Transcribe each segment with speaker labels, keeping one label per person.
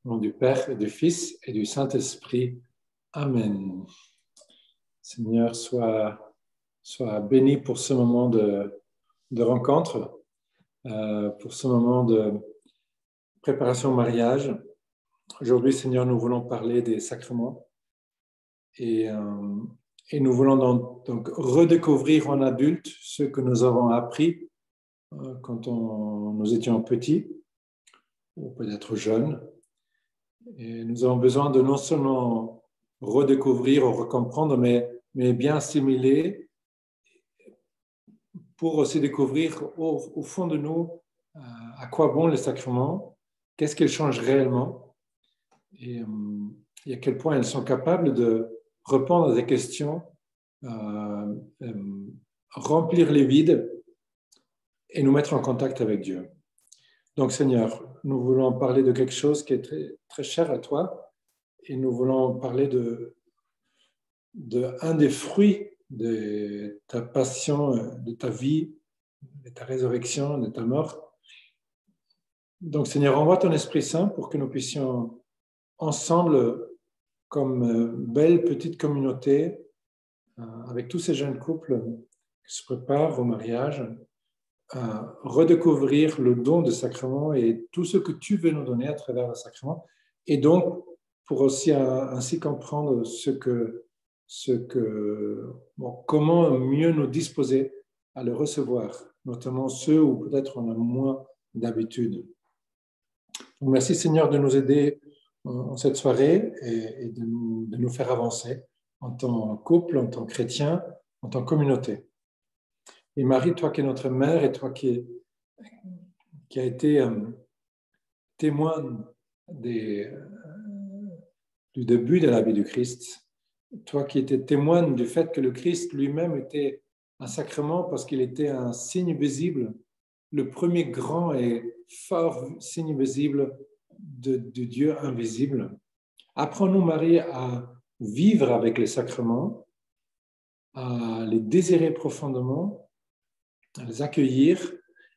Speaker 1: Au nom du Père et du Fils et du Saint-Esprit. Amen. Seigneur, sois béni pour ce moment de rencontre, pour ce moment de préparation au mariage. Aujourd'hui, Seigneur, nous voulons parler des sacrements et nous voulons donc redécouvrir en adulte ce que nous avons appris quand nous étions petits ou peut-être jeunes. Et nous avons besoin de non seulement redécouvrir ou recomprendre, mais bien assimiler pour aussi découvrir au fond de nous à quoi bon les sacrements, qu'est-ce qu'ils changent réellement et à quel point ils sont capables de répondre à des questions, remplir les vides et nous mettre en contact avec Dieu. Donc Seigneur, nous voulons parler de quelque chose qui est très, très cher à toi et nous voulons parler de un des fruits de ta passion, de ta vie, de ta résurrection, de ta mort. Donc Seigneur, envoie ton Esprit Saint pour que nous puissions ensemble, comme belle petite communauté, avec tous ces jeunes couples qui se préparent au mariage, redécouvrir le don de sacrement et tout ce que tu veux nous donner à travers le sacrement, et donc pour aussi ainsi comprendre comment mieux nous disposer à le recevoir, notamment ceux où peut-être on a moins d'habitude. Merci Seigneur de nous aider en cette soirée et de nous faire avancer en tant que couple, en tant que chrétien, en tant que communauté. Et Marie, toi qui es notre mère et toi qui a été témoin du début de la vie du Christ, toi qui étais témoin du fait que le Christ lui-même était un sacrement parce qu'il était un signe visible, le premier grand et fort signe visible de Dieu invisible. Apprends-nous, Marie, à vivre avec les sacrements, à les désirer profondément, à les accueillir,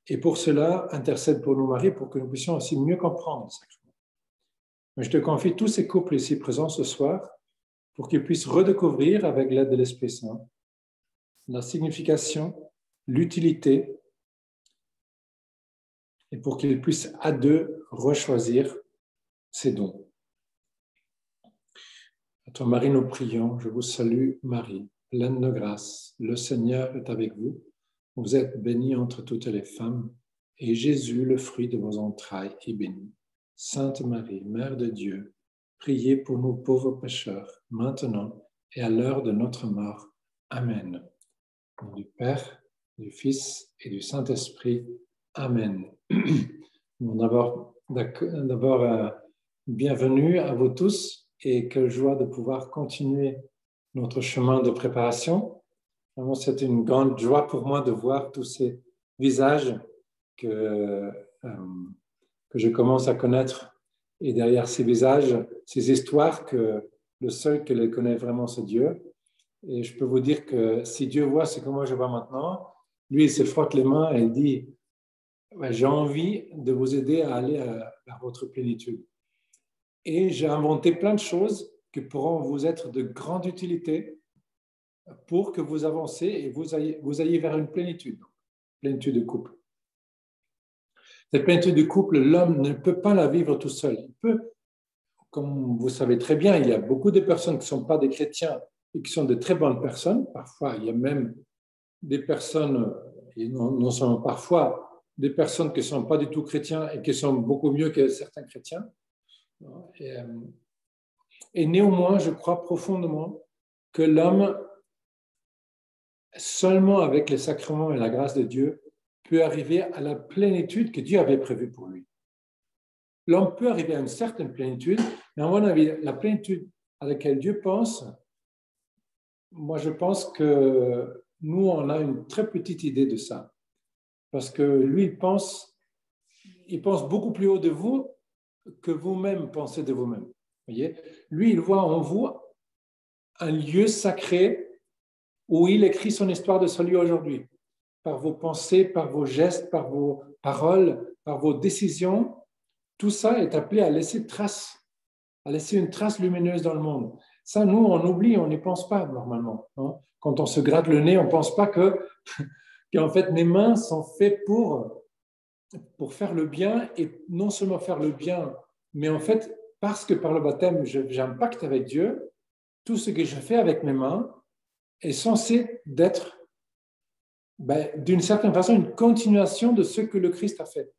Speaker 1: et pour cela, intercède pour nous, Marie, pour que nous puissions aussi mieux comprendre les sacrements. Mais je te confie tous ces couples ici présents ce soir pour qu'ils puissent redécouvrir, avec l'aide de l'Esprit Saint, la signification, l'utilité, et pour qu'ils puissent à deux rechoisir ces dons. À toi, Marie, nous prions. Je vous salue, Marie, pleine de grâce. Le Seigneur est avec vous. Vous êtes bénie entre toutes les femmes, et Jésus, le fruit de vos entrailles, est béni. Sainte Marie, Mère de Dieu, priez pour nous pauvres pécheurs, maintenant et à l'heure de notre mort. Amen. Au nom du Père, du Fils et du Saint-Esprit. Amen. D'abord, bienvenue à vous tous et quelle joie de pouvoir continuer notre chemin de préparation. Vraiment, c'est une grande joie pour moi de voir tous ces visages que je commence à connaître. Et derrière ces visages, ces histoires, que le seul qui les connaît vraiment, c'est Dieu. Et je peux vous dire que si Dieu voit ce que moi je vois maintenant, lui, il se frotte les mains et il dit « J'ai envie de vous aider à aller à votre plénitude. » Et j'ai inventé plein de choses qui pourront vous être de grande utilité pour que vous avancez et vous ayez vers une plénitude de couple. Cette plénitude de couple, l'homme ne peut pas la vivre tout seul. Il peut, comme vous savez très bien, il y a beaucoup de personnes qui ne sont pas des chrétiens et qui sont de très bonnes personnes. Parfois, il y a même des personnes, et non seulement parfois, des personnes qui ne sont pas du tout chrétiens et qui sont beaucoup mieux que certains chrétiens. Et néanmoins, je crois profondément que l'homme, seulement avec les sacrements et la grâce de Dieu, peut arriver à la plénitude que Dieu avait prévue pour lui. L'homme peut arriver à une certaine plénitude, mais à mon avis, la plénitude à laquelle Dieu pense, moi je pense que nous, on a une très petite idée de ça. Parce que lui, il pense beaucoup plus haut de vous que vous-même pensez de vous-même. Voyez? Lui, il voit en vous un lieu sacré où il écrit son histoire de salut aujourd'hui. Par vos pensées, par vos gestes, par vos paroles, par vos décisions, tout ça est appelé à laisser trace à laisser une trace lumineuse dans le monde. Ça, nous, on oublie, on n'y pense pas normalement. Hein. Quand on se gratte le nez, on ne pense pas qu'en fait, mes mains sont faites pour faire le bien, et non seulement faire le bien, mais en fait, parce que par le baptême, j'ai un pacte avec Dieu, tout ce que je fais avec mes mains est censé d'être, d'une certaine façon, une continuation de ce que le Christ a fait.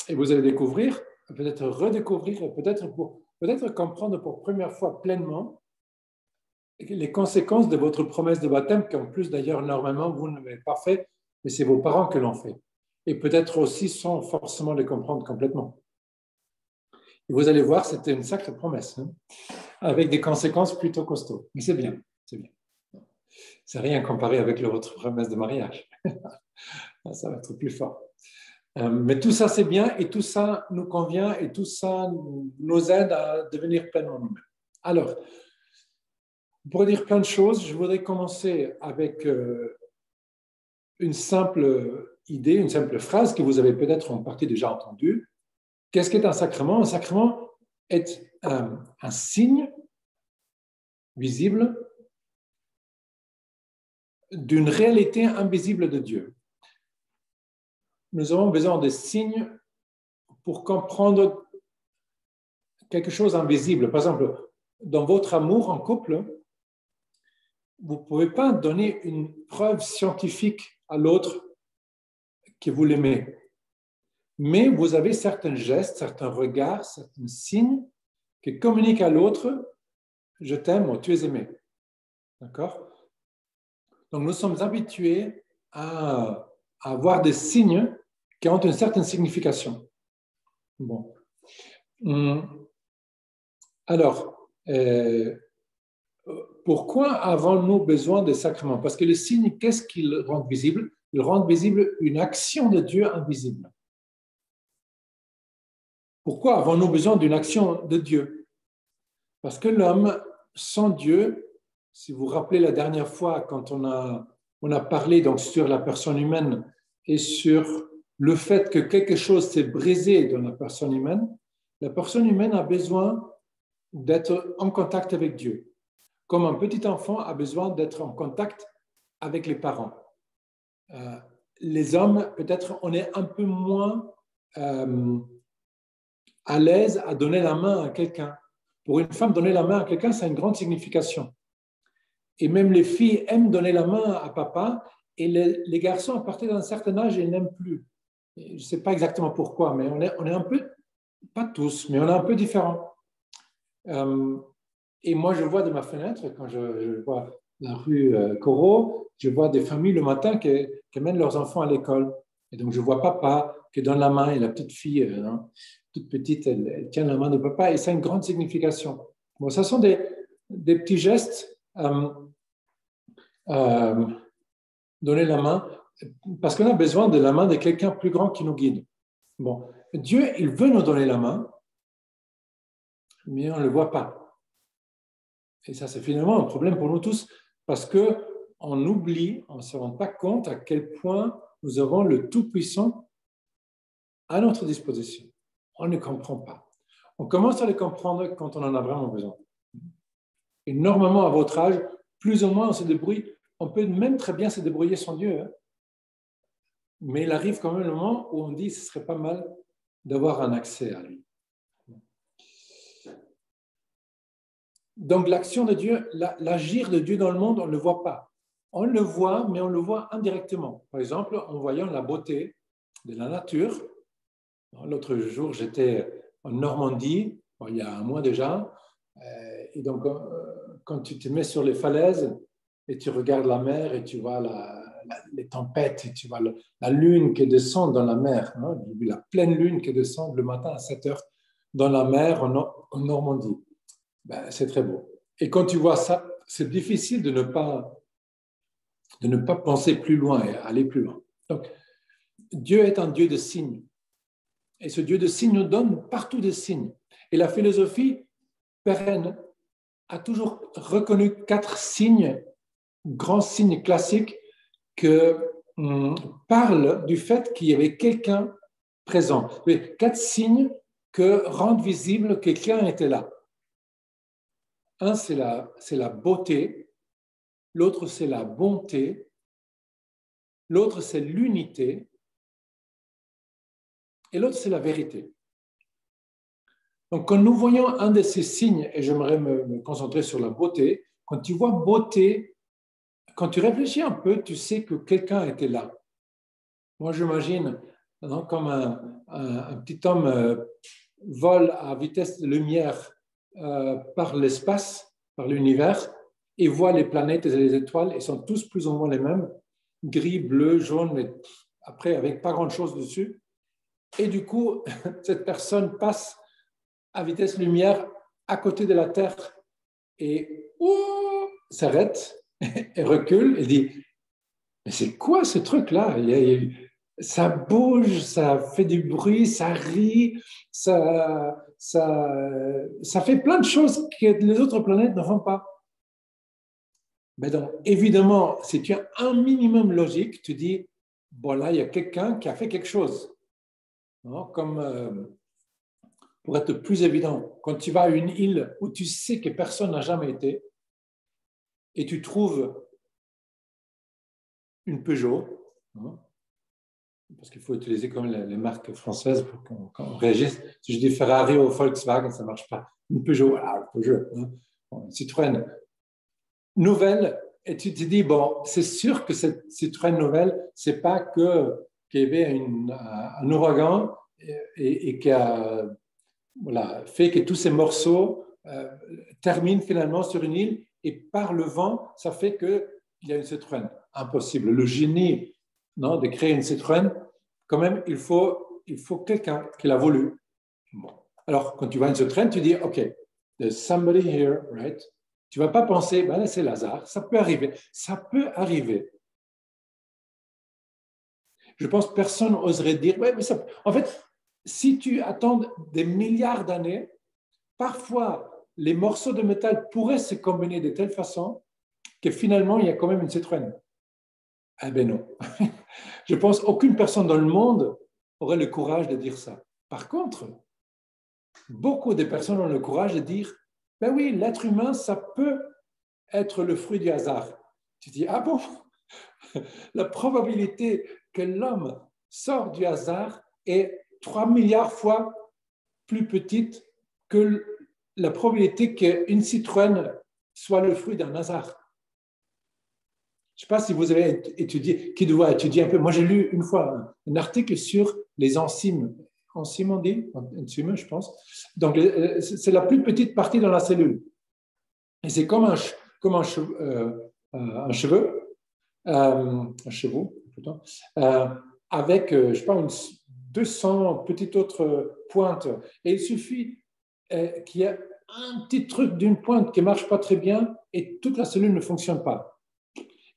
Speaker 1: Et vous allez découvrir, peut-être redécouvrir, peut-être comprendre pour première fois pleinement les conséquences de votre promesse de baptême, qu'en plus d'ailleurs, normalement, vous ne l'avez pas fait, mais c'est vos parents qui l'ont fait. Et peut-être aussi sans forcément les comprendre complètement. Et vous allez voir, c'était une sacrée promesse, hein, avec des conséquences plutôt costauds. Mais c'est bien, c'est bien. C'est rien comparé avec votre promesse de mariage. Ça va être plus fort. Mais tout ça, c'est bien, et tout ça nous convient, et tout ça nous aide à devenir pleinement nous-mêmes. Alors, pour dire plein de choses, je voudrais commencer avec une simple idée, une simple phrase que vous avez peut-être en partie déjà entendue. Qu'est-ce qu'est un sacrement? Un sacrement est un signe visible d'une réalité invisible de Dieu. Nous avons besoin de signes pour comprendre quelque chose d'invisible. Par exemple, dans votre amour en couple, vous ne pouvez pas donner une preuve scientifique à l'autre que vous l'aimez. Mais vous avez certains gestes, certains regards, certains signes qui communiquent à l'autre « je t'aime » ou « tu es aimé ». D'accord? Donc, nous sommes habitués à avoir des signes qui ont une certaine signification. Bon. Alors, pourquoi avons-nous besoin des sacrements? Parce que les signes, qu'est-ce qu'ils rendent visible? Ils rendent visible une action de Dieu invisible. Pourquoi avons-nous besoin d'une action de Dieu? Parce que l'homme, sans Dieu, si vous vous rappelez la dernière fois, quand on a parlé donc sur la personne humaine et sur le fait que quelque chose s'est brisé dans la personne humaine a besoin d'être en contact avec Dieu. Comme un petit enfant a besoin d'être en contact avec les parents. Les hommes, peut-être, on est un peu moins à l'aise à donner la main à quelqu'un. Pour une femme, donner la main à quelqu'un, ça a une grande signification. Et même les filles aiment donner la main à papa, et les garçons, à partir d'un certain âge, ils n'aiment plus. Je ne sais pas exactement pourquoi, mais on est un peu, pas tous, mais on est un peu différents. Et moi, je vois de ma fenêtre, quand je vois la rue Corot, je vois des familles le matin qui mènent leurs enfants à l'école. Et donc, je vois papa qui donne la main, et la petite fille, toute petite, elle tient la main de papa, et ça a une grande signification. Bon, ça sont des petits gestes. Donner la main, parce qu'on a besoin de la main de quelqu'un plus grand qui nous guide. Bon, Dieu, il veut nous donner la main, mais on ne le voit pas. Et ça, c'est finalement un problème pour nous tous, parce qu'on oublie, on ne se rend pas compte à quel point nous avons le Tout-Puissant à notre disposition. On ne comprend pas. On commence à le comprendre quand on en a vraiment besoin. Et normalement, à votre âge, plus ou moins, on se débrouille. On peut même très bien se débrouiller sans Dieu. Hein. Mais il arrive quand même le moment où on dit que ce serait pas mal d'avoir un accès à lui. Donc l'action de Dieu, l'agir de Dieu dans le monde, on ne le voit pas. On le voit, mais on le voit indirectement. Par exemple, en voyant la beauté de la nature. L'autre jour, j'étais en Normandie, il y a un mois déjà, et donc quand tu te mets sur les falaises et tu regardes la mer et tu vois les tempêtes et tu vois la lune qui descend dans la mer, hein, la pleine lune qui descend le matin à 7 heures dans la mer en Normandie. C'est très beau. Et quand tu vois ça, c'est difficile de ne pas penser plus loin et aller plus loin. Donc, Dieu est un Dieu de signes. Et ce Dieu de signes nous donne partout des signes. Et la philosophie pérenne a toujours reconnu 4 signes, grands signes classiques, que parlent du fait qu'il y avait quelqu'un présent. 4 signes que rendre visible que quelqu'un était là. Un, c'est la beauté, l'autre, c'est la bonté, l'autre, c'est l'unité, et l'autre, c'est la vérité. Donc, quand nous voyons un de ces signes, et j'aimerais me concentrer sur la beauté, quand tu vois beauté, quand tu réfléchis un peu, tu sais que quelqu'un était là. Moi, j'imagine comme un petit homme vole à vitesse de lumière par l'espace, par l'univers, et voit les planètes et les étoiles, ils sont tous plus ou moins les mêmes, gris, bleu, jaune, mais après, avec pas grand-chose dessus. Et du coup, cette personne passe à vitesse lumière à côté de la Terre et s'arrête et recule et dit « Mais c'est quoi ce truc-là? Ça bouge, ça fait du bruit, ça rit, ça fait plein de choses que les autres planètes ne font pas. » Mais donc, évidemment, si tu as un minimum logique, tu dis « Bon, là, il y a quelqu'un qui a fait quelque chose. » Comme pour être plus évident, quand tu vas à une île où tu sais que personne n'a jamais été et tu trouves une Peugeot, parce qu'il faut utiliser comme les marques françaises pour qu'on réagisse. Si je dis Ferrari ou Volkswagen, ça ne marche pas. Une Peugeot, voilà, une Peugeot, une Citroën nouvelle, et tu te dis, bon, c'est sûr que cette Citroën nouvelle, ce n'est pas qu'il y avait un ouragan et qui a fait que tous ces morceaux terminent finalement sur une île et par le vent, ça fait qu'il y a une Citroën. Impossible. Le génie de créer une Citroën, quand même, il faut quelqu'un qui l'a voulu. Bon. Alors, quand tu vois une Citroën, tu dis, OK, there's somebody here, right? Tu ne vas pas penser, ben, c'est le hasard, ça peut arriver. Ça peut arriver. Je pense que personne n'oserait dire, ouais, mais ça... En fait, si tu attends des milliards d'années, parfois, les morceaux de métal pourraient se combiner de telle façon que finalement, il y a quand même une Citroën. Ah ben non. Je pense qu'aucune personne dans le monde aurait le courage de dire ça. Par contre, beaucoup de personnes ont le courage de dire, ben oui, l'être humain, ça peut être le fruit du hasard. Tu dis, ah bon? La probabilité que l'homme sort du hasard est 3 milliards fois plus petite que la probabilité qu'une Citroën soit le fruit d'un hasard. Je ne sais pas si vous avez étudié, qui doit étudier un peu. Moi, j'ai lu une fois un article sur les enzymes. Enzymes, on dit enzymes, je pense. Donc, c'est la plus petite partie dans la cellule. Et c'est comme un cheveu, plutôt, avec, je ne sais pas, 200 petites autres pointes. Et il suffit qu'il y ait un petit truc d'une pointe qui ne marche pas très bien et toute la cellule ne fonctionne pas.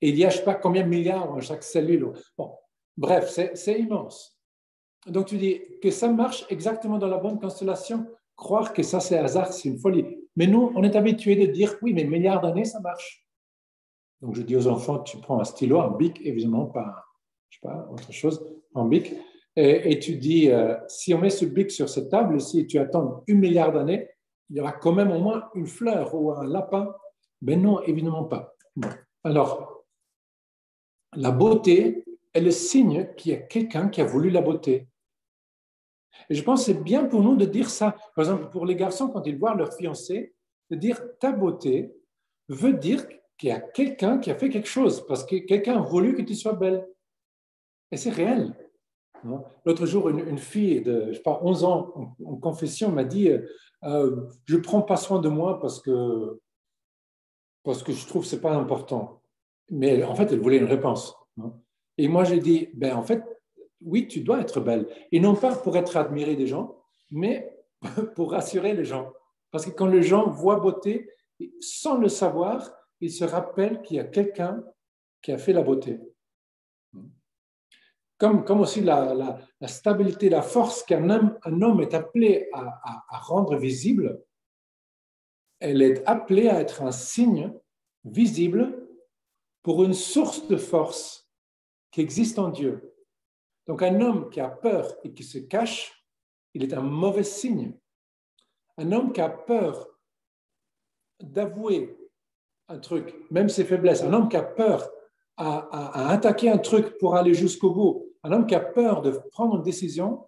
Speaker 1: Et il y a, je ne sais pas combien de milliards dans chaque cellule. Bon, bref, c'est immense. Donc, tu dis que ça marche exactement dans la bonne constellation. Croire que ça, c'est hasard, c'est une folie. Mais nous, on est habitués de dire, oui, mais milliards d'années, ça marche. Donc, je dis aux enfants, tu prends un stylo, un bic, évidemment, pas, je sais pas, autre chose, un bic, et tu dis, si on met ce bic sur cette table, si tu attends 1 milliard d'années, il y aura quand même au moins une fleur ou un lapin. Ben non, évidemment pas. Bon. Alors, la beauté est le signe qu'il y a quelqu'un qui a voulu la beauté. Et je pense que c'est bien pour nous de dire ça. Par exemple, pour les garçons, quand ils voient leur fiancée, de dire ta beauté veut dire qu'il y a quelqu'un qui a fait quelque chose, parce que quelqu'un a voulu que tu sois belle. Et c'est réel. L'autre jour, une fille de, je sais pas, 11 ans en confession m'a dit je ne prends pas soin de moi parce que je trouve que ce n'est pas important. Mais en fait, elle voulait une réponse. Et moi, j'ai dit, ben, en fait, oui, tu dois être belle. Et non pas pour être admirée des gens, mais pour rassurer les gens. Parce que quand les gens voient beauté, sans le savoir, ils se rappellent qu'il y a quelqu'un qui a fait la beauté. Comme aussi la stabilité, la force qu'un homme est appelé à rendre visible, elle est appelée à être un signe visible pour une source de force qui existe en Dieu. Donc un homme qui a peur et qui se cache, il est un mauvais signe. Un homme qui a peur d'avouer un truc, même ses faiblesses, un homme qui a peur à attaquer un truc pour aller jusqu'au bout, un homme qui a peur de prendre une décision,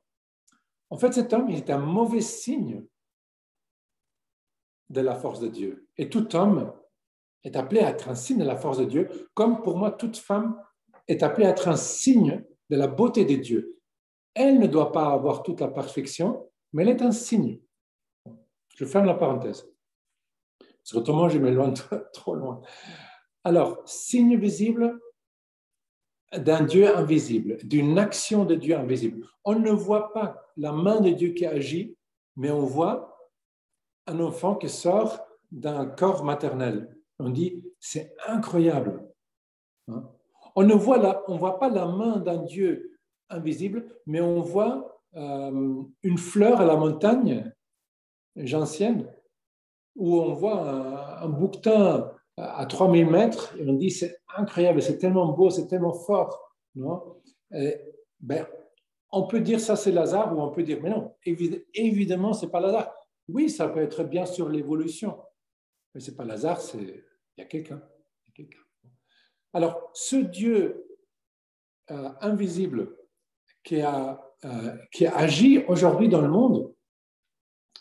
Speaker 1: en fait, cet homme, il est un mauvais signe de la force de Dieu. Et tout homme est appelé à être un signe de la force de Dieu, comme pour moi, toute femme est appelée à être un signe de la beauté de Dieu. Elle ne doit pas avoir toute la perfection, mais elle est un signe. Je ferme la parenthèse. Parce qu'autrement, je m'éloigne trop loin. Alors, signe visible d'un Dieu invisible, d'une action de Dieu invisible. On ne voit pas la main de Dieu qui agit, mais on voit un enfant qui sort d'un corps maternel. On dit, c'est incroyable. On ne voit pas la main d'un Dieu invisible, mais on voit une fleur à la montagne gentienne, où on voit un bouquetin à 3000 mètres, et on dit, c'est incroyable, c'est tellement beau, c'est tellement fort. Non? On peut dire ça, c'est Lazare, ou on peut dire, mais non, évidemment, ce n'est pas Lazare. Oui, ça peut être bien sûr l'évolution, mais ce n'est pas Lazare, il y a quelqu'un. Alors, ce Dieu invisible qui agit aujourd'hui dans le monde,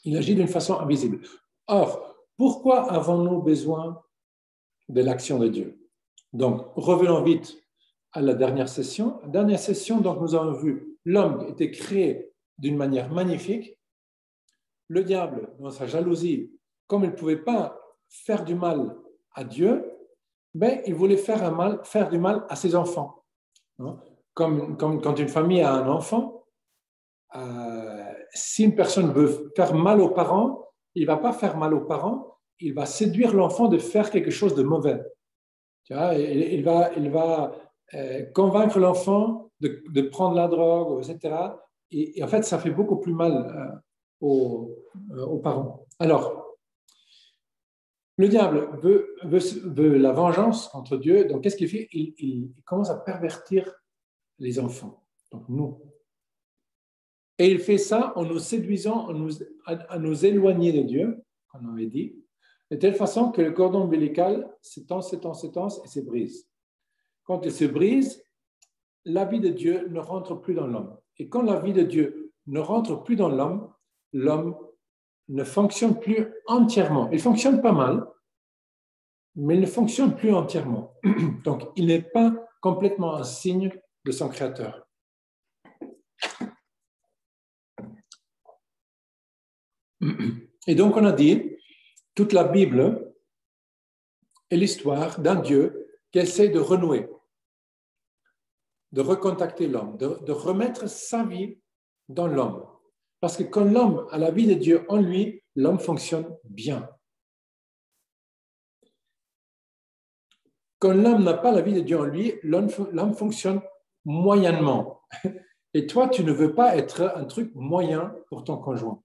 Speaker 1: il agit d'une façon invisible. Or, pourquoi avons-nous besoin de l'action de Dieu? Donc, revenons vite à la dernière session. Dernière session, donc, nous avons vu l'homme était créé d'une manière magnifique. Le diable, dans sa jalousie, comme il ne pouvait pas faire du mal à Dieu, il voulait faire du mal à ses enfants. Comme quand une famille a un enfant, si une personne veut faire mal aux parents, il ne va pas faire mal aux parents, il va séduire l'enfant de faire quelque chose de mauvais. Tu vois, il va convaincre l'enfant de prendre la drogue, etc. Et en fait, ça fait beaucoup plus mal aux parents. Alors, le diable veut la vengeance contre Dieu. Donc, qu'est-ce qu'il fait? Il commence à pervertir les enfants, donc nous. Et il fait ça en nous séduisant, à nous éloigner de Dieu, comme on avait dit, de telle façon que le cordon ombilical s'étend et se brise. Quand il se brise, la vie de Dieu ne rentre plus dans l'homme. Et quand la vie de Dieu ne rentre plus dans l'homme, l'homme ne fonctionne plus entièrement. Il fonctionne pas mal, mais il ne fonctionne plus entièrement. Donc, il n'est pas complètement un signe de son Créateur. Et donc, on a dit, toute la Bible est l'histoire d'un Dieu qui essaie de renouer, de recontacter l'homme, de remettre sa vie dans l'homme. Parce que quand l'homme a la vie de Dieu en lui, l'homme fonctionne bien. Quand l'homme n'a pas la vie de Dieu en lui, l'homme fonctionne moyennement. Et toi, tu ne veux pas être un truc moyen pour ton conjoint.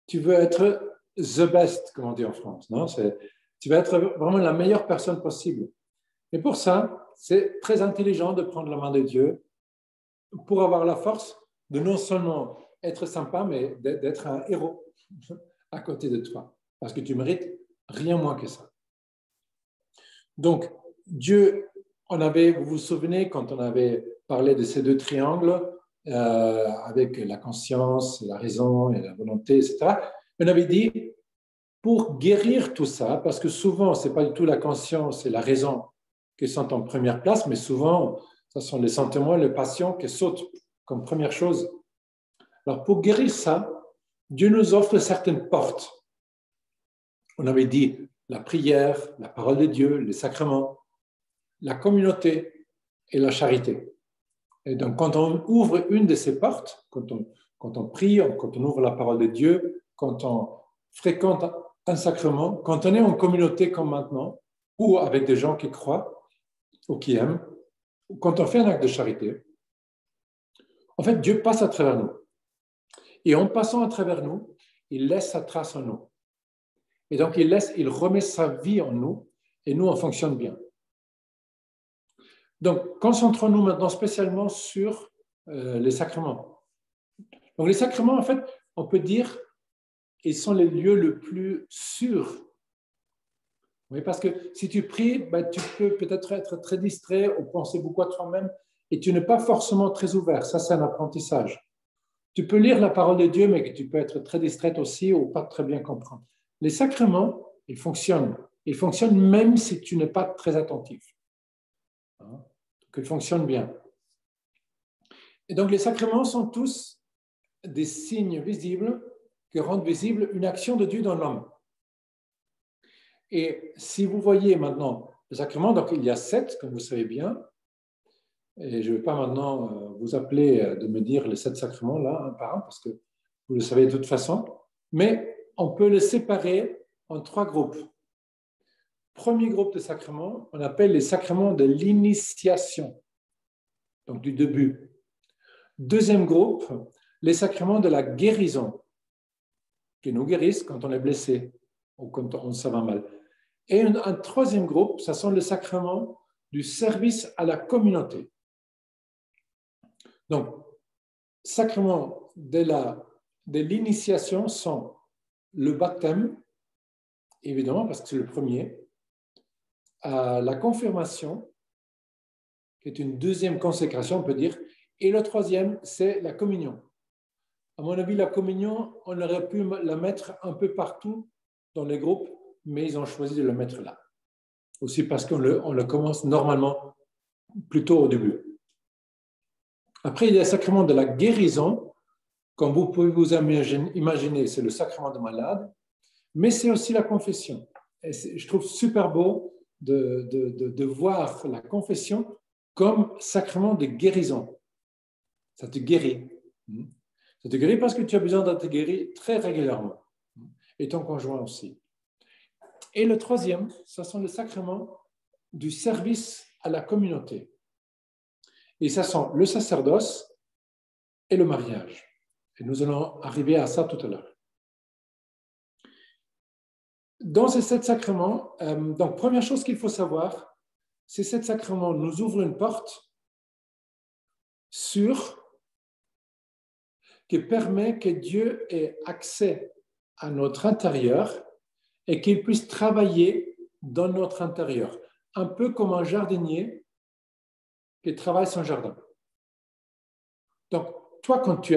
Speaker 1: Tu veux être the best, comme on dit en France. Non? Tu veux être vraiment la meilleure personne possible. Et pour ça, c'est très intelligent de prendre la main de Dieu pour avoir la force de non seulement être sympa, mais d'être un héros à côté de toi. Parce que tu mérites rien moins que ça. Donc, Dieu, vous vous souvenez, quand on avait parlé de ces deux triangles, avec la conscience, la raison et la volonté, etc., on avait dit, pour guérir tout ça, parce que souvent, ce n'est pas du tout la conscience et la raison qui sont en première place, mais souvent, ce sont les sentiments, les passions qui sautent comme première chose. Alors, pour guérir ça, Dieu nous offre certaines portes. On avait dit la prière, la parole de Dieu, les sacrements, la communauté et la charité. Et donc, quand on ouvre une de ces portes, quand on prie, quand on ouvre la parole de Dieu, quand on fréquente un sacrement, quand on est en communauté comme maintenant, ou avec des gens qui croient ou qui aiment, ou quand on fait un acte de charité, en fait, Dieu passe à travers nous. Et en passant à travers nous, il laisse sa trace en nous. Et donc, il remet sa vie en nous, et nous, on fonctionne bien. Donc, concentrons-nous maintenant spécialement sur les sacrements. Donc, les sacrements, en fait, on peut dire, ils sont les lieux les plus sûrs. Oui, parce que si tu pries, ben, tu peux peut-être être très distrait ou penser beaucoup à toi-même et tu n'es pas forcément très ouvert. Ça, c'est un apprentissage. Tu peux lire la parole de Dieu, mais tu peux être très distraite aussi ou pas très bien comprendre. Les sacrements, ils fonctionnent. Ils fonctionnent même si tu n'es pas très attentif. Donc, ils fonctionnent bien. Et donc, les sacrements sont tous des signes visibles qui rendent visible une action de Dieu dans l'homme. Et si vous voyez maintenant les sacrements, donc il y a 7, comme vous savez bien, et je ne vais pas maintenant vous appeler de me dire les 7 sacrements là, un par un, parce que vous le savez de toute façon, mais on peut les séparer en 3 groupes. Premier groupe de sacrements, on appelle les sacrements de l'initiation, donc du début. Deuxième groupe, les sacrements de la guérison, qui nous guérissent quand on est blessé ou quand on se va mal. Et un troisième groupe, ce sont les sacrements du service à la communauté. Donc, sacrements de l'initiation sont le baptême, évidemment, parce que c'est le premier, la confirmation, qui est une deuxième consécration, on peut dire, et le troisième, c'est la communion. À mon avis, la communion, on aurait pu la mettre un peu partout dans les groupes, mais ils ont choisi de le mettre là. Aussi parce qu'on le commence normalement plutôt au début. Après, il y a le sacrement de la guérison. Comme vous pouvez vous imaginer, c'est le sacrement de malade, mais c'est aussi la confession. Et je trouve super beau de voir la confession comme sacrement de guérison. Ça te guérit. Ça te guérit parce que tu as besoin d'être guéri très régulièrement. Et ton conjoint aussi. Et le troisième, ce sont les sacrements du service à la communauté. Et ça sont le sacerdoce et le mariage. Et nous allons arriver à ça tout à l'heure. Dans ces 7 sacrements, donc première chose qu'il faut savoir, ces 7 sacrements nous ouvrent une porte sûre qui permet que Dieu ait accès à notre intérieur et qu'il puisse travailler dans notre intérieur. Un peu comme un jardinier qui travaille son jardin. Donc, toi, quand tu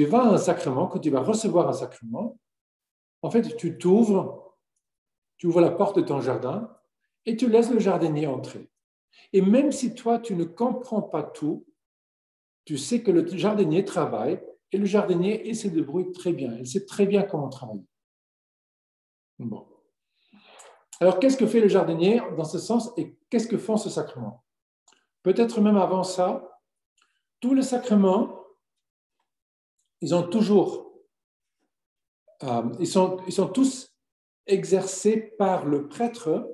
Speaker 1: vas à un sacrement, quand tu vas recevoir un sacrement, en fait, tu ouvres la porte de ton jardin et tu laisses le jardinier entrer. Et même si toi, tu ne comprends pas tout, tu sais que le jardinier travaille et le jardinier, il se débrouille très bien. Il sait très bien comment travailler. Bon. Alors, qu'est-ce que fait le jardinier dans ce sens et qu'est-ce que font ce sacrement? Peut-être même avant ça, tous les sacrements, ils ont toujours, ils sont tous exercés par le prêtre,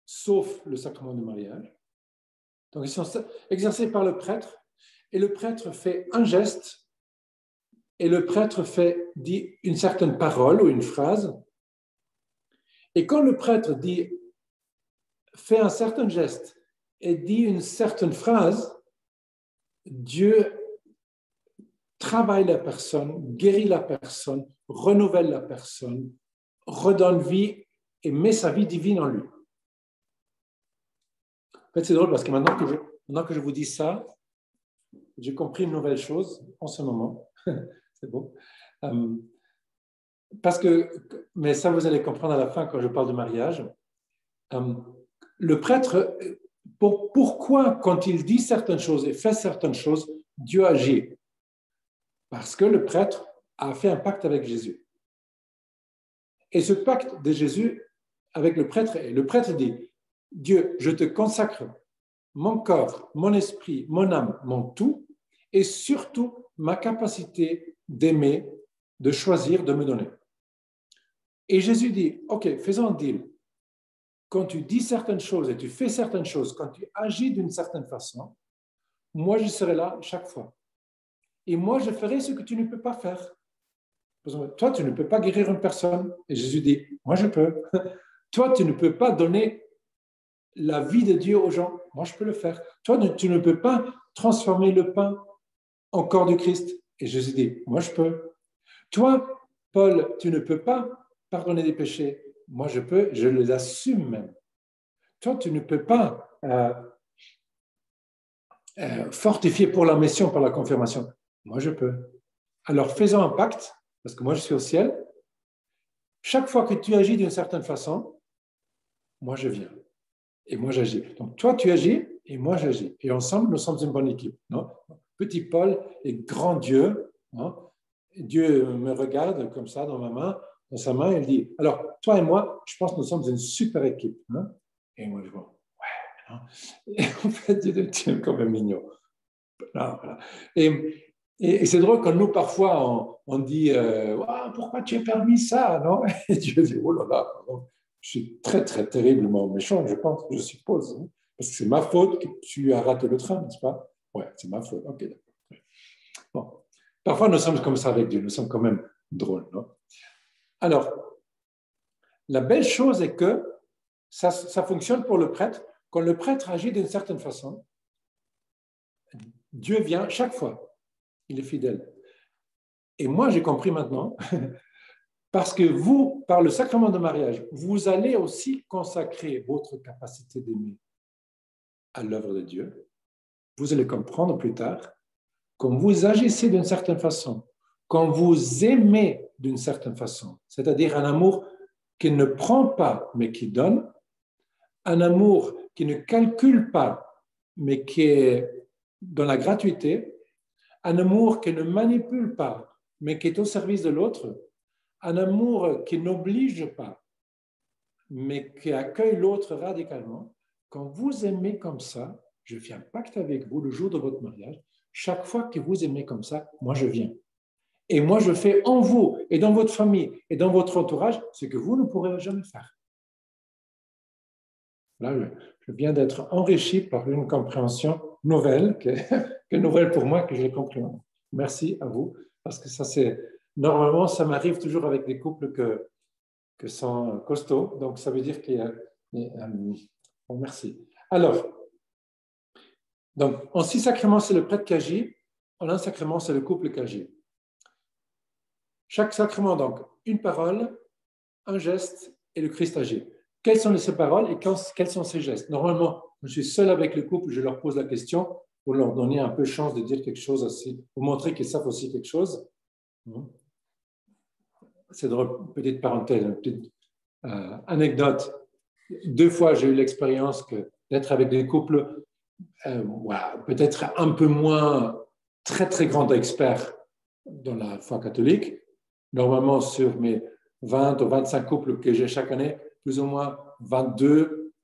Speaker 1: sauf le sacrement du mariage. Donc, ils sont exercés par le prêtre et le prêtre fait un geste et le prêtre dit une certaine parole ou une phrase. Et quand le prêtre fait un certain geste et dit une certaine phrase, Dieu travaille la personne, guérit la personne, renouvelle la personne, redonne vie et met sa vie divine en lui. En fait, c'est drôle parce que maintenant que je vous dis ça, j'ai compris une nouvelle chose en ce moment. C'est beau. Mais ça, vous allez comprendre à la fin quand je parle de mariage. Le prêtre, pourquoi quand il dit certaines choses et fait certaines choses, Dieu agit? Parce que le prêtre a fait un pacte avec Jésus. Et ce pacte de Jésus avec le prêtre dit, Dieu, je te consacre mon corps, mon esprit, mon âme, mon tout, et surtout ma capacité d'aimer, de choisir, de me donner. Et Jésus dit, OK, faisons un deal. Quand tu dis certaines choses et tu fais certaines choses, quand tu agis d'une certaine façon, moi, je serai là chaque fois. Et moi, je ferai ce que tu ne peux pas faire. Toi, tu ne peux pas guérir une personne. Et Jésus dit, moi, je peux. Toi, tu ne peux pas donner la vie de Dieu aux gens. Moi, je peux le faire. Toi, tu ne peux pas transformer le pain en corps du Christ. Et Jésus dit, moi je peux. Toi, Paul, tu ne peux pas pardonner des péchés. Moi je peux, je les assume même. Toi, tu ne peux pas fortifier pour la mission par la confirmation. Moi je peux. Alors faisons un pacte, parce que moi je suis au ciel. Chaque fois que tu agis d'une certaine façon, moi je viens. Et moi j'agis. Donc toi tu agis et moi j'agis. Et ensemble, nous sommes une bonne équipe. Non? Petit Paul et grand Dieu. Hein? Dieu me regarde comme ça dans ma main, dans sa main, et il dit, alors toi et moi, je pense que nous sommes une super équipe. Hein? Et moi je vois, ouais. Hein? Et en fait, Dieu est quand même mignon. Voilà. Et c'est drôle quand nous, parfois, on dit pourquoi tu as permis ça, non? Et Dieu dit oh là là, pardon. Je suis très, très terriblement méchant, je pense, je suppose. Hein, parce que c'est ma faute que tu as raté le train, n'est-ce pas? Oui, c'est ma faute. Ok, d'accord. Bon. Parfois, nous sommes comme ça avec Dieu, nous sommes quand même drôles. Non? Alors, la belle chose est que ça fonctionne pour le prêtre. Quand le prêtre agit d'une certaine façon, Dieu vient chaque fois. Il est fidèle. Et moi, j'ai compris maintenant, parce que vous, par le sacrement de mariage, vous allez aussi consacrer votre capacité d'aimer à l'œuvre de Dieu. Vous allez comprendre plus tard, quand vous agissez d'une certaine façon, quand vous aimez d'une certaine façon, c'est-à-dire un amour qui ne prend pas, mais qui donne, un amour qui ne calcule pas, mais qui est dans la gratuité, un amour qui ne manipule pas, mais qui est au service de l'autre, un amour qui n'oblige pas, mais qui accueille l'autre radicalement. Quand vous aimez comme ça, je fais un pacte avec vous le jour de votre mariage. Chaque fois que vous aimez comme ça, moi je viens. Et moi je fais en vous et dans votre famille et dans votre entourage ce que vous ne pourrez jamais faire. Là, je viens d'être enrichi par une compréhension nouvelle, que nouvelle pour moi, que j'ai compris. Merci à vous, parce que ça c'est normalement ça m'arrive toujours avec des couples que sont costauds, donc ça veut dire qu'il y a bon, merci. Alors, donc en 6 sacrements c'est le prêtre qui agit, en un sacrement c'est le couple qui agit. Chaque sacrement donc une parole, un geste et le Christ agit. Quelles sont ces paroles et quels sont ces gestes? Normalement, je suis seul avec le couple, je leur pose la question pour leur donner un peu chance de dire quelque chose aussi, pour montrer qu'ils savent aussi quelque chose. C'est drôle, petite parenthèse, une petite anecdote. 2 fois, j'ai eu l'expérience d'être avec des couples, voilà, peut-être un peu moins très, très grands experts dans la foi catholique. Normalement, sur mes 20 ou 25 couples que j'ai chaque année, plus ou moins 22,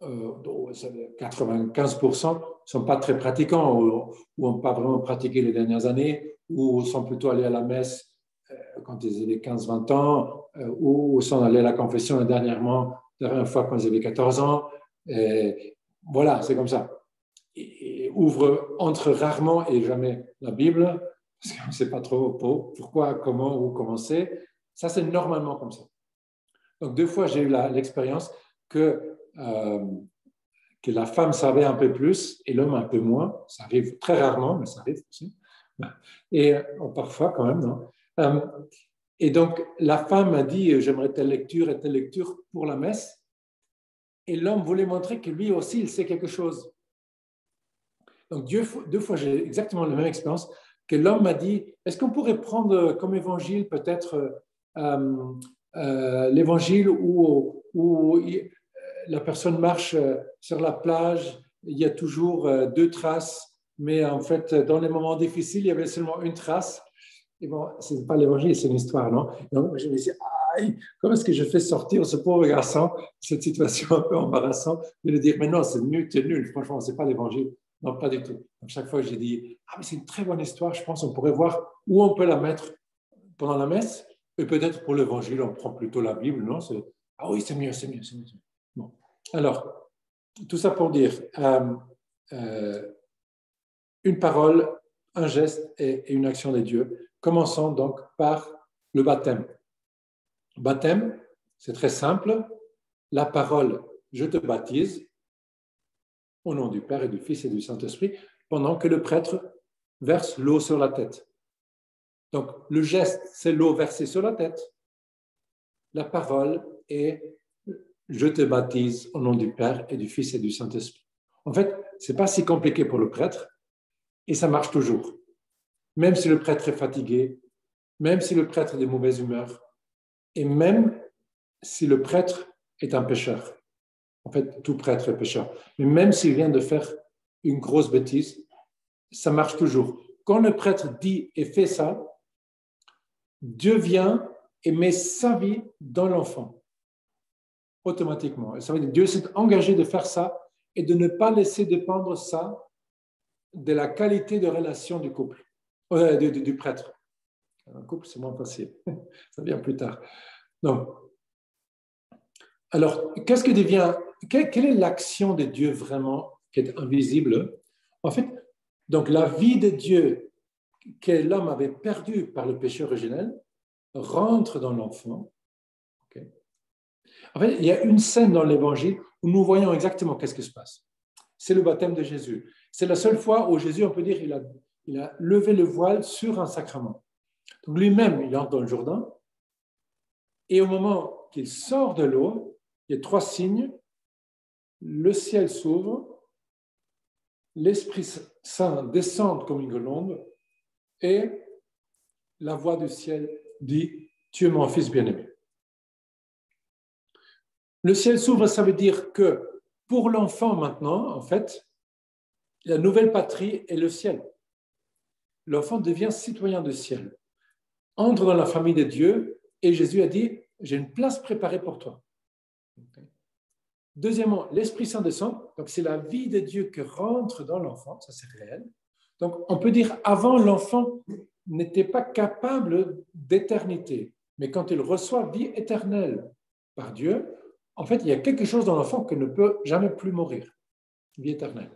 Speaker 1: 95% ne sont pas très pratiquants ou n'ont pas vraiment pratiqué les dernières années ou sont plutôt allés à la messe quand ils avaient 15-20 ans ou sont allés à la confession la dernière fois quand ils avaient 14 ans. Et voilà, c'est comme ça. Et entre rarement et jamais la Bible, parce qu'on ne sait pas trop pourquoi, comment, où commencer. Ça, c'est normalement comme ça. Donc, 2 fois, j'ai eu l'expérience que la femme savait un peu plus et l'homme un peu moins. Ça arrive très rarement, mais ça arrive aussi. Et parfois, quand même, non. Et donc, la femme a dit, j'aimerais telle lecture et telle lecture pour la messe. Et l'homme voulait montrer que lui aussi, il sait quelque chose. Donc, 2 fois, j'ai exactement la même expérience, que l'homme m'a dit, est-ce qu'on pourrait prendre comme évangile peut-être l'évangile où la personne marche sur la plage, il y a toujours 2 traces, mais en fait, dans les moments difficiles, il y avait seulement une trace. Et bon, ce n'est pas l'évangile, c'est une histoire, non? Donc, je me suis dit, aïe, comment est-ce que je fais sortir ce pauvre garçon de cette situation un peu embarrassante de lui dire, mais non, c'est nul, franchement, ce n'est pas l'évangile. Non, pas du tout. Donc, chaque fois, j'ai dit, mais c'est une très bonne histoire, je pense qu'on pourrait voir où on peut la mettre pendant la messe, et peut-être pour l'évangile, on prend plutôt la Bible, non? Ah oui, c'est mieux. Bon. Alors, tout ça pour dire, une parole, un geste et une action de Dieu. Commençons donc par le baptême. Baptême, c'est très simple. La parole, je te baptise au nom du Père et du Fils et du Saint-Esprit, pendant que le prêtre verse l'eau sur la tête. Donc, le geste, c'est l'eau versée sur la tête. La parole est « Je te baptise au nom du Père et du Fils et du Saint-Esprit ». En fait, ce n'est pas si compliqué pour le prêtre et ça marche toujours. Même si le prêtre est fatigué, même si le prêtre est de mauvaise humeur et même si le prêtre est un pécheur. En fait, tout prêtre est pécheur. Mais même s'il vient de faire une grosse bêtise, ça marche toujours. Quand le prêtre dit et fait ça, Dieu vient et met sa vie dans l'enfant, automatiquement. Ça veut dire que Dieu s'est engagé de faire ça et de ne pas laisser dépendre ça de la qualité de relation du couple, du prêtre. Un couple, c'est moins facile. Ça vient plus tard. Donc, alors, qu'est-ce que devient, quelle est l'action de Dieu vraiment qui est invisible? En fait, donc la vie de Dieu que l'homme avait perdue par le péché originel rentre dans l'enfant. Okay. En fait, il y a une scène dans l'Évangile où nous voyons exactement qu'est-ce qui se passe. C'est le baptême de Jésus. C'est la seule fois où Jésus, on peut dire, il a levé le voile sur un sacrement. Donc lui-même, il entre dans le Jourdain. Et au moment qu'il sort de l'eau, il y a 3 signes. Le ciel s'ouvre, l'Esprit Saint descend comme une colombe et la voix du ciel dit « Tu es mon fils bien-aimé ». Le ciel s'ouvre, ça veut dire que pour l'enfant maintenant, en fait, la nouvelle patrie est le ciel. L'enfant devient citoyen du ciel, entre dans la famille de Dieu et Jésus a dit « J'ai une place préparée pour toi ». Deuxièmement, l'Esprit Saint descend, donc c'est la vie de Dieu qui rentre dans l'enfant, ça c'est réel. Donc on peut dire avant l'enfant n'était pas capable d'éternité, mais quand il reçoit vie éternelle par Dieu, en fait il y a quelque chose dans l'enfant qui ne peut jamais plus mourir, vie éternelle.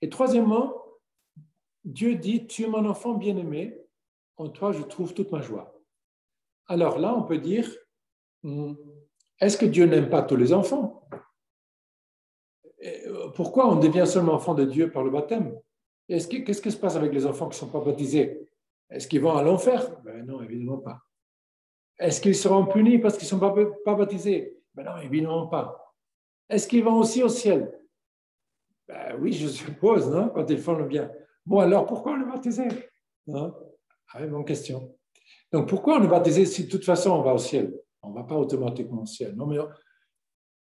Speaker 1: Et troisièmement, Dieu dit « Tu es mon enfant bien-aimé, en toi je trouve toute ma joie ». Alors là on peut dire est-ce que Dieu n'aime pas tous les enfants? Pourquoi on devient seulement enfant de Dieu par le baptême? Qu'est-ce qui se passe avec les enfants qui ne sont pas baptisés? Est-ce qu'ils vont à l'enfer? Ben non, évidemment pas. Est-ce qu'ils seront punis parce qu'ils ne sont pas baptisés? Ben non, évidemment pas. Est-ce qu'ils vont aussi au ciel? Ben oui, je suppose, non? Quand ils font le bien. Bon, alors pourquoi on est baptisé? Bonne question. Donc pourquoi on est baptisé si de toute façon on va au ciel? On ne va pas automatiquement au ciel. Non, mais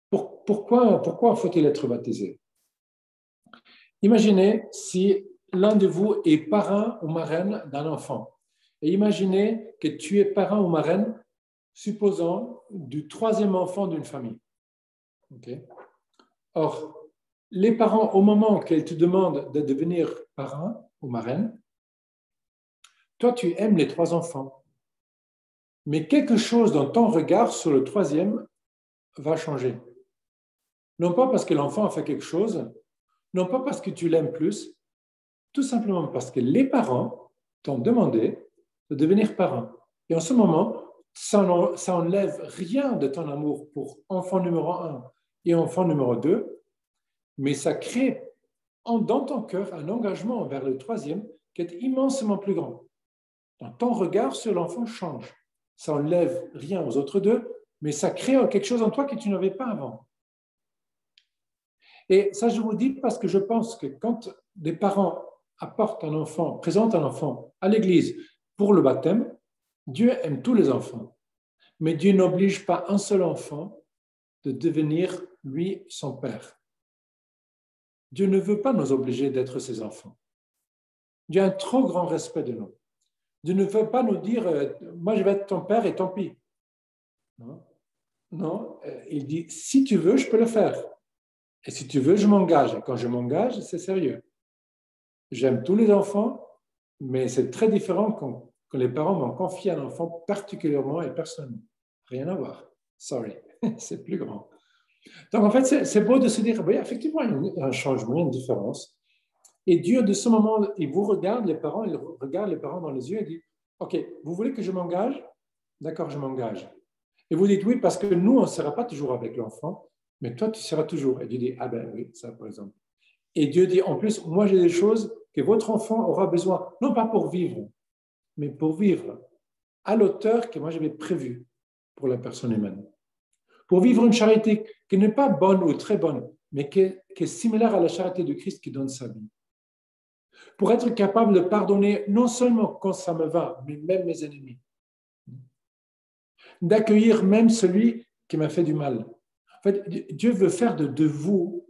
Speaker 1: pourquoi faut-il être baptisé? Imaginez si l'un de vous est parrain ou marraine d'un enfant. Et imaginez que tu es parrain ou marraine, supposons, du 3e enfant d'une famille. Okay. Or, les parents, au moment qu'ils te demandent de devenir parrain ou marraine, toi, tu aimes les 3 enfants. Mais quelque chose dans ton regard sur le 3e va changer. Non pas parce que l'enfant a fait quelque chose, non pas parce que tu l'aimes plus, tout simplement parce que les parents t'ont demandé de devenir parent. Et en ce moment, ça n'enlève rien de ton amour pour enfant numéro 1 et enfant numéro 2, mais ça crée dans ton cœur un engagement vers le 3e qui est immensément plus grand. Donc, ton regard sur l'enfant change. Ça n'enlève rien aux autres 2, mais ça crée quelque chose en toi que tu n'avais pas avant. Et ça, je vous dis parce que je pense que quand des parents apportent un enfant, présentent un enfant à l'église pour le baptême, Dieu aime tous les enfants. Mais Dieu n'oblige pas un seul enfant de devenir, lui, son père. Dieu ne veut pas nous obliger d'être ses enfants. Dieu a un trop grand respect de nous. Dieu ne veut pas nous dire « moi, je vais être ton père et tant pis ». Non, il dit « si tu veux, je peux le faire. Et si tu veux, je m'engage. Et quand je m'engage, c'est sérieux. J'aime tous les enfants, mais c'est très différent quand les parents m'ont confié un enfant particulièrement et personnellement. Rien à voir. Sorry, c'est plus grand. Donc, en fait, c'est beau de se dire, oui, effectivement, il y a un changement, une différence. Et Dieu, de ce moment, il vous regarde, les parents, il regarde les parents dans les yeux et dit, OK, vous voulez que je m'engage? D'accord, je m'engage. Et vous dites oui, parce que nous, on ne sera pas toujours avec l'enfant, mais toi, tu seras toujours. Et Dieu dit, ah ben oui, ça, par exemple. Et Dieu dit, en plus, moi, j'ai des choses que votre enfant aura besoin, non pas pour vivre, mais pour vivre à l'auteur que moi j'avais prévu pour la personne humaine. Pour vivre une charité qui n'est pas bonne ou très bonne, mais qui est similaire à la charité de Christ qui donne sa vie. Pour être capable de pardonner non seulement quand ça me va, mais même mes ennemis. D'accueillir même celui qui m'a fait du mal. En fait, Dieu veut faire de vous,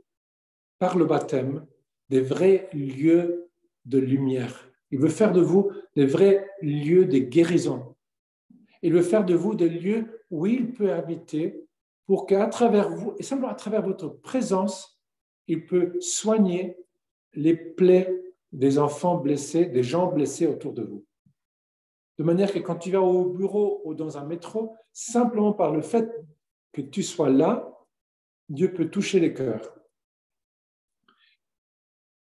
Speaker 1: par le baptême, des vrais lieux de lumière. Il veut faire de vous des vrais lieux de guérison. Il veut faire de vous des lieux où il peut habiter pour qu'à travers vous, et simplement à travers votre présence, il peut soigner les plaies des enfants blessés, des gens blessés autour de vous. De manière que quand tu vas au bureau ou dans un métro, simplement par le fait que tu sois là, Dieu peut toucher les cœurs.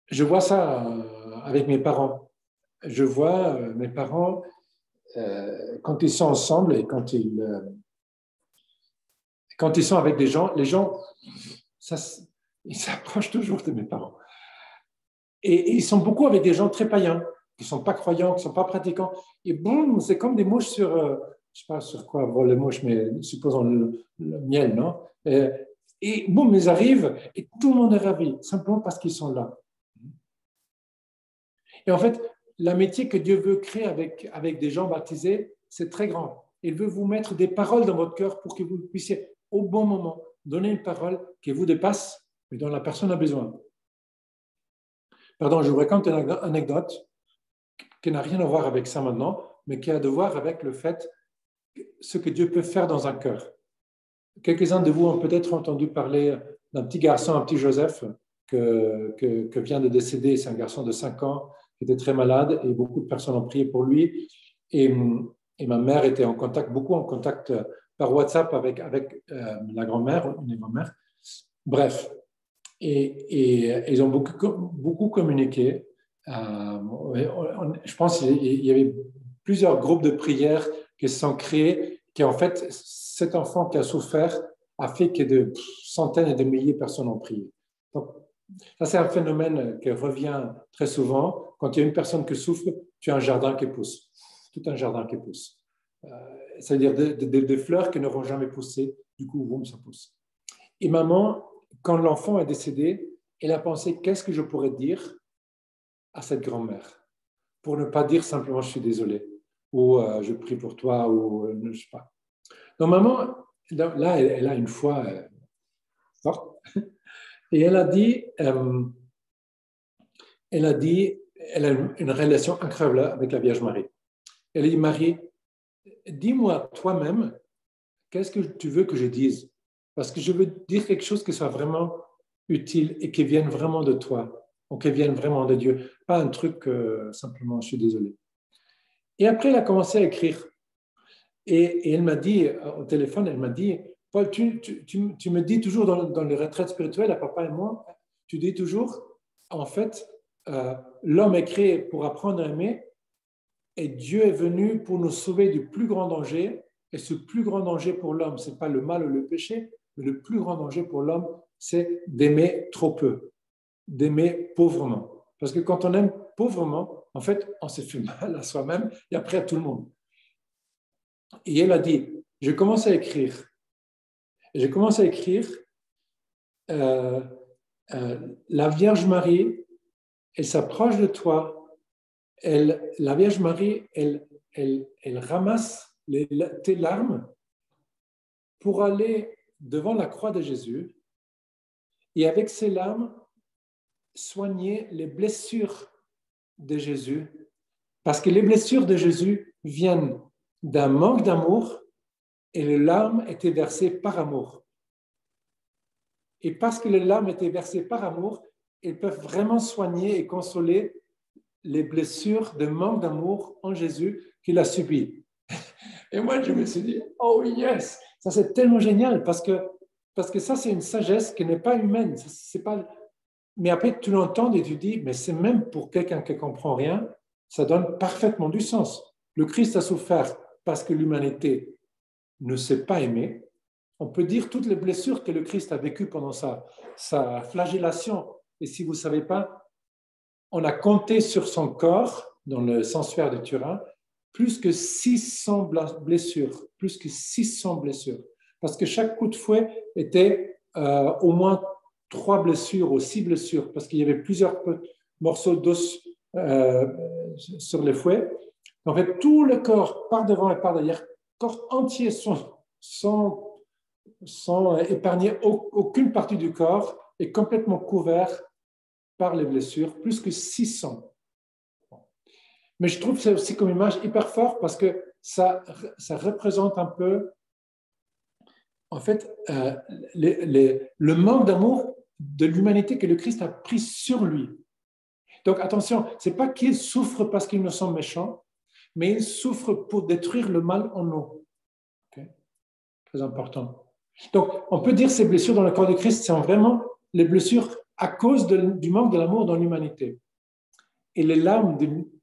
Speaker 1: Je vois ça avec mes parents. Je vois mes parents, quand ils sont ensemble et quand ils sont avec des gens, les gens, ils s'approchent toujours de mes parents. Et ils sont beaucoup avec des gens très païens, qui ne sont pas croyants, qui ne sont pas pratiquants. Et boum, c'est comme des mouches sur, je ne sais pas sur quoi volent les mouches, mais supposons le miel, non? Et boum, ils arrivent et tout le monde est ravi, simplement parce qu'ils sont là. Et en fait, l'amitié que Dieu veut créer avec des gens baptisés, c'est très grand. Il veut vous mettre des paroles dans votre cœur pour que vous puissiez, au bon moment, donner une parole qui vous dépasse, mais dont la personne a besoin. Pardon, je vous raconte une anecdote qui n'a rien à voir avec ça maintenant, mais qui a à voir avec le fait, ce que Dieu peut faire dans un cœur. Quelques-uns de vous ont peut-être entendu parler d'un petit garçon, un petit Joseph, que vient de décéder. C'est un garçon de 5 ans qui était très malade et beaucoup de personnes ont prié pour lui. Et ma mère était beaucoup en contact par WhatsApp avec la grand-mère, une grand-mère. Bref, et ils ont beaucoup communiqué. Je pense qu'il y avait plusieurs groupes de prières qui se sont créés, qui en fait, cet enfant qui a souffert a fait que de centaines et de milliers de personnes ont prié. Donc, ça, c'est un phénomène qui revient très souvent. Quand il y a une personne qui souffre, tu as un jardin qui pousse. Tout un jardin qui pousse. C'est-à-dire des fleurs qui n'auront jamais poussé. Du coup, boum, ça pousse. Et maman, quand l'enfant est décédé, elle a pensé, qu'est-ce que je pourrais dire à cette grand-mère pour ne pas dire simplement, je suis désolé, ou je prie pour toi, ou je ne sais pas. Donc maman, là, elle a une foi forte. Et elle a une relation incroyable avec la Vierge Marie. Elle a dit, Marie, dis-moi toi-même, qu'est-ce que tu veux que je dise? Parce que je veux dire quelque chose qui soit vraiment utile et qui vienne vraiment de toi, ou qui vienne vraiment de Dieu. Pas un truc simplement, je suis désolé. Et après, elle a commencé à écrire. Et elle m'a dit, au téléphone, elle m'a dit, Paul, tu me dis toujours dans les retraites spirituelles, à papa et moi, tu dis toujours, en fait, l'homme est créé pour apprendre à aimer et Dieu est venu pour nous sauver du plus grand danger. Et ce plus grand danger pour l'homme, ce n'est pas le mal ou le péché, mais le plus grand danger pour l'homme, c'est d'aimer trop peu, d'aimer pauvrement. Parce que quand on aime pauvrement, en fait, on se fait mal à soi-même et après à tout le monde. Et elle a dit, je commence à écrire. Et j'ai commencé à écrire la Vierge Marie, elle s'approche de toi. La Vierge Marie, elle ramasse tes larmes pour aller devant la croix de Jésus et avec ses larmes, soigner les blessures de Jésus. Parce que les blessures de Jésus viennent d'un manque d'amour et les larmes étaient versées par amour. Et parce que les larmes étaient versées par amour, elles peuvent vraiment soigner et consoler les blessures de manque d'amour en Jésus qu'il a subies. Et moi, je me suis dit, oh yes, ça c'est tellement génial parce que ça c'est une sagesse qui n'est pas humaine. C'est pas... Mais après, tu l'entends et tu dis, mais c'est même pour quelqu'un qui ne comprend rien, ça donne parfaitement du sens. Le Christ a souffert parce que l'humanité ne s'est pas aimée. On peut dire toutes les blessures que le Christ a vécues pendant sa flagellation. Et si vous ne savez pas, on a compté sur son corps, dans le sanctuaire de Turin, plus que 600 blessures, plus que 600 blessures. Parce que chaque coup de fouet était au moins 3 blessures ou 6 blessures, parce qu'il y avait plusieurs morceaux d'os sur les fouets. En fait, tout le corps, par devant et par derrière, le corps entier sans épargner aucune partie du corps, est complètement couvert par les blessures, plus que 600. Mais je trouve ça aussi comme image hyper fort parce que ça représente un peu, en fait, le manque d'amour de l'humanité que le Christ a pris sur lui. Donc attention, ce n'est pas qu'il souffre parce qu'ils nous sont méchants, mais il souffre pour détruire le mal en nous. Okay? Très important. Donc on peut dire que ces blessures dans le corps de Christ sont vraiment les blessures à cause du manque de l'amour dans l'humanité. Et les larmes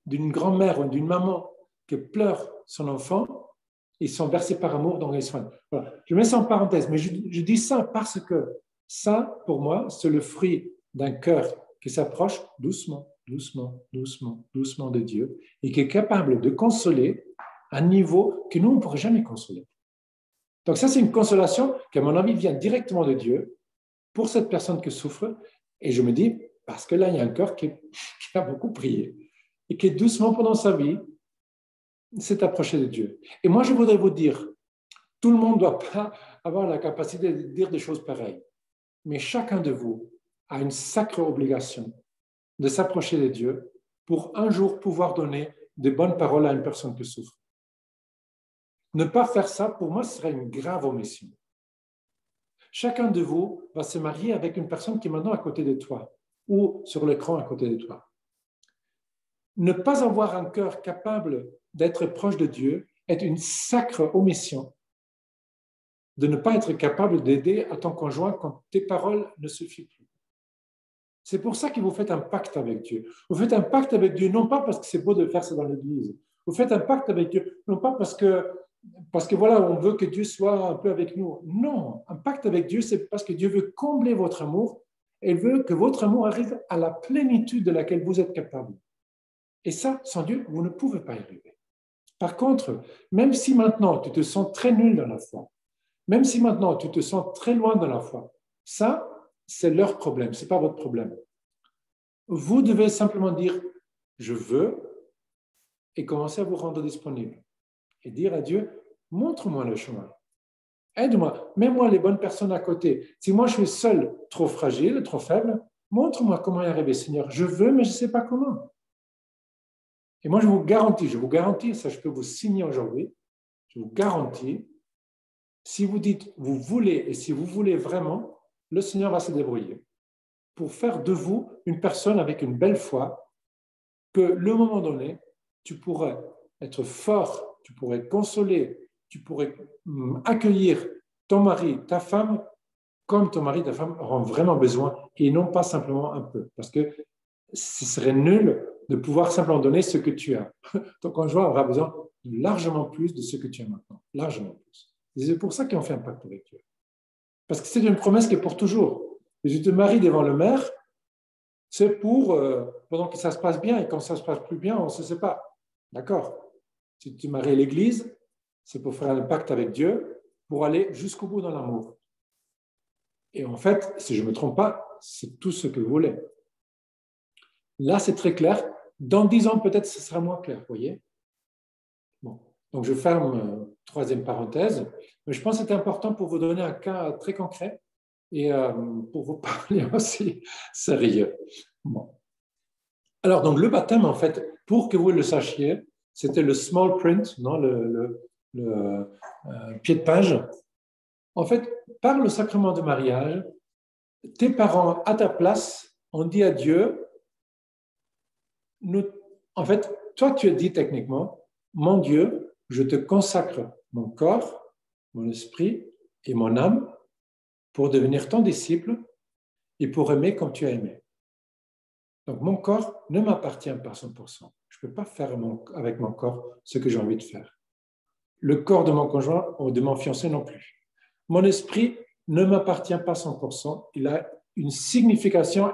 Speaker 1: d'une grand-mère ou d'une maman qui pleure son enfant, ils sont versés par amour dans les soins. Voilà. Je mets ça en parenthèse, mais je dis ça parce que ça, pour moi, c'est le fruit d'un cœur qui s'approche doucement, doucement, doucement, doucement de Dieu et qui est capable de consoler à un niveau que nous, on ne pourrait jamais consoler. Donc ça, c'est une consolation qui, à mon avis, vient directement de Dieu pour cette personne qui souffre. Et je me dis, parce que là, il y a un cœur qui a beaucoup prié et qui, doucement pendant sa vie, s'est approché de Dieu. Et moi, je voudrais vous dire, tout le monde ne doit pas avoir la capacité de dire des choses pareilles. Mais chacun de vous a une sacrée obligation de s'approcher de Dieu pour un jour pouvoir donner de bonnes paroles à une personne qui souffre. Ne pas faire ça, pour moi, ce serait une grave omission. Chacun de vous va se marier avec une personne qui est maintenant à côté de toi ou sur l'écran à côté de toi. Ne pas avoir un cœur capable d'être proche de Dieu est une sacrée omission de ne pas être capable d'aider à ton conjoint quand tes paroles ne suffisent plus. C'est pour ça que vous faites un pacte avec Dieu. Vous faites un pacte avec Dieu, non pas parce que c'est beau de faire ça dans l'église. Vous faites un pacte avec Dieu, non pas parce que voilà, on veut que Dieu soit un peu avec nous. Non, un pacte avec Dieu, c'est parce que Dieu veut combler votre amour et veut que votre amour arrive à la plénitude de laquelle vous êtes capable. Et ça, sans Dieu, vous ne pouvez pas y arriver. Par contre, même si maintenant tu te sens très nul dans la foi, même si maintenant tu te sens très loin de la foi, ça, c'est leur problème, ce n'est pas votre problème. Vous devez simplement dire « je veux » et commencer à vous rendre disponible. Et dire à Dieu « montre-moi le chemin, aide-moi, mets-moi les bonnes personnes à côté. Si moi je suis seul, trop fragile, trop faible, montre-moi comment y arriver, Seigneur. Je veux, mais je ne sais pas comment. » Et moi je vous garantis, ça je peux vous signer aujourd'hui, je vous garantis, si vous dites « vous voulez » et si vous voulez vraiment, le Seigneur va se débrouiller pour faire de vous une personne avec une belle foi que le moment donné, tu pourrais être fort, tu pourrais consoler, tu pourrais accueillir ton mari, ta femme, comme ton mari, ta femme auront vraiment besoin et non pas simplement un peu. Parce que ce serait nul de pouvoir simplement donner ce que tu as. Ton conjoint aura besoin de largement plus de ce que tu as maintenant, largement plus. Et c'est pour ça qu'on fait un pacte avec Dieu. Parce que c'est une promesse qui est pour toujours. Et je te marie devant le maire, c'est pour, pendant que ça se passe bien, et quand ça se passe plus bien, on ne se sépare. D'accord? Si tu maries l'église, c'est pour faire un pacte avec Dieu, pour aller jusqu'au bout dans l'amour. Et en fait, si je ne me trompe pas, c'est tout ce que vous voulez. Là, c'est très clair. Dans 10 ans, peut-être, ce sera moins clair, vous voyez? Bon. Donc, je ferme troisième parenthèse. Mais je pense que c'est important pour vous donner un cas très concret et pour vous parler aussi sérieux. Bon. Alors, donc, le baptême, en fait, pour que vous le sachiez, c'était le small print, non, le pied de page. En fait, par le sacrement de mariage, tes parents, à ta place, ont dit à Dieu, en fait, toi, tu as dit techniquement, mon Dieu, je te consacre mon corps, mon esprit et mon âme pour devenir ton disciple et pour aimer comme tu as aimé. Donc, mon corps ne m'appartient pas 100%. Je ne peux pas faire avec mon corps ce que j'ai envie de faire. Le corps de mon conjoint ou de mon fiancé non plus. Mon esprit ne m'appartient pas 100%. Il a une signification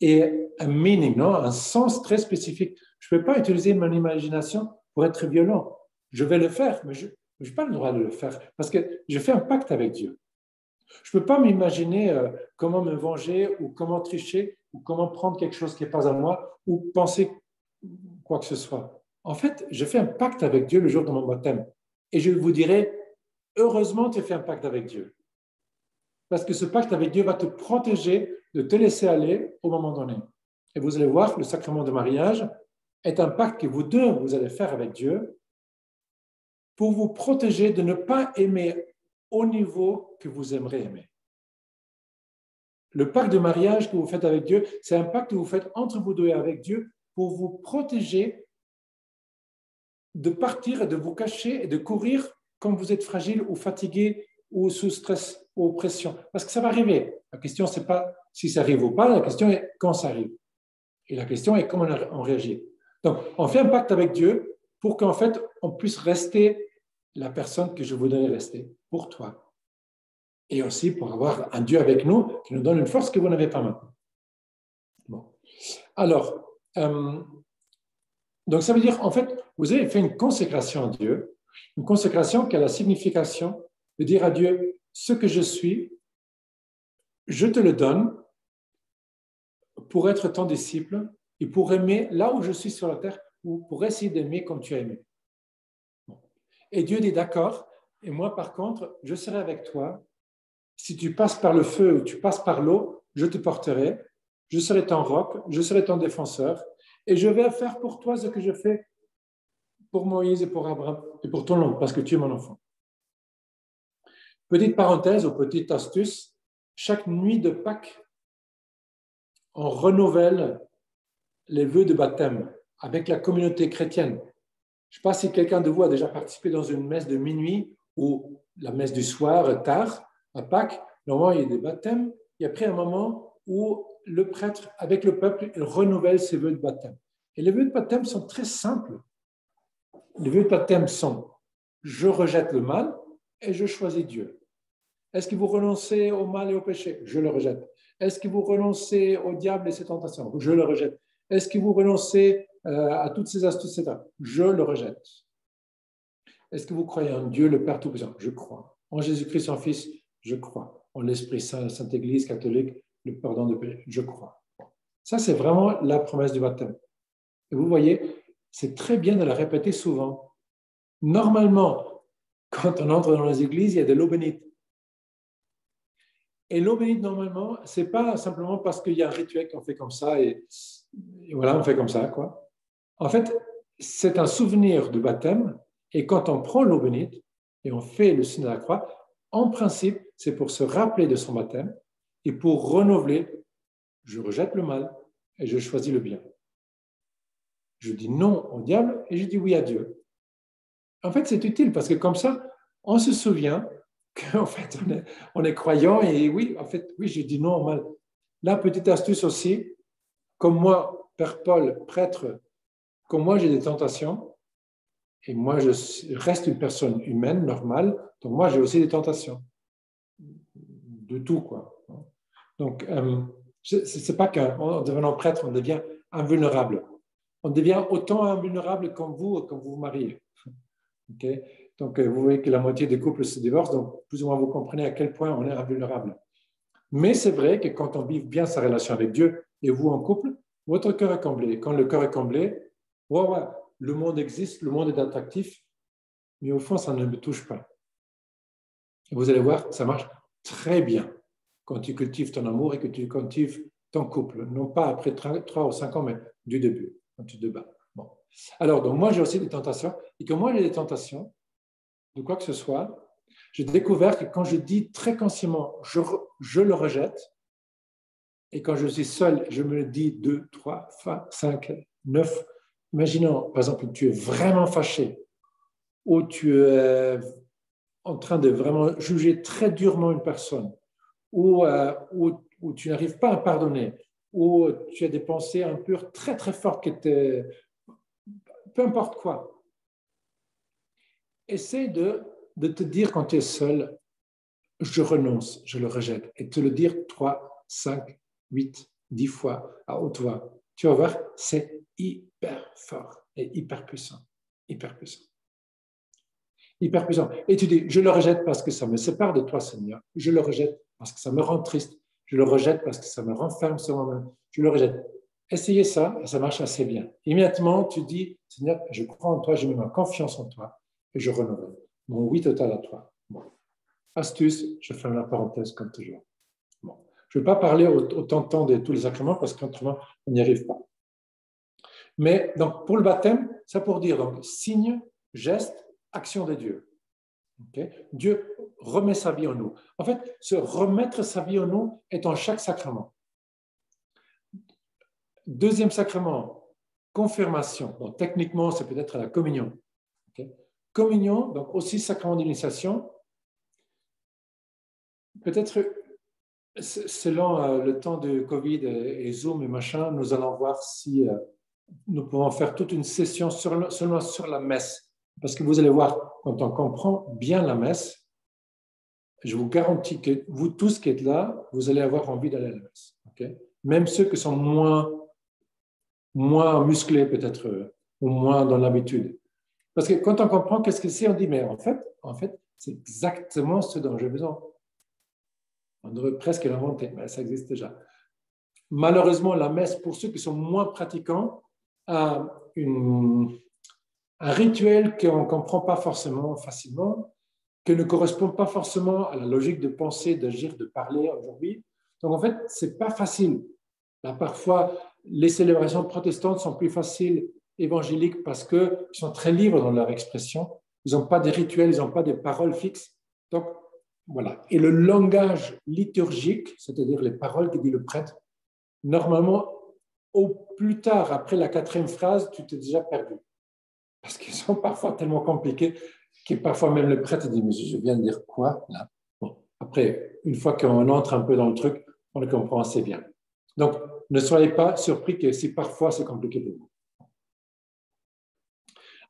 Speaker 1: et un meaning, non? Un sens très spécifique. Je ne peux pas utiliser mon imagination pour être violent. Je vais le faire, mais je n'ai pas le droit de le faire parce que je fais un pacte avec Dieu. Je ne peux pas m'imaginer comment me venger ou comment tricher ou comment prendre quelque chose qui n'est pas à moi ou penser quoi que ce soit. En fait, je fais un pacte avec Dieu le jour de mon baptême. Et je vous dirai, heureusement, tu fais un pacte avec Dieu. Parce que ce pacte avec Dieu va te protéger de te laisser aller au moment donné. Et vous allez voir, le sacrement de mariage est un pacte que vous deux, vous allez faire avec Dieu pour vous protéger de ne pas aimer au niveau que vous aimeriez aimer. Le pacte de mariage que vous faites avec Dieu, c'est un pacte que vous faites entre vous deux et avec Dieu pour vous protéger de partir et de vous cacher et de courir quand vous êtes fragile ou fatigué ou sous stress ou pression. Parce que ça va arriver. La question, ce n'est pas si ça arrive ou pas, la question est quand ça arrive. Et la question est comment on réagit. Donc, on fait un pacte avec Dieu pour qu'en fait, on puisse rester la personne que je voudrais rester pour toi. Et aussi pour avoir un Dieu avec nous qui nous donne une force que vous n'avez pas maintenant. Bon. Alors, donc ça veut dire, en fait, vous avez fait une consécration à Dieu, une consécration qui a la signification de dire à Dieu, ce que je suis, je te le donne pour être ton disciple et pour aimer là où je suis sur la terre, ou pour essayer d'aimer comme tu as aimé. Bon. Et Dieu dit, d'accord, et moi par contre, je serai avec toi. Si tu passes par le feu ou tu passes par l'eau, je te porterai, je serai ton roc, je serai ton défenseur, et je vais faire pour toi ce que je fais pour Moïse et pour Abraham et pour ton oncle, parce que tu es mon enfant. Petite parenthèse ou petite astuce, chaque nuit de Pâques, on renouvelle les vœux de baptême avec la communauté chrétienne. Je ne sais pas si quelqu'un de vous a déjà participé dans une messe de minuit ou la messe du soir, tard, à Pâques. Normalement, il y a des baptêmes. Et après, un moment où le prêtre, avec le peuple, il renouvelle ses vœux de baptême. Et les vœux de baptême sont très simples. Les vœux de baptême sont « je rejette le mal et je choisis Dieu ». Est-ce que vous renoncez au mal et au péché? Je le rejette. Est-ce que vous renoncez au diable et ses tentations? Je le rejette. Est-ce que vous renoncez à toutes ces astuces, etc.? Je le rejette. Est-ce que vous croyez en Dieu, le Père Tout-Puissant? Je crois. En Jésus-Christ, son Fils? Je crois. En l'Esprit Saint, la Sainte Église catholique, le pardon de péché? Je crois. Ça, c'est vraiment la promesse du baptême. Et vous voyez, c'est très bien de la répéter souvent. Normalement, quand on entre dans les églises, il y a de l'eau bénite. Et l'eau bénite, normalement, ce n'est pas simplement parce qu'il y a un rituel qu'on fait comme ça et voilà, on fait comme ça, quoi. En fait, c'est un souvenir du baptême et quand on prend l'eau bénite et on fait le signe de la croix, en principe, c'est pour se rappeler de son baptême et pour renouveler, je rejette le mal et je choisis le bien. Je dis non au diable et je dis oui à Dieu. En fait, c'est utile parce que comme ça, on se souvient qu'en fait, on est croyant et oui, en fait, oui, j'ai dit non au mal. La petite astuce aussi, comme moi, Père Paul, prêtre, comme moi, j'ai des tentations et moi, je reste une personne humaine, normale, donc moi, j'ai aussi des tentations. De tout, quoi. Donc, c'est pas qu'en devenant prêtre, on devient invulnérable. On devient autant invulnérable quand vous vous mariez. Okay? Donc, vous voyez que la moitié des couples se divorcent, donc plus ou moins vous comprenez à quel point on est invulnérable. Mais c'est vrai que quand on vit bien sa relation avec Dieu et vous en couple, votre cœur est comblé. Quand le cœur est comblé, ouais, le monde existe, le monde est attractif, mais au fond, ça ne me touche pas. Et vous allez voir, ça marche très bien quand tu cultives ton amour et que tu cultives ton couple. Non pas après 3 ou 5 ans, mais du début, quand tu te bats. Bon. Alors, donc moi, j'ai aussi des tentations. Et quand moi, j'ai des tentations, de quoi que ce soit, j'ai découvert que quand je dis très consciemment, je le rejette, et quand je suis seul, je me le dis 2, 3, 5, 9. Imaginons, par exemple, tu es vraiment fâché, ou tu es en train de vraiment juger très durement une personne, ou tu n'arrives pas à pardonner, ou tu as des pensées impures très très fortes qui te... Peu importe quoi. Essaie de te dire quand tu es seul, je renonce, je le rejette, et te le dire 3, 5, 8, 10 fois à haute voix. Tu vas voir, c'est hyper fort et hyper puissant. Hyper puissant. Hyper puissant. Et tu dis, je le rejette parce que ça me sépare de toi, Seigneur. Je le rejette parce que ça me rend triste. Je le rejette parce que ça me renferme sur moi-même. Je le rejette. Essayez ça et ça marche assez bien. Immédiatement, tu dis, Seigneur, je crois en toi, je mets ma confiance en toi et je renouvelle mon oui total à toi. Bon. Astuce, je ferme la parenthèse comme toujours. Bon. Je ne vais pas parler autant de temps de tous les sacrements parce qu'autrement, on n'y arrive pas. Mais donc, pour le baptême, ça pour dire donc, signe, geste, action de Dieu. Okay? Dieu remet sa vie en nous. En fait, se remettre sa vie en nous est en chaque sacrement. Deuxième sacrement, confirmation. Bon, techniquement, c'est peut-être la communion. Okay? Communion, donc aussi sacrement d'initiation. Peut-être, selon le temps de Covid et Zoom et machin, nous allons voir si nous pouvons faire toute une session seulement sur la messe. Parce que vous allez voir, quand on comprend bien la messe, je vous garantis que vous tous qui êtes là, vous allez avoir envie d'aller à la messe. Okay? Même ceux qui sont moins musclés peut-être, ou moins dans l'habitude. Parce que quand on comprend qu'est-ce que c'est, on dit, mais en fait c'est exactement ce dont j'ai besoin. On devrait presque l'inventer, mais ça existe déjà. Malheureusement, la messe, pour ceux qui sont moins pratiquants, a un rituel qu'on ne comprend pas forcément facilement, qui ne correspond pas forcément à la logique de penser, d'agir, de parler aujourd'hui. Donc, en fait, ce n'est pas facile. Là, parfois, les célébrations protestantes sont plus faciles évangéliques parce qu'ils sont très libres dans leur expression. Ils n'ont pas de rituels, ils n'ont pas de paroles fixes. Donc, voilà. Et le langage liturgique, c'est-à-dire les paroles que dit le prêtre, normalement, au plus tard, après la 4e phrase, tu t'es déjà perdu. Parce qu'ils sont parfois tellement compliqués que parfois même le prêtre dit, mais je viens de dire quoi là? Bon, après, une fois qu'on entre un peu dans le truc, on le comprend assez bien. Donc, ne soyez pas surpris que si parfois c'est compliqué pour vous.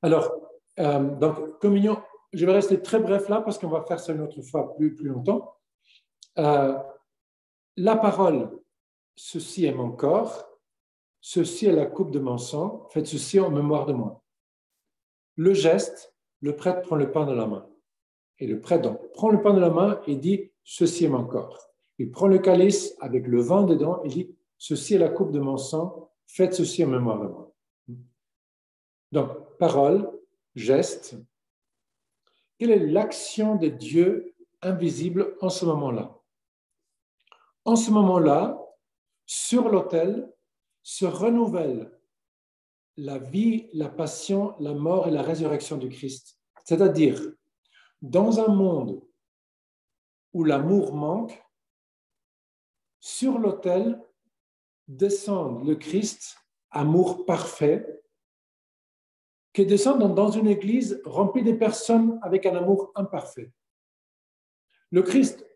Speaker 1: Alors, donc, communion, je vais rester très bref là parce qu'on va faire ça une autre fois plus longtemps. La parole, ceci est mon corps, ceci est la coupe de mon sang, faites ceci en mémoire de moi. Le geste, le prêtre prend le pain de la main. Et le prêtre donc, prend le pain de la main et dit, ceci est mon corps. Il prend le calice avec le vin dedans et dit, ceci est la coupe de mon sang, faites ceci en mémoire de moi. Donc, parole, geste. Quelle est l'action de Dieu invisible en ce moment-là? En ce moment-là, sur l'autel, se renouvelle la vie, la passion, la mort et la résurrection du Christ. C'est-à-dire, dans un monde où l'amour manque, sur l'autel descend le Christ, amour parfait, qui descend dans une église remplie de personnes avec un amour imparfait. Le Christ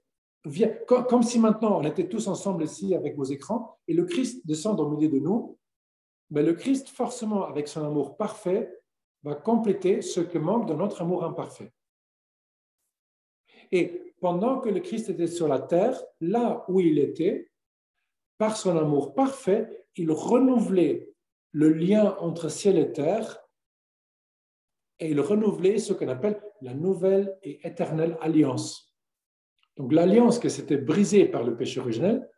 Speaker 1: vient, comme si maintenant on était tous ensemble ici avec vos écrans, et le Christ descend au milieu de nous, mais le Christ, forcément, avec son amour parfait, va compléter ce que manque de notre amour imparfait. Et pendant que le Christ était sur la terre, là où il était, par son amour parfait, il renouvelait le lien entre ciel et terre et il renouvelait ce qu'on appelle la nouvelle et éternelle alliance. Donc l'alliance qui s'était brisée par le péché originel,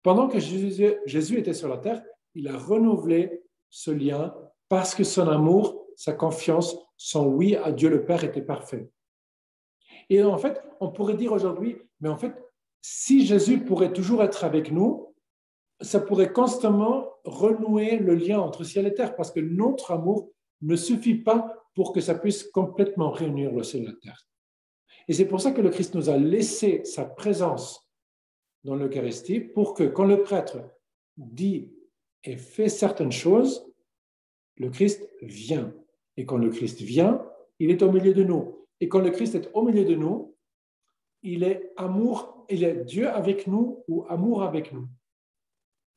Speaker 1: pendant que Jésus était sur la terre, il a renouvelé ce lien parce que son amour, sa confiance, son oui à Dieu le Père était parfait. Et en fait, on pourrait dire aujourd'hui, mais en fait, si Jésus pourrait toujours être avec nous, ça pourrait constamment renouer le lien entre ciel et terre parce que notre amour ne suffit pas pour que ça puisse complètement réunir le ciel et la terre. Et c'est pour ça que le Christ nous a laissé sa présence dans l'Eucharistie pour que quand le prêtre dit et fait certaines choses, le Christ vient. Et quand le Christ vient, il est au milieu de nous. Et quand le Christ est au milieu de nous, il est amour, il est Dieu avec nous ou amour avec nous.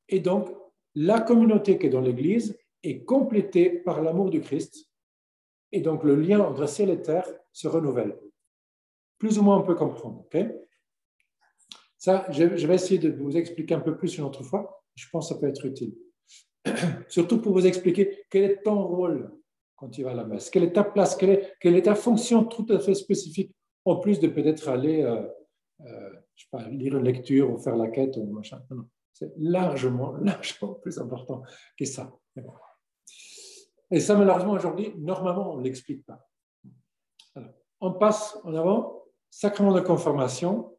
Speaker 1: Et donc, la communauté qui est dans l'Église est complétée par l'amour du Christ. Et donc, le lien entre ciel et terre se renouvelle. Plus ou moins, on peut comprendre. Okay? Ça, je vais essayer de vous expliquer un peu plus une autre fois. Je pense que ça peut être utile. Surtout pour vous expliquer quel est ton rôle quand tu vas à la messe? Quelle est ta place? Quelle est ta fonction tout à fait spécifique, en plus de peut-être aller je sais pas, lire une lecture ou faire la quête ou machin. Non, non. C'est largement, largement plus important que ça. Et ça, malheureusement, aujourd'hui, normalement, on ne l'explique pas. Alors, on passe en avant, sacrement de confirmation,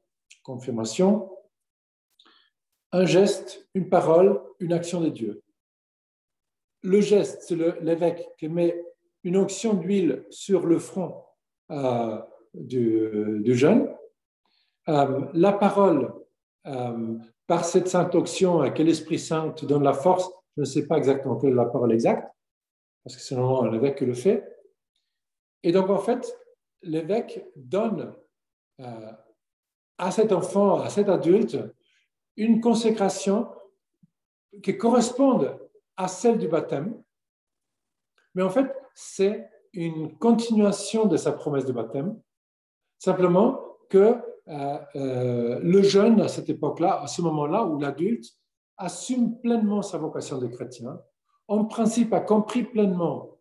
Speaker 1: un geste, une parole, une action de Dieu. Le geste, c'est l'évêque qui met une onction d'huile sur le front du jeune. La parole, par cette sainte onction que l'Esprit Saint te donne la force, je ne sais pas exactement quelle est la parole exacte, parce que c'est normalement l'évêque qui le fait. Et donc, en fait, l'évêque donne à cet enfant, à cet adulte, une consécration qui corresponde à celle du baptême. Mais en fait, c'est une continuation de sa promesse de baptême, simplement que le jeune, à cette époque-là, à ce moment-là, où l'adulte assume pleinement sa vocation de chrétien, en principe a compris pleinement,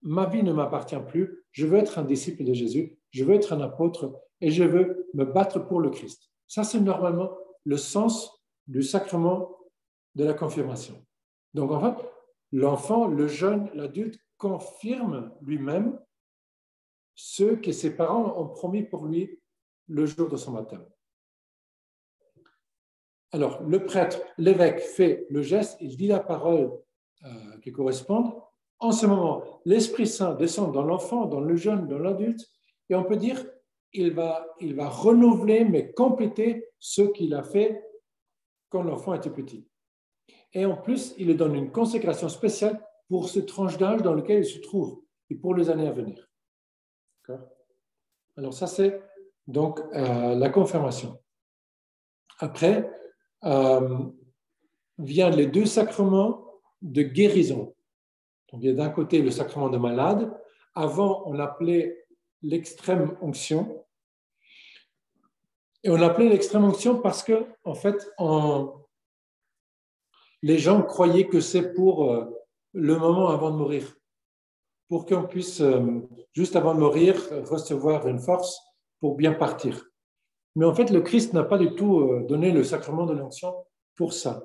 Speaker 1: ma vie ne m'appartient plus, je veux être un disciple de Jésus, je veux être un apôtre et je veux me battre pour le Christ. Ça, c'est normalement le sens du sacrement de la confirmation. Donc, en fait, l'enfant, le jeune, l'adulte confirme lui-même ce que ses parents ont promis pour lui le jour de son baptême. Alors, le prêtre, l'évêque fait le geste, il dit la parole qui correspond. En ce moment, l'Esprit Saint descend dans l'enfant, dans le jeune, dans l'adulte, et on peut dire il va renouveler, mais compléter ce qu'il a fait quand l'enfant était petit. Et en plus, il lui donne une consécration spéciale pour ce tranche d'âge dans lequel il se trouve et pour les années à venir. D'accord ? Alors ça, c'est donc la confirmation. Après, viennent les deux sacrements de guérison. Donc, il y a d'un côté le sacrement de malade. Avant, on l'appelait l'extrême onction. Et on l'appelait l'extrême onction parce que, en fait, les gens croyaient que c'est pour le moment avant de mourir, pour qu'on puisse, juste avant de mourir, recevoir une force pour bien partir. Mais en fait, le Christ n'a pas du tout donné le sacrement de l'onction pour ça.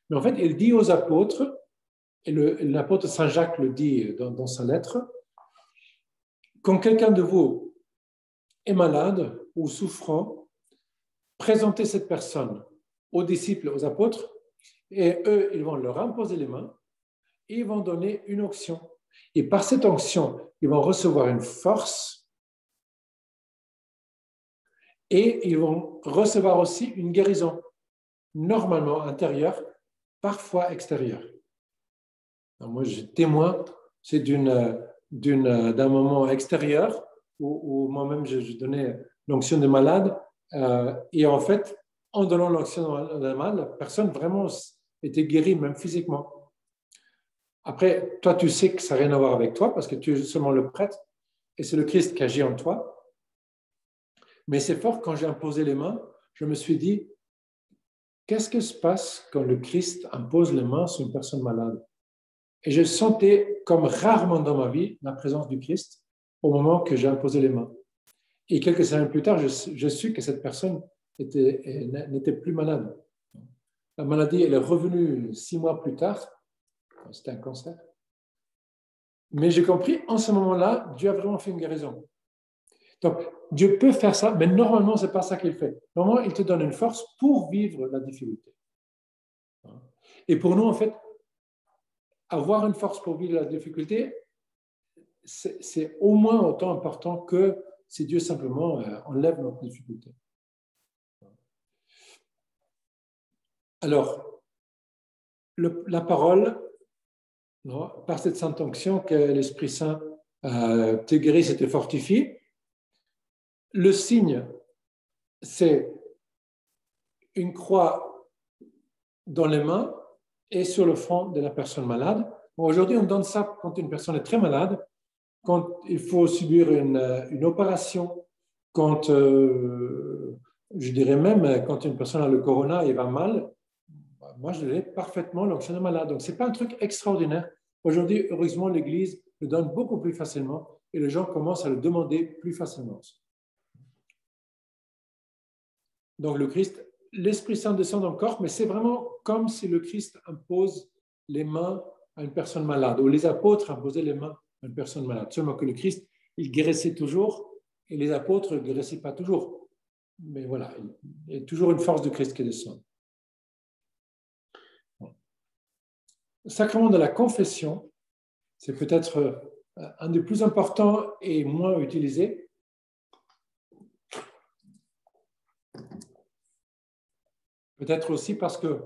Speaker 1: Mais en fait, il dit aux apôtres, et l'apôtre Saint Jacques le dit dans sa lettre, quand quelqu'un de vous est malade ou souffrant, présentez cette personne aux disciples, aux apôtres, et eux, ils vont leur imposer les mains et ils vont donner une onction. Et par cette onction, ils vont recevoir une force et ils vont recevoir aussi une guérison, normalement intérieure, parfois extérieure. Alors moi, je témoin, c'est d'un moment extérieur où moi-même, je donnais l'onction de malade. Et en fait, en donnant l'onction de malade, la personne vraiment était guérie, même physiquement. Après, toi, tu sais que ça n'a rien à voir avec toi parce que tu es seulement le prêtre et c'est le Christ qui agit en toi. Mais c'est fort, quand j'ai imposé les mains, je me suis dit, qu'est-ce qui se passe quand le Christ impose les mains sur une personne malade? Et je sentais, comme rarement dans ma vie, la présence du Christ au moment que j'ai imposé les mains. Et quelques semaines plus tard, je su que cette personne n'était plus malade. La maladie, elle est revenue 6 mois plus tard. C'était un cancer. Mais j'ai compris, en ce moment-là, Dieu a vraiment fait une guérison. Donc, Dieu peut faire ça, mais normalement, ce n'est pas ça qu'il fait. Normalement, il te donne une force pour vivre la difficulté. Et pour nous, en fait, avoir une force pour vivre la difficulté, c'est au moins autant important que si Dieu simplement enlève notre difficulté. Alors, la parole, non, par cette sainte onction que l'Esprit Saint te guérisse et te fortifie, le signe, c'est une croix dans les mains et sur le front de la personne malade. Aujourd'hui, on donne ça quand une personne est très malade, quand il faut subir une opération, quand, je dirais même, quand une personne a le corona et va mal, moi, je l'ai parfaitement l'onction de malade. Donc, ce n'est pas un truc extraordinaire. Aujourd'hui, heureusement, l'Église le donne beaucoup plus facilement et les gens commencent à le demander plus facilement. Donc le Christ, l'Esprit Saint descend dans le corps, mais c'est vraiment comme si le Christ impose les mains à une personne malade, ou les apôtres imposaient les mains à une personne malade. Seulement que le Christ, il guérissait toujours, et les apôtres ne guérissaient pas toujours. Mais voilà, il y a toujours une force de Christ qui descend. Le sacrement de la confession, c'est peut-être un des plus importants et moins utilisés. Peut-être aussi parce que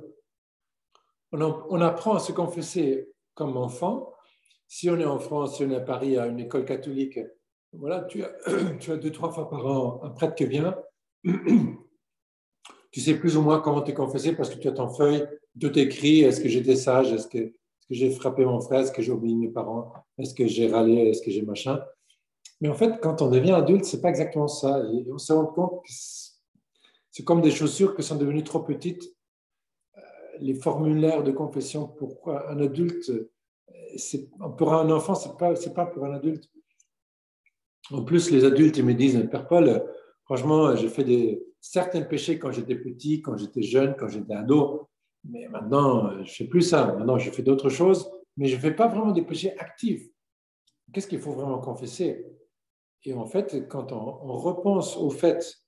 Speaker 1: on apprend à se confesser comme enfant. Si on est en France, si on est à Paris, à une école catholique, voilà, tu as 2-3 fois par an un prêtre qui vient. Tu sais plus ou moins comment te confesser parce que tu as ton feuille, tout écrit. Est-ce que j'étais sage? Est-ce que j'ai frappé mon frère? Est-ce que j'ai oublié mes parents? Est-ce que j'ai râlé? Est-ce que j'ai machin? Mais en fait, quand on devient adulte, c'est pas exactement ça. Et on se rend compte que c'est comme des chaussures qui sont devenues trop petites. Les formulaires de confession pour un adulte, pour un enfant, c'est pas pour un adulte. En plus, les adultes, ils me disent, Père Paul, franchement, j'ai fait certains péchés quand j'étais petit, quand j'étais jeune, quand j'étais ado, mais maintenant, je ne fais plus ça. Maintenant, je fais d'autres choses, mais je ne fais pas vraiment des péchés actifs. Qu'est-ce qu'il faut vraiment confesser? Et en fait, quand on repense au fait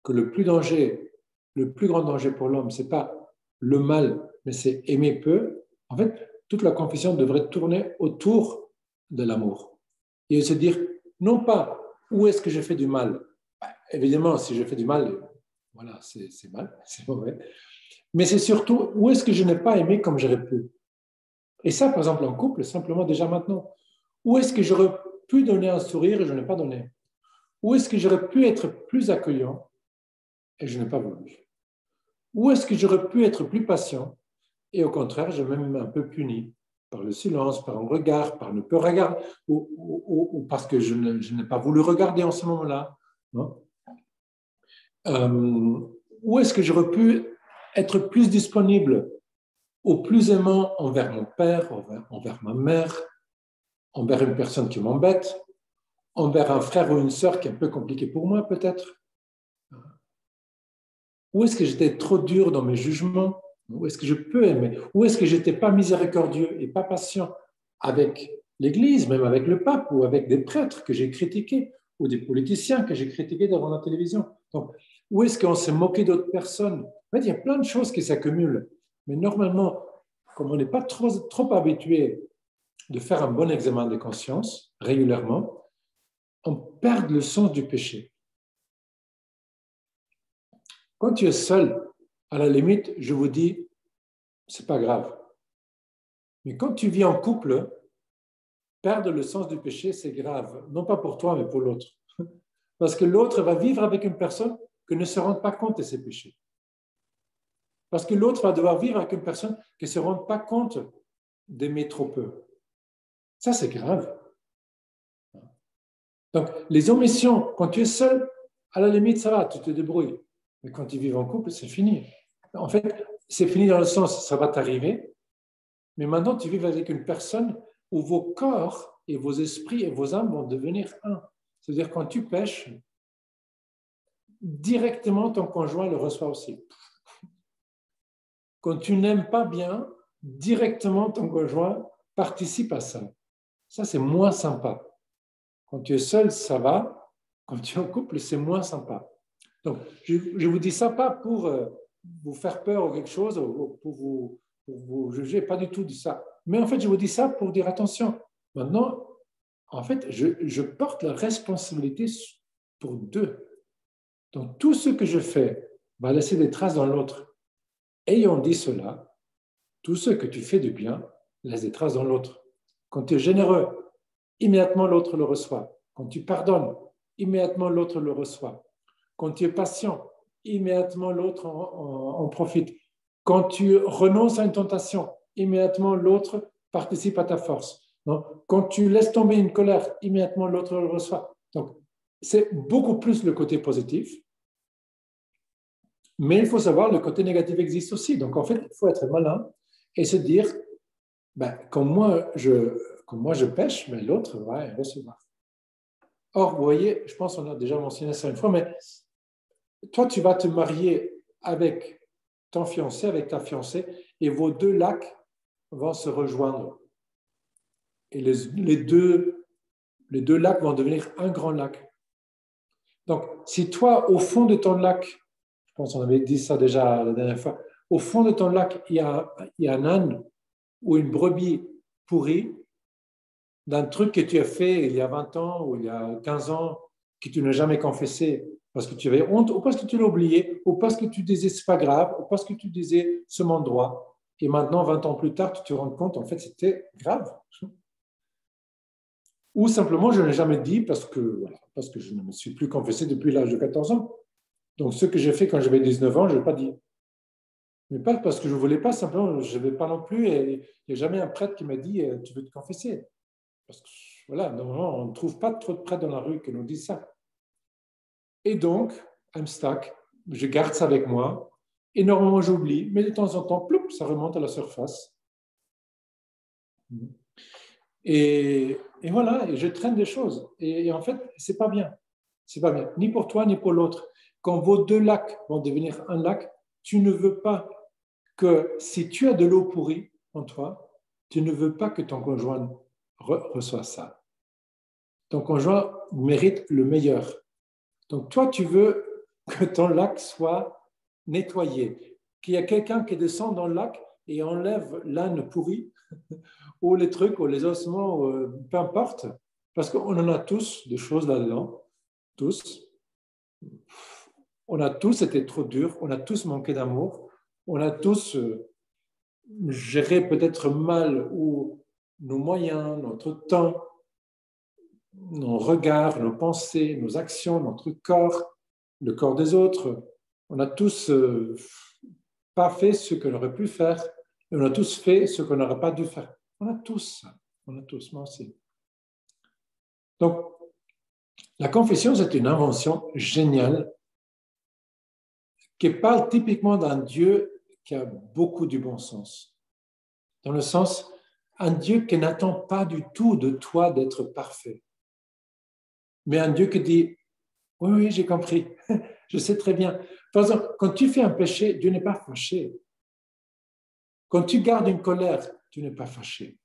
Speaker 1: que le plus grand danger pour l'homme, ce n'est pas le mal, mais c'est aimer peu, en fait, toute la confession devrait tourner autour de l'amour. Et se dire, non pas où est-ce que je fais du mal. Évidemment, si je fais du mal, voilà, c'est mal, c'est mauvais. Mais c'est surtout où est-ce que je n'ai pas aimé comme j'aurais pu. Et ça, par exemple, en couple, simplement déjà maintenant. Où est-ce que j'aurais pu donner un sourire et je n'ai pas donné? Où est-ce que j'aurais pu être plus accueillant et je n'ai pas voulu? Où est-ce que j'aurais pu être plus patient et au contraire, j'ai même un peu puni par le silence, par un regard, par ne pas regarder, ou parce que je n'ai pas voulu regarder en ce moment-là. Où est-ce que j'aurais pu être plus disponible ou plus aimant envers mon père, envers ma mère, envers une personne qui m'embête, envers un frère ou une sœur qui est un peu compliqué pour moi peut-être? Où est-ce que j'étais trop dur dans mes jugements? Où est-ce que je peux aimer? Où est-ce que je n'étais pas miséricordieux et pas patient avec l'Église, même avec le pape ou avec des prêtres que j'ai critiqués ou des politiciens que j'ai critiqués devant la télévision? Donc, où est-ce qu'on s'est moqué d'autres personnes? En fait, il y a plein de choses qui s'accumulent. Mais normalement, comme on n'est pas trop habitué de faire un bon examen de conscience régulièrement, on perd le sens du péché. Quand tu es seul, à la limite, je vous dis, c'est pas grave. Mais quand tu vis en couple, perdre le sens du péché, c'est grave. Non pas pour toi, mais pour l'autre. Parce que l'autre va vivre avec une personne qui ne se rend pas compte de ses péchés. Parce que l'autre va devoir vivre avec une personne qui ne se rend pas compte d'aimer trop peu. Ça, c'est grave. Donc, les omissions, quand tu es seul, à la limite, ça va, tu te débrouilles. Mais quand tu vis en couple, c'est fini. En fait, c'est fini dans le sens, ça va t'arriver, mais maintenant, tu vis avec une personne où vos corps et vos esprits et vos âmes vont devenir un. C'est-à-dire, quand tu pêches, directement, ton conjoint le reçoit aussi. Quand tu n'aimes pas bien, directement, ton conjoint participe à ça. Ça, c'est moins sympa. Quand tu es seul, ça va. Quand tu es en couple, c'est moins sympa. Donc, je vous dis ça pas pour vous faire peur ou quelque chose, ou pour vous juger, pas du tout de ça. Mais en fait, je vous dis ça pour dire attention. Maintenant, en fait, je porte la responsabilité pour deux. Donc, tout ce que je fais va laisser des traces dans l'autre. Ayant dit cela, tout ce que tu fais de bien laisse des traces dans l'autre. Quand tu es généreux, immédiatement l'autre le reçoit. Quand tu pardonnes, immédiatement l'autre le reçoit. Quand tu es patient, immédiatement l'autre en profite. Quand tu renonces à une tentation, immédiatement l'autre participe à ta force. Donc, quand tu laisses tomber une colère, immédiatement l'autre le reçoit. Donc, c'est beaucoup plus le côté positif. Mais il faut savoir, le côté négatif existe aussi. Donc, en fait, il faut être malin et se dire, comme moi, comme moi je pêche, mais l'autre va recevoir. Or, vous voyez, je pense qu'on a déjà mentionné ça une fois, mais toi, tu vas te marier avec ton fiancé, avec ta fiancée, et vos deux lacs vont se rejoindre. Et les deux lacs vont devenir un grand lac. Donc, si toi, au fond de ton lac, je pense qu'on avait dit ça déjà la dernière fois, au fond de ton lac, il y a un âne ou une brebis pourrie d'un truc que tu as fait il y a 20 ans ou il y a 15 ans, que tu n'as jamais confessé parce que tu avais honte ou parce que tu l'as oublié ou parce que tu disais c'est pas grave ou parce que tu disais ce mon droit. Et maintenant, 20 ans plus tard, tu te rends compte, en fait, c'était grave. Ou simplement, je n'ai jamais dit parce que je ne me suis plus confessé depuis l'âge de 14 ans. Donc, ce que j'ai fait quand j'avais 19 ans, je ne l'ai pas dit. Mais pas parce que je ne voulais pas, simplement, je ne vais pas non plus. Et il n'y a jamais un prêtre qui m'a dit tu veux te confesser. Parce que, voilà, normalement, on ne trouve pas trop de prêtres dans la rue qui nous disent ça. Et donc, I'm stuck, je garde ça avec moi. Et normalement, j'oublie, mais de temps en temps, ploup, ça remonte à la surface. Et voilà, et je traîne des choses. Et en fait, c'est pas bien. C'est pas bien, ni pour toi, ni pour l'autre. Quand vos deux lacs vont devenir un lac, tu ne veux pas que, si tu as de l'eau pourrie en toi, tu ne veux pas que ton conjoint reçoive ça. Ton conjoint mérite le meilleur. Donc, toi, tu veux que ton lac soit nettoyé, qu'il y ait quelqu'un qui descend dans le lac et enlève l'âne pourri ou les trucs ou les ossements, peu importe, parce qu'on en a tous des choses là-dedans, tous. On a tous été trop durs, on a tous manqué d'amour, on a tous géré peut-être mal ou nos moyens, notre temps, nos regards, nos pensées, nos actions, notre corps, le corps des autres. On a tous pas fait ce qu'on aurait pu faire et on a tous fait ce qu'on n'aurait pas dû faire. On a tous, moi aussi. Donc, la confession, c'est une invention géniale qui parle typiquement d'un Dieu qui a beaucoup du bon sens. Dans le sens, un Dieu qui n'attend pas du tout de toi d'être parfait. Mais un Dieu qui dit, oui, oui, j'ai compris, je sais très bien. Par exemple, quand tu fais un péché, Dieu n'est pas fâché. Quand tu gardes une colère, tu n'es pas fâché.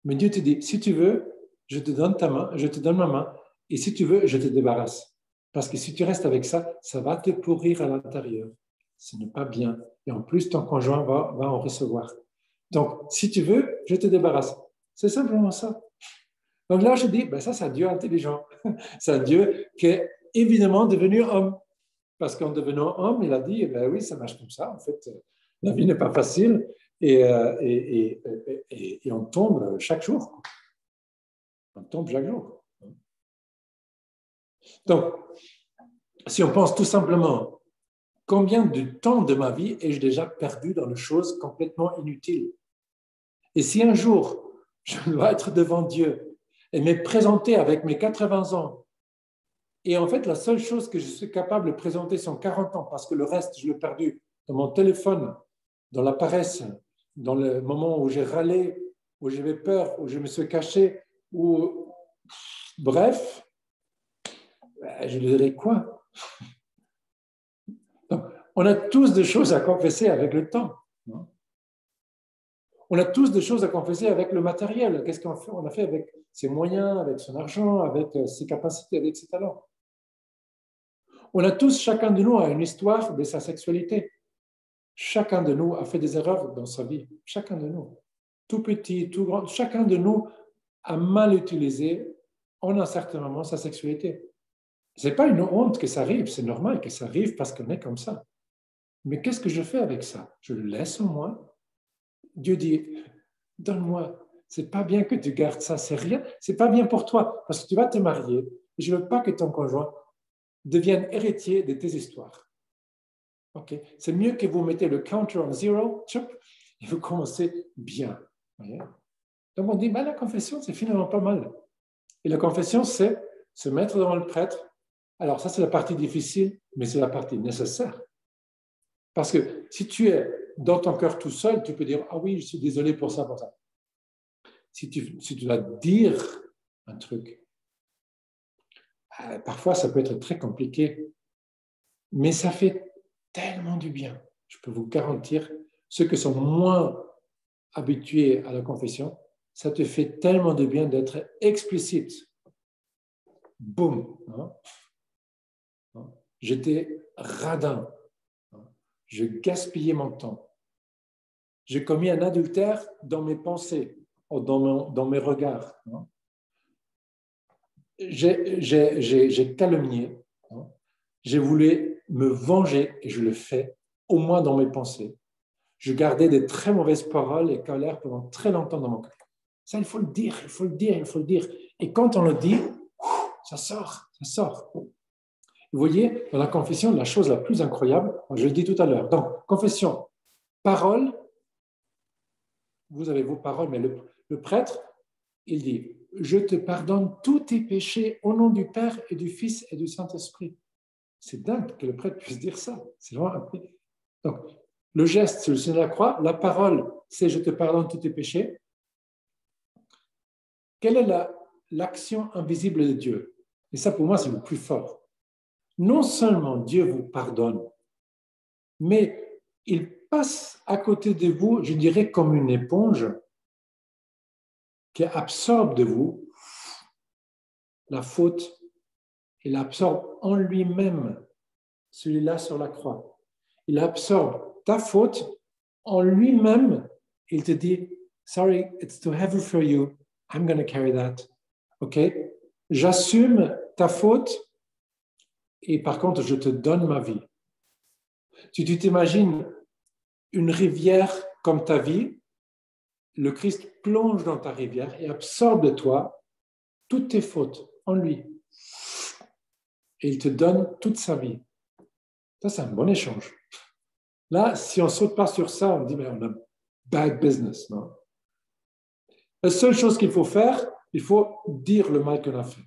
Speaker 1: Mais Dieu te dit, si tu veux, je te donne ta main, je te donne ma main, et si tu veux, je te débarrasse. Parce que si tu restes avec ça, ça va te pourrir à l'intérieur. Ce n'est pas bien. Et en plus, ton conjoint va en recevoir. Donc, si tu veux, je te débarrasse. C'est simplement ça. Donc là, je dis, ben ça, c'est un Dieu intelligent. C'est un Dieu qui est évidemment devenu homme. Parce qu'en devenant homme, il a dit, ben oui, ça marche comme ça. En fait, la vie n'est pas facile et on tombe chaque jour. On tombe chaque jour. Donc, si on pense tout simplement, combien de temps de ma vie ai-je déjà perdu dans des choses complètement inutiles? Et si un jour, je dois être devant Dieu et me présenter avec mes 80 ans, et en fait, la seule chose que je suis capable de présenter sont 40 ans, parce que le reste, je l'ai perdu dans mon téléphone, dans la paresse, dans le moment où j'ai râlé, où j'avais peur, où je me suis caché, où... Bref, je lui dirais quoi? Donc, on a tous des choses à confesser avec le temps. Non? On a tous des choses à confesser avec le matériel. Qu'est-ce qu'on fait? On a fait avec ses moyens, avec son argent, avec ses capacités, avec ses talents. On a tous, chacun de nous a une histoire de sa sexualité. Chacun de nous a fait des erreurs dans sa vie. Chacun de nous. Tout petit, tout grand. Chacun de nous a mal utilisé en un certain moment sa sexualité. Ce n'est pas une honte que ça arrive, c'est normal que ça arrive parce qu'on est comme ça. Mais qu'est-ce que je fais avec ça? Je le laisse en moi. Dieu dit, donne-moi. C'est pas bien que tu gardes ça, c'est rien. C'est pas bien pour toi parce que tu vas te marier. Je veux pas que ton conjoint devienne héritier de tes histoires. Okay? C'est mieux que vous mettez le counter en zéro et vous commencez bien. Voyez? Donc on dit, la confession, c'est finalement pas mal. Et la confession, c'est se mettre devant le prêtre. Alors ça, c'est la partie difficile, mais c'est la partie nécessaire. Parce que si tu es dans ton cœur tout seul, tu peux dire, ah oui, je suis désolé pour ça, pour ça. si tu dois dire un truc, parfois ça peut être très compliqué, mais ça fait tellement du bien. Je peux vous garantir, ceux qui sont moins habitués à la confession, ça te fait tellement de bien d'être explicite. Boum. J'étais radin. Je gaspillais mon temps. J'ai commis un adultère dans mes pensées, dans mes regards. J'ai calomnié. J'ai voulu me venger et je le fais, au moins dans mes pensées. Je gardais des très mauvaises paroles et colères pendant très longtemps dans mon cœur. Ça, il faut le dire, il faut le dire, il faut le dire. Et quand on le dit, ça sort, ça sort. Vous voyez, dans la confession, la chose la plus incroyable, je le dis tout à l'heure. Donc, confession, parole, vous avez vos paroles, mais le prêtre, il dit, je te pardonne tous tes péchés au nom du Père et du Fils et du Saint-Esprit. C'est dingue que le prêtre puisse dire ça. C'est vraiment un... Donc, le geste, c'est le signe de la croix. La parole, c'est je te pardonne tous tes péchés. Quelle est l'action invisible de Dieu? Et ça, pour moi, c'est le plus fort. Non seulement Dieu vous pardonne, mais il passe à côté de vous, je dirais, comme une éponge qui absorbe de vous la faute. Il absorbe en lui-même celui-là sur la croix. Il absorbe ta faute en lui-même. Il te dit, sorry, it's too heavy for you. I'm going to carry that. OK? J'assume ta faute et par contre, je te donne ma vie. Tu t'imagines une rivière comme ta vie, le Christ plonge dans ta rivière et absorbe de toi toutes tes fautes en lui. Et il te donne toute sa vie. Ça, c'est un bon échange. Là, si on ne saute pas sur ça, on dit, mais on a bad business. Non? La seule chose qu'il faut faire, il faut dire le mal qu'on a fait.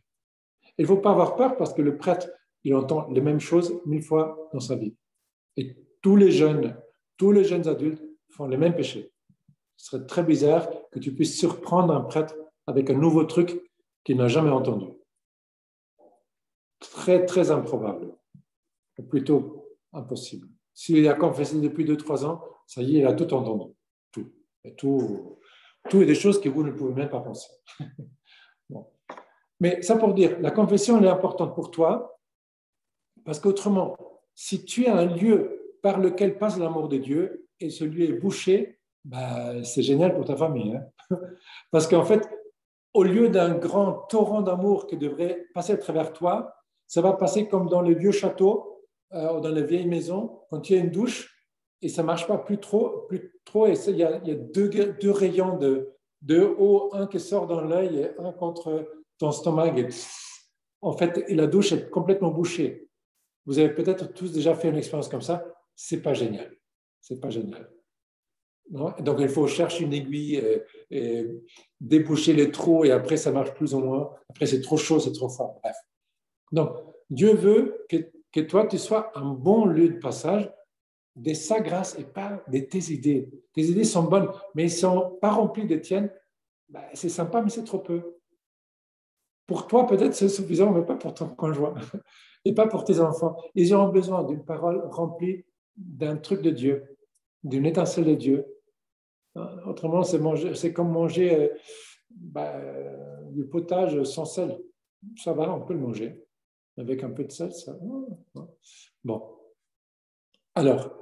Speaker 1: Il ne faut pas avoir peur parce que le prêtre, il entend les mêmes choses 1000 fois dans sa vie. Et tous les jeunes adultes font les mêmes péchés. Ce serait très bizarre que tu puisses surprendre un prêtre avec un nouveau truc qu'il n'a jamais entendu. Très, très improbable. Ou plutôt impossible. S'il a confessé depuis 2-3 ans, ça y est, il a tout entendu. Tout. Et tout est des choses que vous ne pouvez même pas penser. Bon. Mais ça pour dire, la confession, elle est importante pour toi, parce qu'autrement, si tu as un lieu par lequel passe l'amour de Dieu, et ce lieu est bouché, bah, c'est génial pour ta famille. Hein? Parce qu'en fait, au lieu d'un grand torrent d'amour qui devrait passer à travers toi, ça va passer comme dans les vieux châteaux, ou dans les vieilles maisons, quand il y a une douche, et ça ne marche pas plus trop, et il y a deux rayons de haut, un qui sort dans l'œil et un contre ton stomac. Et, en fait, la douche est complètement bouchée. Vous avez peut-être tous déjà fait une expérience comme ça. C'est pas génial. C'est pas génial. Non? Donc, il faut chercher une aiguille, et déboucher les trous et après, ça marche plus ou moins. Après, c'est trop chaud, c'est trop fort. Bref. Donc, Dieu veut que toi, tu sois un bon lieu de passage de sa grâce et pas de tes idées. Tes idées sont bonnes, mais elles ne sont pas remplies de tiennes. Ben, c'est sympa, mais c'est trop peu. Pour toi, peut-être c'est suffisant, mais pas pour ton conjoint et pas pour tes enfants. Ils auront besoin d'une parole remplie d'un truc de Dieu, d'une étincelle de Dieu. Autrement, c'est comme manger du potage sans sel. Ça va, on peut le manger. Avec un peu de sel, ça. Bon. Alors,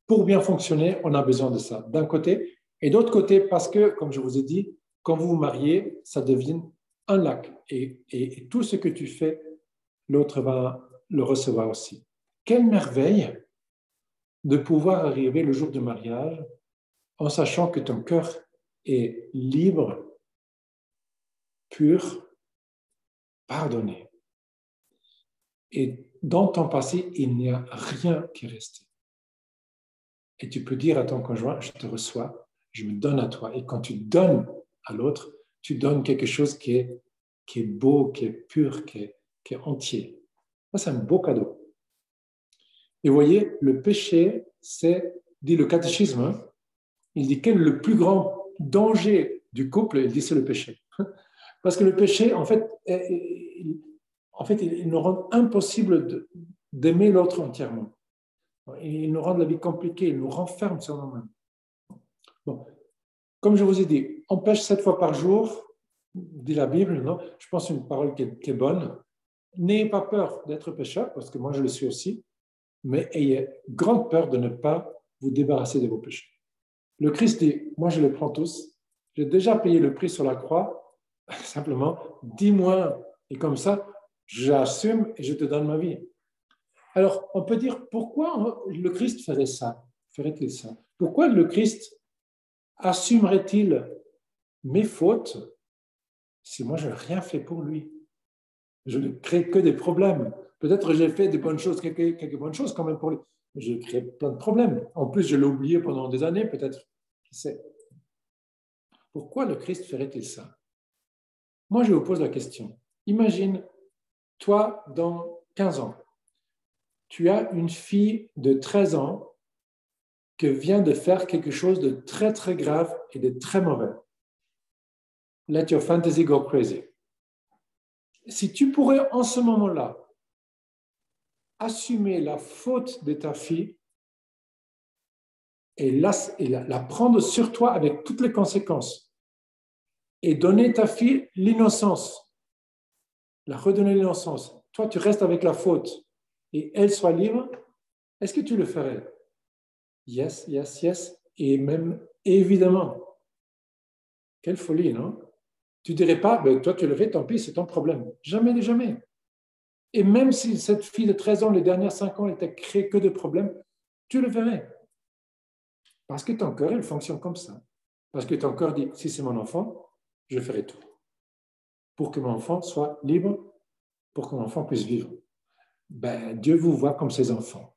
Speaker 1: pour bien fonctionner, on a besoin de ça, d'un côté. Et d'autre côté, parce que, comme je vous ai dit, quand vous vous mariez, ça devient un lac. Et tout ce que tu fais, l'autre va le recevoir aussi. Quelle merveille de pouvoir arriver le jour du mariage en sachant que ton cœur est libre, pur, pardonné. Et dans ton passé, il n'y a rien qui est resté. Et tu peux dire à ton conjoint, je te reçois, je me donne à toi. Et quand tu donnes à l'autre, tu donnes quelque chose qui est beau, qui est pur, qui est entier. Ça, c'est un beau cadeau. Et vous voyez, le péché, c'est, dit le catéchisme, Il dit quel est le plus grand danger du couple? Il dit c'est le péché. Parce que le péché, il nous rend impossible d'aimer l'autre entièrement. Il nous rend la vie compliquée, il nous renferme sur nous-mêmes. Bon, comme je vous ai dit, on pêche 7 fois par jour, dit la Bible, non? Je pense une parole qui est bonne. N'ayez pas peur d'être pécheur, parce que moi je le suis aussi, mais ayez grande peur de ne pas vous débarrasser de vos péchés. Le Christ dit, moi je les prends tous, j'ai déjà payé le prix sur la croix, simplement, dis-moi, et comme ça, j'assume et je te donne ma vie. Alors, on peut dire, pourquoi le Christ ferait-il ça? Pourquoi le Christ assumerait-il mes fautes si moi je n'ai rien fait pour lui? Je ne crée que des problèmes. Peut-être que j'ai fait des bonnes choses, quelques bonnes choses quand même pour lui. Mais je crée plein de problèmes. En plus, je l'ai oublié pendant des années, peut-être. Qui sait? Pourquoi le Christ ferait-il ça? Moi, je vous pose la question. Imagine, toi, dans 15 ans, tu as une fille de 13 ans qui vient de faire quelque chose de très, très grave et de très mauvais. Let your fantasy go crazy. Si tu pourrais, en ce moment-là, assumer la faute de ta fille et la prendre sur toi avec toutes les conséquences et donner ta fille l'innocence, la redonner l'innocence. Toi, tu restes avec la faute et elle soit libre, est-ce que tu le ferais? Yes, yes, yes. Et même, évidemment. Quelle folie, non? Tu ne dirais pas, ben, toi, tu le fais, tant pis, c'est ton problème. Jamais de jamais. Et même si cette fille de 13 ans, les dernières 5 ans, elle t'a créé que de problèmes, tu le ferais. Parce que ton cœur, il fonctionne comme ça. Parce que ton cœur dit, si c'est mon enfant, je ferai tout. Pour que mon enfant soit libre, pour que mon enfant puisse vivre. Ben, Dieu vous voit comme ses enfants.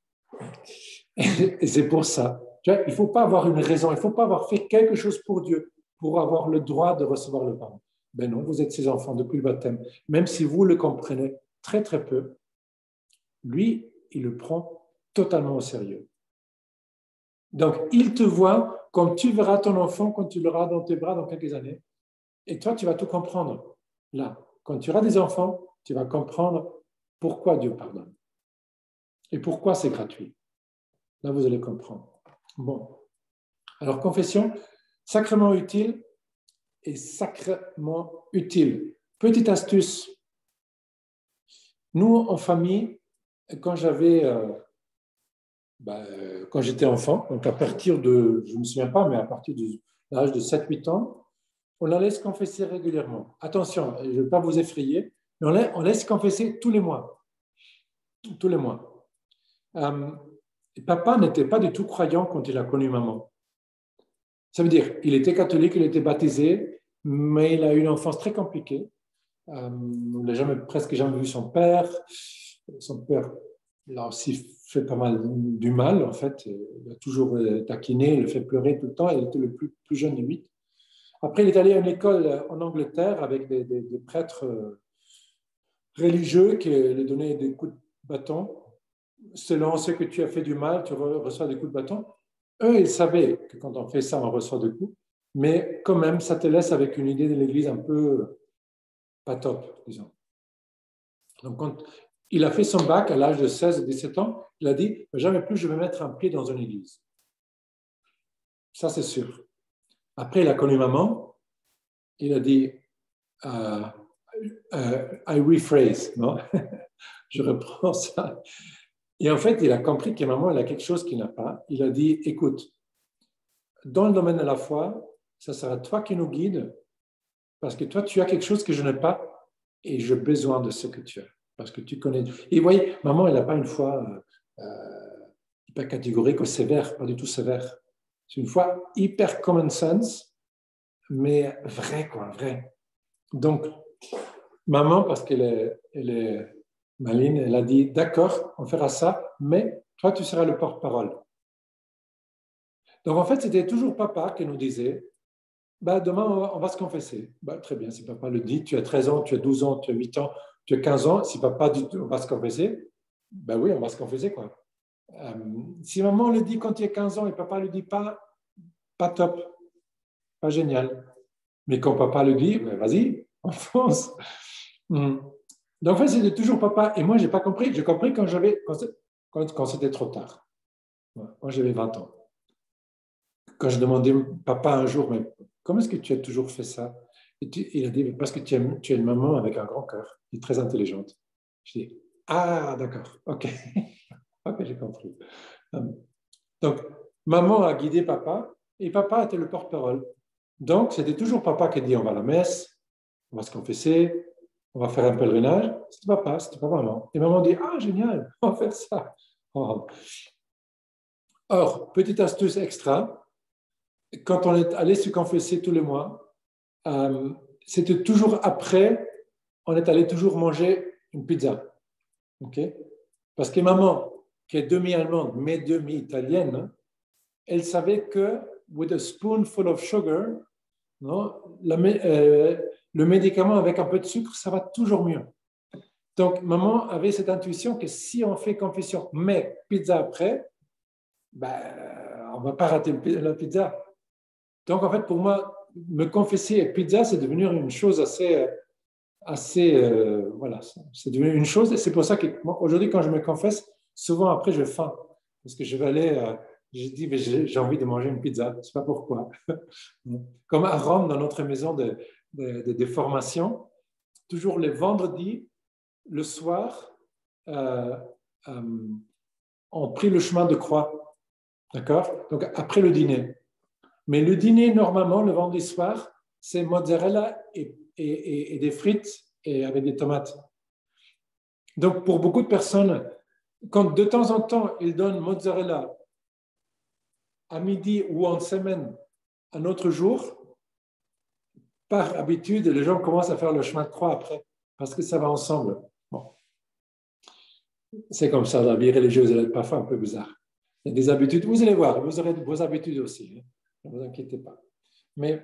Speaker 1: Et c'est pour ça. Tu vois, il ne faut pas avoir une raison, il ne faut pas avoir fait quelque chose pour Dieu pour avoir le droit de recevoir le pardon. Ben non, vous êtes ses enfants depuis le baptême. Même si vous le comprenez très, très peu, lui, il le prend totalement au sérieux. Donc, il te voit comme tu verras ton enfant quand tu l'auras dans tes bras dans quelques années. Et toi, tu vas tout comprendre. Là, quand tu auras des enfants, tu vas comprendre pourquoi Dieu pardonne. Et pourquoi c'est gratuit. Là, vous allez comprendre. Bon. Alors, confession, sacrément utile et sacrément utile. Petite astuce. Nous, en famille, quand j'étais enfant, donc à partir de, je ne me souviens pas, mais à partir de l'âge de 7-8 ans, on la laisse confesser régulièrement. Attention, je ne vais pas vous effrayer, mais on laisse confesser tous les mois. Tous les mois. Papa n'était pas du tout croyant quand il a connu maman. Ça veut dire, il était catholique, il était baptisé, mais il a eu une enfance très compliquée. Il n'a presque jamais vu son père. Son père l'a aussi fait pas mal du mal, en fait. Il a toujours taquiné, il le fait pleurer tout le temps. Il était le plus jeune des 8. Après, il est allé à une école en Angleterre avec des prêtres religieux qui lui donnaient des coups de bâton. Selon ce que tu as fait du mal, tu reçois des coups de bâton. Eux, ils savaient que quand on fait ça, on reçoit des coups. Mais quand même, ça te laisse avec une idée de l'Église un peu pas top, disons. Donc, quand il a fait son bac à l'âge de 16-17 ans, il a dit « Jamais plus je vais mettre un pied dans une église. » Ça, c'est sûr. Après, il a connu maman. Il a dit I rephrase, non? Je reprends ça. Et en fait, il a compris que maman, elle a quelque chose qu'il n'a pas. Il a dit, écoute, dans le domaine de la foi, ça sera toi qui nous guide, parce que toi, tu as quelque chose que je n'ai pas, et j'ai besoin de ce que tu as, parce que tu connais. Et vous voyez, maman, elle n'a pas une foi hyper catégorique ou sévère, pas du tout sévère. C'est une foi hyper common sense, mais vrai, quoi, vrai. Donc, maman, parce qu'elle est maligne, elle a dit, d'accord, on fera ça, mais toi, tu seras le porte-parole. Donc, en fait, c'était toujours papa qui nous disait, bah, demain, on va se confesser. Bah, très bien, si papa le dit, tu as 13 ans, tu as 12 ans, tu as 8 ans, tu as 15 ans, si papa dit, on va se confesser, bah oui, on va se confesser, quoi. Si maman le dit quand tu as 15 ans et papa ne le dit pas, pas top, pas génial. Mais quand papa le dit, ben vas-y, on fonce. Donc, en fait, c'était toujours papa. Et moi, je n'ai pas compris. J'ai compris quand c'était trop tard. Quand j'avais 20 ans. Quand je demandais papa un jour, mais comment est-ce que tu as toujours fait ça? Il a dit, parce que tu es une maman avec un grand cœur, qui est très intelligente. Je dis, ah, d'accord, ok. Ok, j'ai compris. Donc, maman a guidé papa et papa était le porte-parole. Donc, c'était toujours papa qui dit, on va à la messe, on va se confesser, on va faire un pèlerinage. C'était pas maman. Et maman dit, ah, génial, on va faire ça. Oh. Or, petite astuce extra, quand on est allé se confesser tous les mois, c'était toujours après, on est allé toujours manger une pizza. Okay? Parce que maman, qui est demi-allemande, mais demi-italienne, elle savait que with a spoonful of sugar, non, le médicament avec un peu de sucre, ça va toujours mieux. Donc, maman avait cette intuition que si on fait confession, mais pizza après, ben, on ne va pas rater la pizza. Donc, en fait, pour moi, me confesser et pizza, c'est devenu une chose voilà, c'est devenu une chose. Et c'est pour ça qu'aujourd'hui, quand je me confesse, souvent après, je faim. Parce que je vais aller, je dis, mais j'ai envie de manger une pizza. Je ne sais pas pourquoi. Comme à Rome, dans notre maison de formation, toujours les vendredis, le soir, on prit le chemin de croix. D'accord? Donc, après le dîner. Mais le dîner, normalement, le vendredi soir, c'est mozzarella et des frites et avec des tomates. Donc, pour beaucoup de personnes, quand de temps en temps, ils donnent mozzarella à midi ou en semaine, un autre jour, par habitude, les gens commencent à faire le chemin de croix après, parce que ça va ensemble. Bon. C'est comme ça, la vie religieuse, elle est parfois un peu bizarre. Il y a des habitudes, vous allez voir, vous aurez vos habitudes aussi, hein. Ne vous inquiétez pas. Mais,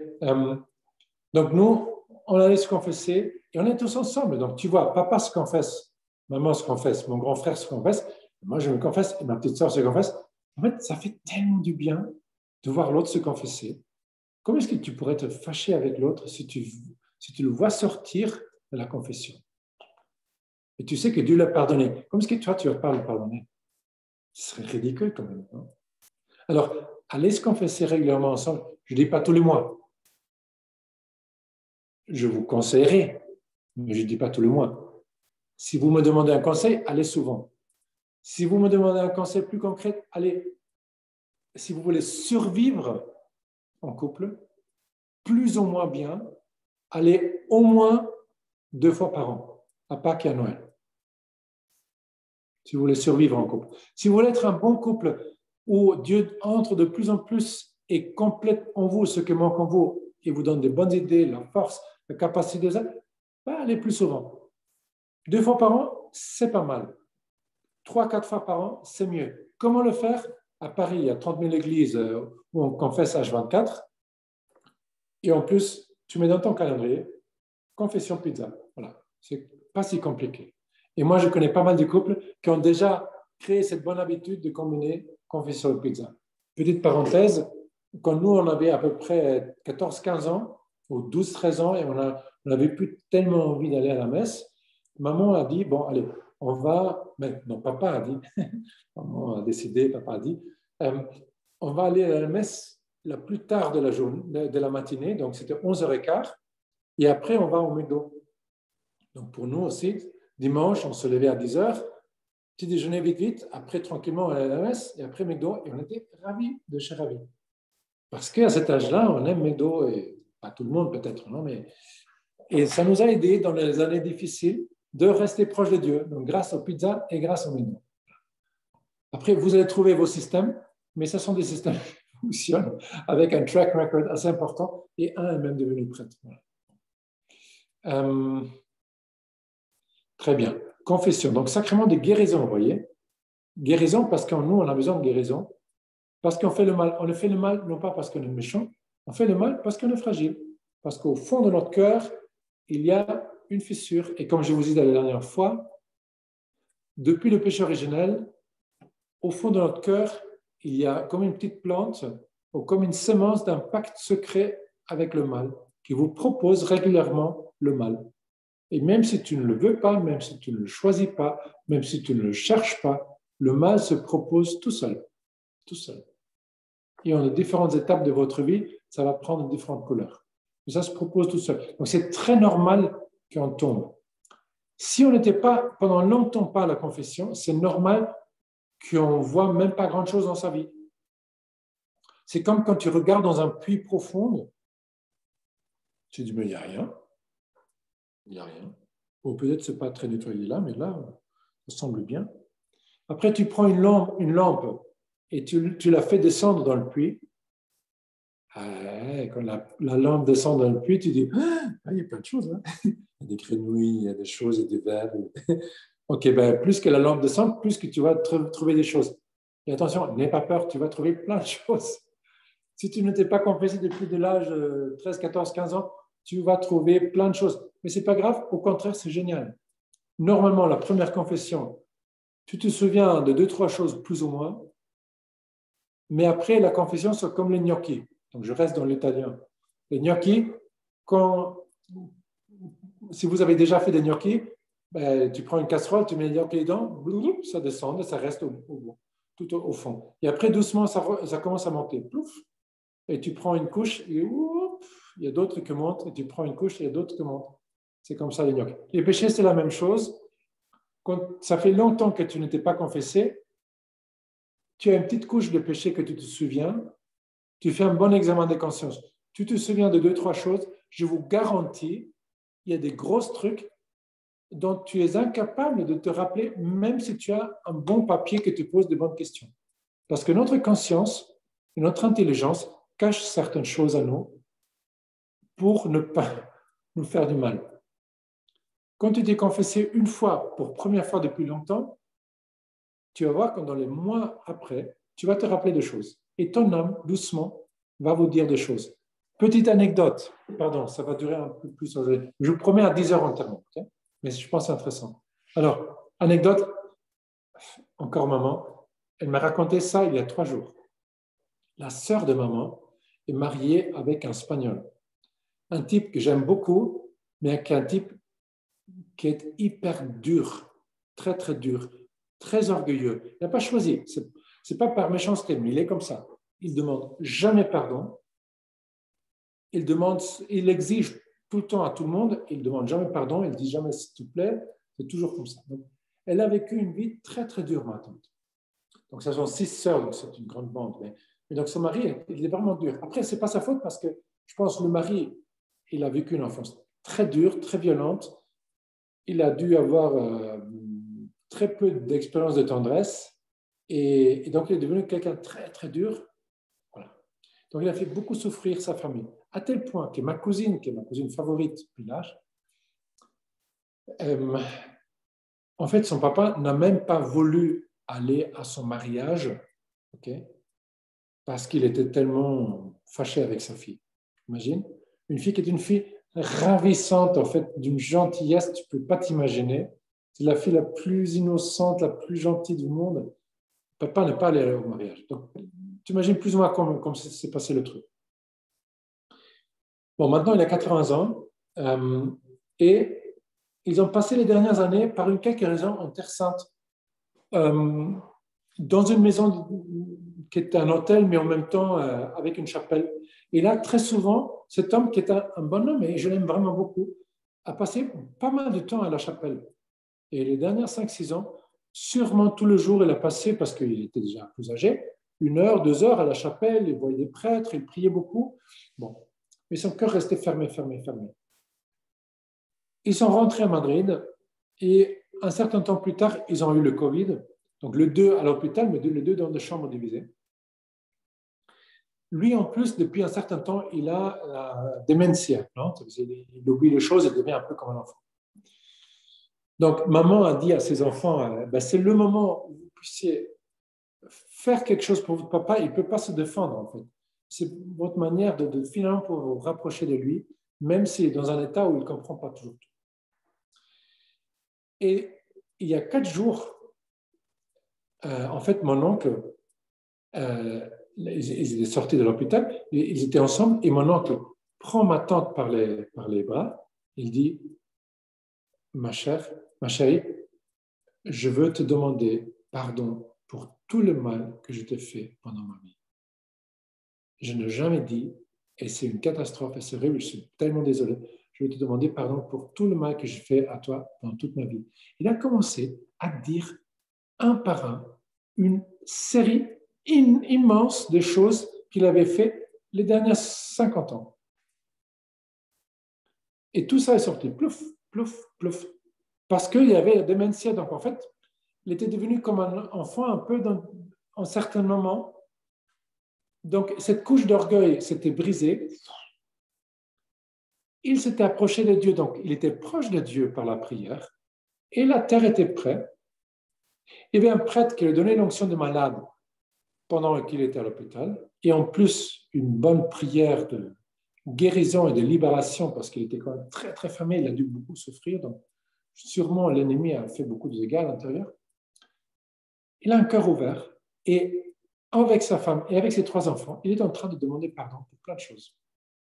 Speaker 1: donc nous, on allait se confesser et on est tous ensemble. Donc tu vois, papa se confesse, maman se confesse, mon grand frère se confesse, moi je me confesse et ma petite soeur se confesse. En fait, ça fait tellement du bien de voir l'autre se confesser. Comment est-ce que tu pourrais te fâcher avec l'autre si tu le vois sortir de la confession? Et tu sais que Dieu l'a pardonné. Comment est-ce que toi, tu vas pas le pardonner? Ce serait ridicule quand même. Non? Alors, allez se confesser régulièrement ensemble. Je ne dis pas tous les mois. Je vous conseillerais, mais je ne dis pas tous les mois. Si vous me demandez un conseil, allez souvent. Si vous me demandez un conseil plus concret, allez. Si vous voulez survivre en couple, plus ou moins bien, allez au moins 2 fois par an, à Pâques et à Noël. Si vous voulez survivre en couple. Si vous voulez être un bon couple où Dieu entre de plus en plus et complète en vous ce qui manque en vous et vous donne de bonnes idées, la force, la capacité de ça, allez plus souvent. 2 fois par an, c'est pas mal. 3-4 fois par an, c'est mieux. Comment le faire? À Paris, il y a 30 000 églises où on confesse H24. Et en plus, tu mets dans ton calendrier, confession pizza. Voilà, c'est pas si compliqué. Et moi, je connais pas mal de couples qui ont déjà créé cette bonne habitude de combiner confession et pizza. Petite parenthèse, quand nous, on avait à peu près 14-15 ans, ou 12-13 ans, et on n'avait plus tellement envie d'aller à la messe, maman a dit, bon, allez, on va, non, papa a dit, maman a décidé, papa a dit, on va aller à la messe la plus tard de la journée, de la matinée, donc c'était 11h15, et après on va au McDo. Donc pour nous aussi, dimanche, on se levait à 10h, petit déjeuner vite, vite, après tranquillement on allait à la messe, et après McDo, et on était ravis de chez ravis. Parce qu'à cet âge-là, on aime McDo, et pas tout le monde peut-être, non, mais... Et ça nous a aidés dans les années difficiles de rester proche de Dieu, donc grâce aux pizzas et grâce au McDo. Après, vous allez trouver vos systèmes, mais ce sont des systèmes qui fonctionnent avec un track record assez important, et un est même devenu prêtre. Voilà. Très bien. Confession. Donc, sacrement de guérison, vous voyez. Guérison parce qu'en nous, on a besoin de guérison. Parce qu'on fait le mal. On ne fait le mal, non pas parce qu'on est méchant, on fait le mal parce qu'on est fragile. Parce qu'au fond de notre cœur, il y a une fissure. Et comme je vous ai dit la dernière fois, depuis le péché originel, au fond de notre cœur, il y a comme une petite plante ou comme une semence d'un pacte secret avec le mal, qui vous propose régulièrement le mal. Et même si tu ne le veux pas, même si tu ne le choisis pas, même si tu ne le cherches pas, le mal se propose tout seul, tout seul. Et en différentes étapes de votre vie, ça va prendre différentes couleurs. Mais ça se propose tout seul. Donc c'est très normal qu'on tombe. Si on n'était pas pendant longtemps pas à la confession, c'est normal qu'on ne voit même pas grand-chose dans sa vie. C'est comme quand tu regardes dans un puits profond, tu dis, mais il n'y a rien. Il n'y a rien. Ou peut-être ce n'est pas très nettoyé là, mais là, ça semble bien. Après, tu prends une lampe et tu la fais descendre dans le puits. Quand la lampe descend dans le puits, tu dis, il y a plein de choses. Hein. Il y a des grenouilles, il y a des choses, il y a des vers. Ok, ben, plus que la lampe descend, plus que tu vas trouver des choses. Et attention, n'aie pas peur, tu vas trouver plein de choses. Si tu ne t'es pas confessé depuis de l'âge 13, 14, 15 ans, tu vas trouver plein de choses. Mais ce n'est pas grave, au contraire, c'est génial. Normalement, la première confession, tu te souviens de 2-3 choses plus ou moins, mais après, la confession, c'est comme les gnocchis. Donc, je reste dans l'italien. Les gnocchis, si vous avez déjà fait des gnocchis, ben, tu prends une casserole, tu mets les gnocchis dedans, ça descend et ça reste tout au fond. Et après, doucement, ça commence à monter. Plouf, et tu prends une couche et il y a d'autres qui montent, et tu prends une couche et il y a d'autres qui montent. C'est comme ça les gnocchis. Les péchés, c'est la même chose. Quand ça fait longtemps que tu ne t'es pas confessé, tu as une petite couche de péché que tu te souviens, tu fais un bon examen de conscience. Tu te souviens de 2-3 choses, je vous garantis, il y a des gros trucs dont tu es incapable de te rappeler, même si tu as un bon papier que tu poses de bonnes questions. Parce que notre conscience et notre intelligence cachent certaines choses à nous pour ne pas nous faire du mal. Quand tu t'es confessé une fois, pour première fois depuis longtemps, tu vas voir que dans les mois après, tu vas te rappeler de choses. Et ton âme, doucement, va vous dire des choses. Petite anecdote, pardon, ça va durer un peu plus. Je vous promets à 10 heures en terminant, okay? Mais je pense que c'est intéressant. Alors, anecdote, encore maman, elle m'a raconté ça il y a 3 jours. La sœur de maman est mariée avec un Espagnol. Un type que j'aime beaucoup, mais qui est un type qui est hyper dur, très très dur, très orgueilleux. Il n'a pas choisi, c'est pas par méchanceté, mais il est comme ça. Il demande jamais pardon. Il exige tout le temps à tout le monde. Il demande jamais pardon. Il dit jamais s'il te plaît. C'est toujours comme ça. Donc, elle a vécu une vie très très dure, ma tante. Donc, ça sont 6 sœurs, donc c'est une grande bande. Mais donc, son mari, il est vraiment dur. Après, c'est pas sa faute parce que je pense que le mari, il a vécu une enfance très dure, très violente. Il a dû avoir très peu d'expérience de tendresse et donc il est devenu quelqu'un de très très dur. Voilà. Donc il a fait beaucoup souffrir sa famille, à tel point que ma cousine, qui est ma cousine favorite depuis l'âge, en fait son papa n'a même pas voulu aller à son mariage, okay, parce qu'il était tellement fâché avec sa fille. Imagine, une fille qui est une fille ravissante, en fait, d'une gentillesse, tu ne peux pas t'imaginer. C'est la fille la plus innocente, la plus gentille du monde. Papa n'est pas allé au mariage. Donc, tu imagines plus ou moins comment s'est passé le truc. Bon, maintenant, il a 80 ans et ils ont passé les dernières années, par une quelque raison, en Terre Sainte, dans une maison qui est un hôtel, mais en même temps avec une chapelle. Et là, très souvent, cet homme qui est un bon homme, et je l'aime vraiment beaucoup, a passé pas mal de temps à la chapelle. Et les dernières 5-6 ans, sûrement tout le jour, il a passé, parce qu'il était déjà plus âgé, 1 heure, 2 heures à la chapelle, il voyait des prêtres, il priait beaucoup. Bon, mais son cœur restait fermé. Ils sont rentrés à Madrid et un certain temps plus tard, ils ont eu le Covid. Donc, le 2 à l'hôpital, mais le 2 dans des chambres divisées. Lui, en plus, depuis un certain temps, il a la démentia. Non, il oublie les choses et devient un peu comme un enfant. Donc, maman a dit à ses enfants, c'est le moment où vous puissiez faire quelque chose pour votre papa. Il ne peut pas se défendre, en fait. C'est votre manière de finalement pour vous rapprocher de lui, même s'il est dans un état où il ne comprend pas toujours tout. Et il y a 4 jours, en fait, mon oncle ils étaient sortis de l'hôpital, ils étaient ensemble, et mon oncle prend ma tante par les bras, il dit, ma chérie, je veux te demander pardon pour tout le mal que je t'ai fait pendant ma vie. Je n'ai jamais dit, et c'est une catastrophe, et c'est horrible, je suis tellement désolé, je veux te demander pardon pour tout le mal que j'ai fait à toi dans toute ma vie. Il a commencé à dire un par un une série immense de choses qu'il avait fait les dernières 50 ans. Et tout ça est sorti, plouf, plouf, plouf, parce qu'il y avait la démentia. Donc en fait, il était devenu comme un enfant un peu en certains moments. Donc cette couche d'orgueil s'était brisée. Il s'était approché de Dieu, donc il était proche de Dieu par la prière, et la terre était prête. Il y avait un prêtre qui lui donnait l'onction de malade pendant qu'il était à l'hôpital, et en plus une bonne prière de guérison et de libération, parce qu'il était quand même très très fermé, il a dû beaucoup souffrir, donc sûrement l'ennemi a fait beaucoup de dégâts à l'intérieur. Il a un cœur ouvert, et avec sa femme et avec ses 3 enfants, il est en train de demander pardon pour plein de choses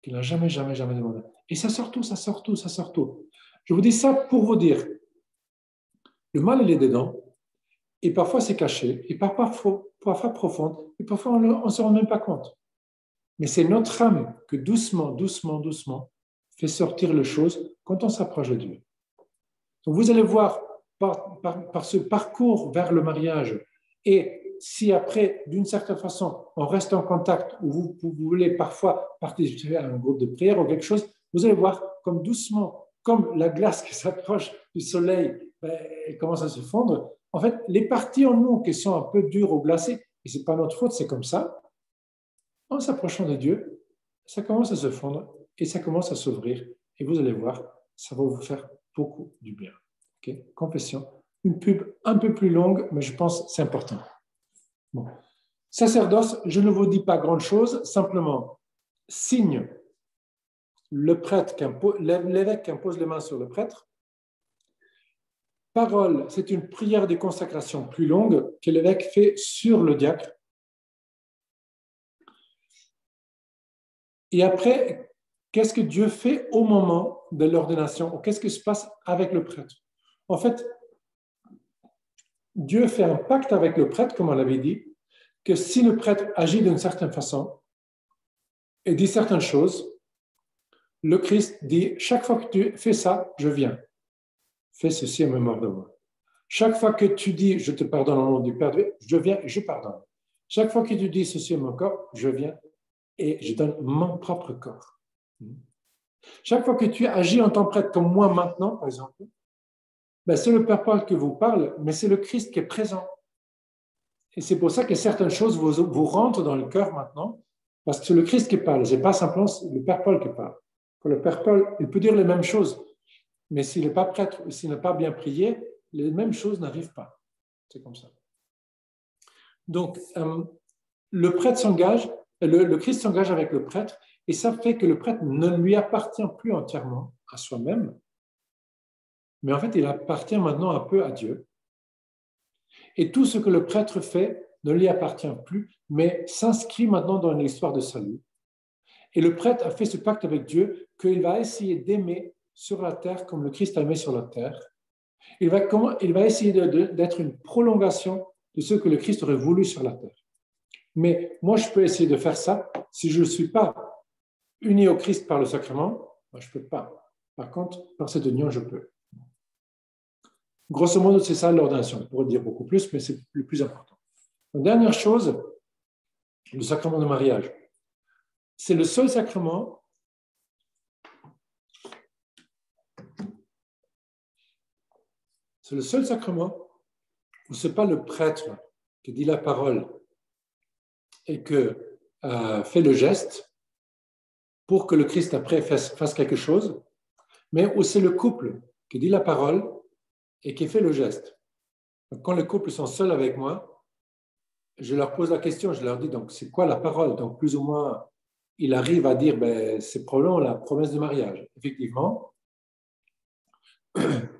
Speaker 1: qu'il n'a jamais demandé. Et ça sort tout, ça sort tout, ça sort tout. Je vous dis ça pour vous dire, le mal, il est dedans, et parfois c'est caché, et parfois profonde, et parfois on ne se rend même pas compte. Mais c'est notre âme que doucement, doucement, doucement fait sortir les choses quand on s'approche de Dieu. Donc vous allez voir par ce parcours vers le mariage, et si après, d'une certaine façon, on reste en contact, ou vous voulez parfois participer à un groupe de prière ou quelque chose, vous allez voir comme doucement, comme la glace qui s'approche du soleil, elle commence à se fondre. En fait, les parties en nous qui sont un peu dures ou glacées, et ce n'est pas notre faute, c'est comme ça, en s'approchant de Dieu, ça commence à se fondre et ça commence à s'ouvrir. Et vous allez voir, ça va vous faire beaucoup du bien. Okay? Confession. Une pub un peu plus longue, mais je pense que c'est important. Bon. Sacerdoce, je ne vous dis pas grand-chose, simplement signe le prêtre, l'évêque qui impose les mains sur le prêtre. Parole, c'est une prière de consacration plus longue que l'évêque fait sur le diacre. Et après, qu'est-ce que Dieu fait au moment de l'ordination, ou qu'est-ce qui se passe avec le prêtre? En fait, Dieu fait un pacte avec le prêtre, comme on l'avait dit, que si le prêtre agit d'une certaine façon et dit certaines choses, le Christ dit, chaque fois que tu fais ça, je viens. Fais ceci en mémoire de moi. Chaque fois que tu dis, je te pardonne au nom du Père, je viens et je pardonne. Chaque fois que tu dis ceci en mon corps, je viens et je donne mon propre corps. Chaque fois que tu agis en tant que prêtre, comme moi maintenant, par exemple, c'est le Père Paul qui vous parle, mais c'est le Christ qui est présent. Et c'est pour ça que certaines choses vous rentrent dans le cœur maintenant, parce que c'est le Christ qui parle, ce n'est pas simplement le Père Paul qui parle. Quand le Père Paul, il peut dire les mêmes choses, mais s'il n'est pas prêtre, s'il n'a pas bien prié, les mêmes choses n'arrivent pas. C'est comme ça. Donc, le prêtre s'engage, le Christ s'engage avec le prêtre, et ça fait que le prêtre ne lui appartient plus entièrement à soi-même, mais en fait, il appartient maintenant un peu à Dieu. Et tout ce que le prêtre fait ne lui appartient plus, mais s'inscrit maintenant dans l'histoire de salut. Et le prêtre a fait ce pacte avec Dieu qu'il va essayer d'aimer sur la terre comme le Christ a aimé sur la terre. Il va essayer d'être une prolongation de ce que le Christ aurait voulu sur la terre. Mais moi, je peux essayer de faire ça si je ne suis pas uni au Christ par le sacrement. Moi, je ne peux pas. Par contre, par cette union, je peux. Grosso modo, c'est ça l'ordination. On pourrait dire beaucoup plus, mais c'est le plus important. La dernière chose, le sacrement de mariage. C'est le seul sacrement où ce n'est pas le prêtre qui dit la parole et que fait le geste pour que le Christ après fasse quelque chose, mais où c'est le couple qui dit la parole et qui fait le geste. Donc, quand les couples sont seuls avec moi, je leur pose la question, je leur dis donc c'est quoi la parole? Donc plus ou moins, il arrive à dire c'est probablement la promesse de mariage. Effectivement,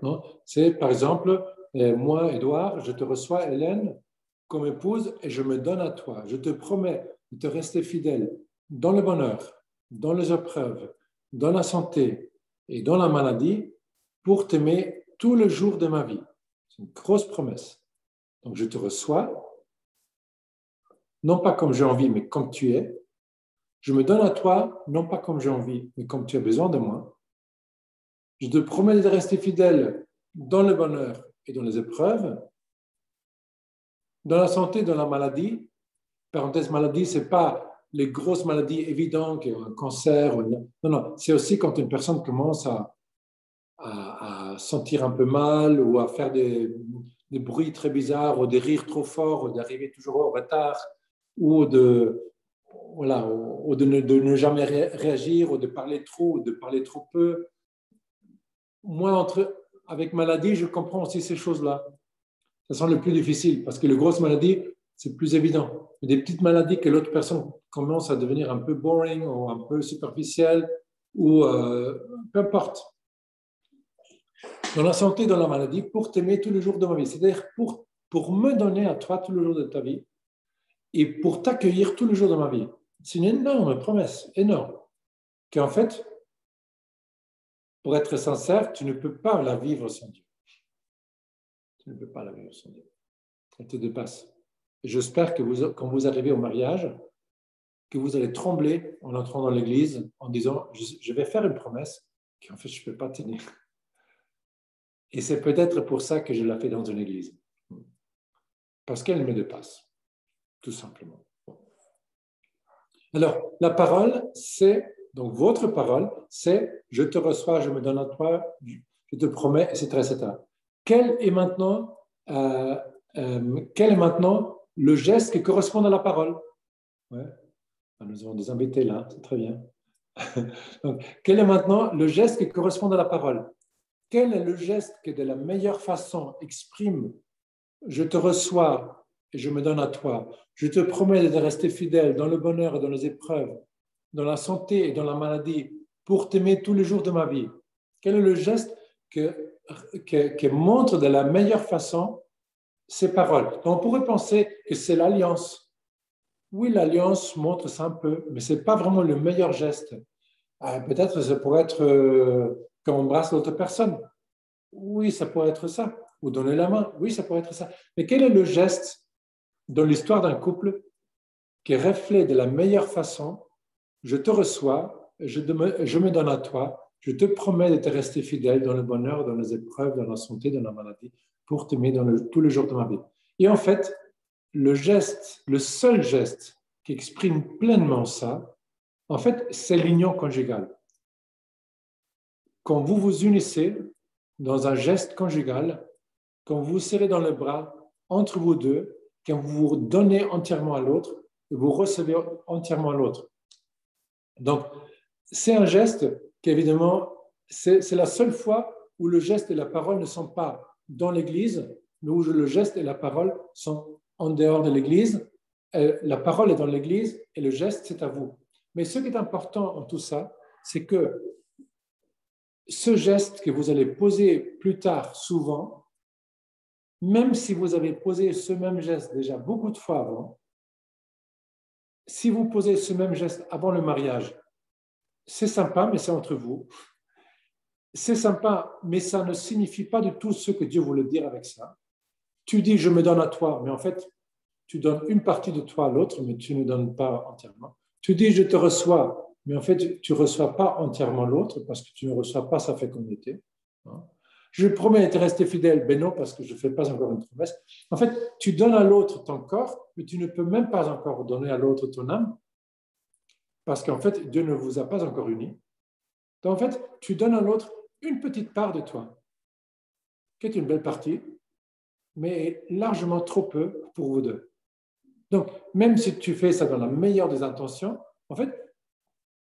Speaker 1: non, c'est par exemple moi, Édouard, je te reçois, Hélène, comme épouse et je me donne à toi. Je te promets de te rester fidèle dans le bonheur, dans les épreuves, dans la santé et dans la maladie pour t'aimer tous les jours de ma vie. C'est une grosse promesse. Donc, je te reçois, non pas comme j'ai envie, mais comme tu es. Je me donne à toi, non pas comme j'ai envie, mais comme tu as besoin de moi. Je te promets de rester fidèle dans le bonheur et dans les épreuves, dans la santé, dans la maladie. Parenthèse, maladie, ce n'est pas les grosses maladies évidentes, un cancer. Non, non, c'est aussi quand une personne commence à sentir un peu mal ou à faire des bruits très bizarres ou des rires trop forts ou d'arriver toujours en retard ou de ne jamais réagir ou de parler trop ou de parler trop peu. Moi, avec maladie, je comprends aussi ces choses-là. Ça sont les plus difficiles parce que les grosses maladies, c'est plus évident. Des petites maladies que l'autre personne commence à devenir un peu boring ou un peu superficielle ou peu importe. Dans la santé, dans la maladie, pour t'aimer tous les jours de ma vie. C'est-à-dire pour me donner à toi tous les jours de ta vie et pour t'accueillir tous les jours de ma vie. C'est une énorme promesse, énorme. Qu'en fait, pour être sincère, tu ne peux pas la vivre sans Dieu. Tu ne peux pas la vivre sans Dieu. Elle te dépasse. Et j'espère que quand vous arrivez au mariage, que vous allez trembler en entrant dans l'église en disant « je vais faire une promesse qu'en fait je ne peux pas tenir ». Et c'est peut-être pour ça que je la fais dans une église. Parce qu'elle me dépasse, tout simplement. Alors, la parole, c'est, donc votre parole, c'est « je te reçois, je me donne à toi, je te promets, etc. etc. » Quel est maintenant le geste qui correspond à la parole? Ouais. Nous avons des invités là, c'est très bien. Donc, quel est maintenant le geste qui correspond à la parole? Quel est le geste qui, de la meilleure façon, exprime « je te reçois et je me donne à toi, je te promets de rester fidèle dans le bonheur et dans les épreuves, dans la santé et dans la maladie, pour t'aimer tous les jours de ma vie ». Quel est le geste qui montre de la meilleure façon ces paroles? Donc, on pourrait penser que c'est l'alliance. Oui, l'alliance montre ça un peu, mais ce n'est pas vraiment le meilleur geste. Peut-être ça pourrait être quand on embrasse l'autre personne. Oui, ça pourrait être ça. Ou donner la main. Oui, ça pourrait être ça. Mais quel est le geste dans l'histoire d'un couple qui reflète de la meilleure façon « je te reçois, je me donne à toi, je te promets de te rester fidèle dans le bonheur, dans les épreuves, dans la santé, dans la maladie, pour t'aimer tous les jours de ma vie ». Et en fait, le geste, le seul geste qui exprime pleinement ça, en fait, c'est l'union conjugale. Quand vous vous unissez dans un geste conjugal, quand vous vous serrez dans les bras entre vous deux, quand vous vous donnez entièrement à l'autre, et vous recevez entièrement à l'autre. Donc, c'est un geste qui, évidemment, c'est la seule fois où le geste et la parole ne sont pas dans l'Église, mais où le geste et la parole sont en dehors de l'Église. La parole est dans l'Église et le geste, c'est à vous. Mais ce qui est important en tout ça, c'est que ce geste que vous allez poser plus tard, souvent, même si vous avez posé ce même geste déjà beaucoup de fois avant, si vous posez ce même geste avant le mariage, c'est sympa, mais c'est entre vous. C'est sympa, mais ça ne signifie pas du tout ce que Dieu voulait dire avec ça. Tu dis « je me donne à toi », mais en fait, tu donnes une partie de toi à l'autre, mais tu ne donnes pas entièrement. Tu dis « je te reçois », mais en fait, tu ne reçois pas entièrement l'autre parce que tu ne reçois pas sa fécondité. Je promets de rester fidèle, ben non, parce que je ne fais pas encore une promesse. En fait, tu donnes à l'autre ton corps, mais tu ne peux même pas encore donner à l'autre ton âme, parce qu'en fait, Dieu ne vous a pas encore unis. Donc, en fait, tu donnes à l'autre une petite part de toi, qui est une belle partie, mais largement trop peu pour vous deux. Donc, même si tu fais ça dans la meilleure des intentions, en fait,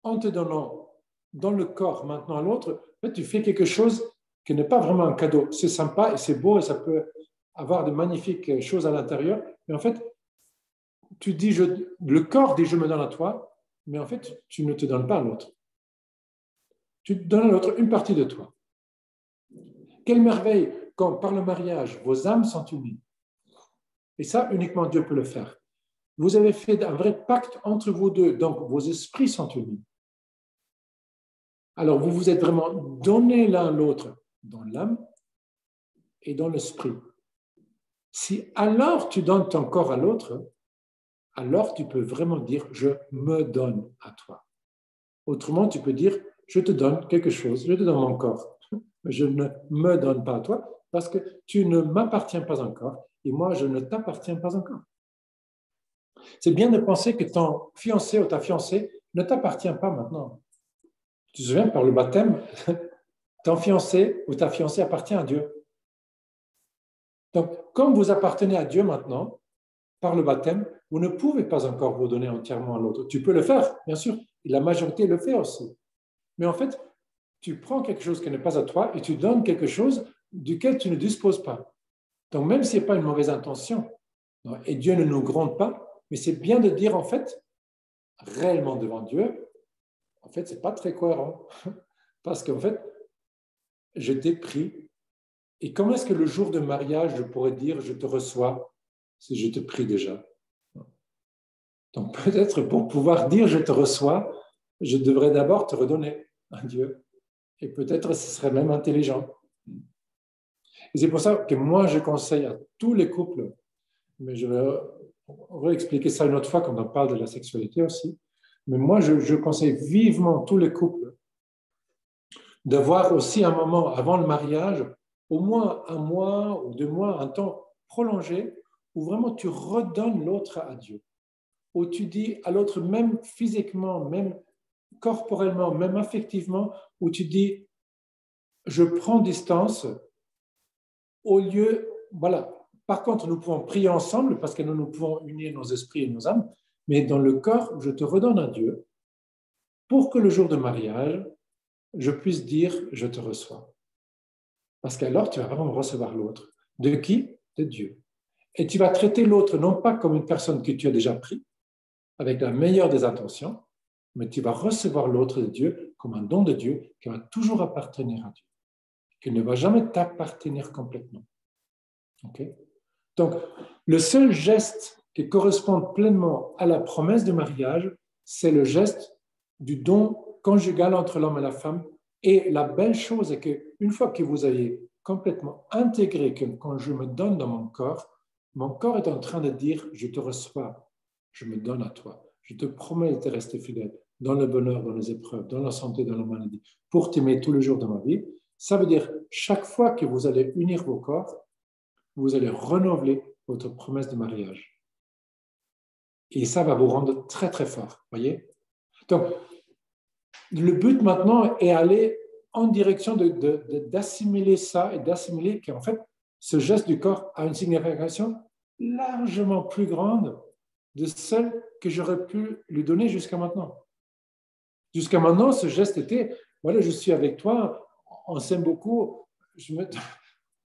Speaker 1: en te donnant dans le corps maintenant à l'autre, en fait, tu fais quelque chose qui n'est pas vraiment un cadeau. C'est sympa et c'est beau et ça peut avoir de magnifiques choses à l'intérieur, mais en fait, tu dis, le corps dit « je me donne à toi », mais en fait, tu ne te donnes pas à l'autre. Tu donnes à l'autre une partie de toi. Quelle merveille quand, par le mariage, vos âmes sont unies. Et ça, uniquement Dieu peut le faire. Vous avez fait un vrai pacte entre vous deux, donc vos esprits sont unis. Alors, vous vous êtes vraiment donné l'un l'autre dans l'âme et dans l'esprit. Si alors tu donnes ton corps à l'autre, alors tu peux vraiment dire « je me donne à toi ». Autrement, tu peux dire « je te donne quelque chose, je te donne mon corps, je ne me donne pas à toi parce que tu ne m'appartiens pas encore et moi, je ne t'appartiens pas encore ». C'est bien de penser que ton fiancé ou ta fiancée ne t'appartient pas maintenant. Tu te souviens, par le baptême, ton fiancé ou ta fiancée appartient à Dieu. Donc, comme vous appartenez à Dieu maintenant, par le baptême, vous ne pouvez pas encore vous donner entièrement à l'autre. Tu peux le faire, bien sûr, et la majorité le fait aussi. Mais en fait, tu prends quelque chose qui n'est pas à toi et tu donnes quelque chose duquel tu ne disposes pas. Donc, même si ce n'est pas une mauvaise intention, et Dieu ne nous gronde pas, mais c'est bien de dire, en fait, réellement devant Dieu, en fait, ce n'est pas très cohérent. Parce qu'en fait, je t'ai pris. Et comment est-ce que le jour de mariage, je pourrais dire, je te reçois, si je te prie déjà? Donc peut-être pour pouvoir dire, je te reçois, je devrais d'abord te redonner à Dieu. Et peut-être ce serait même intelligent. Et c'est pour ça que moi, je conseille à tous les couples, mais je vais réexpliquer ça une autre fois quand on parle de la sexualité aussi, mais moi, je conseille vivement tous les couples d'avoir aussi un moment avant le mariage, au moins un mois ou 2 mois, un temps prolongé, où vraiment tu redonnes l'autre à Dieu, où tu dis à l'autre, même physiquement, même corporellement, même affectivement, où tu dis, je prends distance, au lieu, voilà. Par contre, nous pouvons prier ensemble parce que nous pouvons unir nos esprits et nos âmes, mais dans le corps, je te redonne à Dieu pour que le jour de mariage, je puisse dire, je te reçois. Parce qu'alors, tu vas vraiment recevoir l'autre. De qui? De Dieu. Et tu vas traiter l'autre non pas comme une personne que tu as déjà pris, avec la meilleure des intentions, mais tu vas recevoir l'autre de Dieu comme un don de Dieu qui va toujours appartenir à Dieu, qui ne va jamais t'appartenir complètement. Okay? Donc, le seul geste qui correspond pleinement à la promesse de mariage, c'est le geste du don conjugal entre l'homme et la femme. Et la belle chose est qu'une fois que vous avez complètement intégré que quand je me donne dans mon corps est en train de dire, je te reçois, je me donne à toi, je te promets de te rester fidèle dans le bonheur, dans les épreuves, dans la santé, dans la maladie, pour t'aimer tous les jours de ma vie. Ça veut dire, chaque fois que vous allez unir vos corps, vous allez renouveler votre promesse de mariage. Et ça va vous rendre très, très fort, voyez? Donc, le but maintenant est d'aller en direction d'assimiler ça et d'assimiler qu'en fait, ce geste du corps a une signification largement plus grande de celle que j'aurais pu lui donner jusqu'à maintenant. Jusqu'à maintenant, ce geste était, voilà, je suis avec toi, on s'aime beaucoup,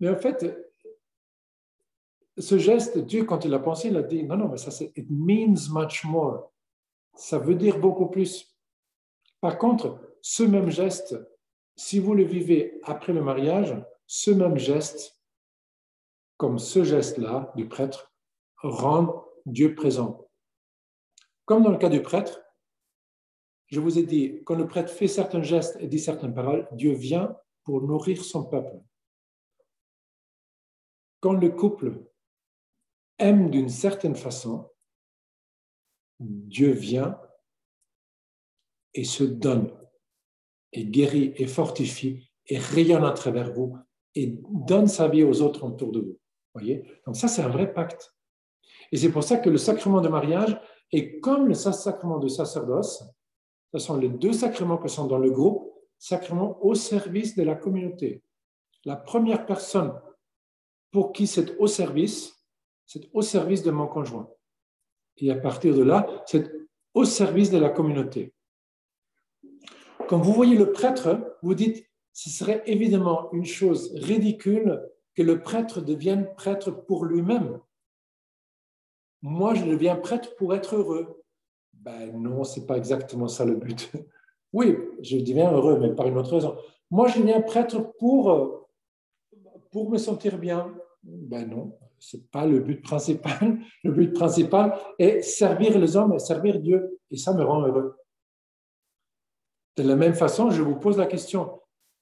Speaker 1: mais en fait, ce geste, Dieu, quand il a pensé, il a dit, non, mais ça c'est, it means much more. Ça veut dire beaucoup plus. Par contre, ce même geste, si vous le vivez après le mariage, ce même geste, comme ce geste-là du prêtre, rend Dieu présent. Comme dans le cas du prêtre, je vous ai dit, quand le prêtre fait certains gestes et dit certaines paroles, Dieu vient pour nourrir son peuple. Quand le couple aime d'une certaine façon, Dieu vient et se donne, et guérit, et fortifie, et rayonne à travers vous, et donne sa vie aux autres autour de vous. Voyez? Donc ça, c'est un vrai pacte. Et c'est pour ça que le sacrement de mariage est comme le sacrement de sacerdoce. Ce sont les deux sacrements qui sont dans le groupe, sacrements au service de la communauté. La première personne pour qui c'est au service de mon conjoint. Et à partir de là, c'est au service de la communauté. Quand vous voyez le prêtre, vous dites, ce serait évidemment une chose ridicule que le prêtre devienne prêtre pour lui-même. Moi, je deviens prêtre pour être heureux. Ben non, ce n'est pas exactement ça le but. Oui, je deviens heureux, mais par une autre raison. Moi, je deviens prêtre pour me sentir bien. Ben non, ce n'est pas le but principal. Le but principal est servir les hommes et servir Dieu. Et ça me rend heureux. De la même façon, je vous pose la question,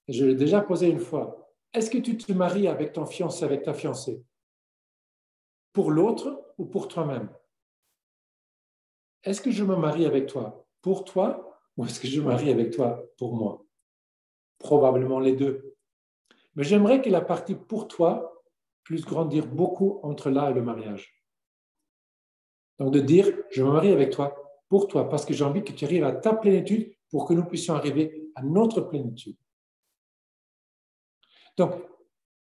Speaker 1: je l'ai déjà posée une fois. Est-ce que tu te maries avec ton fiancé, avec ta fiancée? Pour l'autre ou pour toi-même? Est-ce que je me marie avec toi pour toi ou est-ce que je me marie avec toi pour moi? Probablement les deux. Mais j'aimerais que la partie pour toi puisse grandir beaucoup entre là et le mariage. Donc de dire, je me marie avec toi pour toi parce que j'ai envie que tu arrives à ta plénitude pour que nous puissions arriver à notre plénitude. Donc,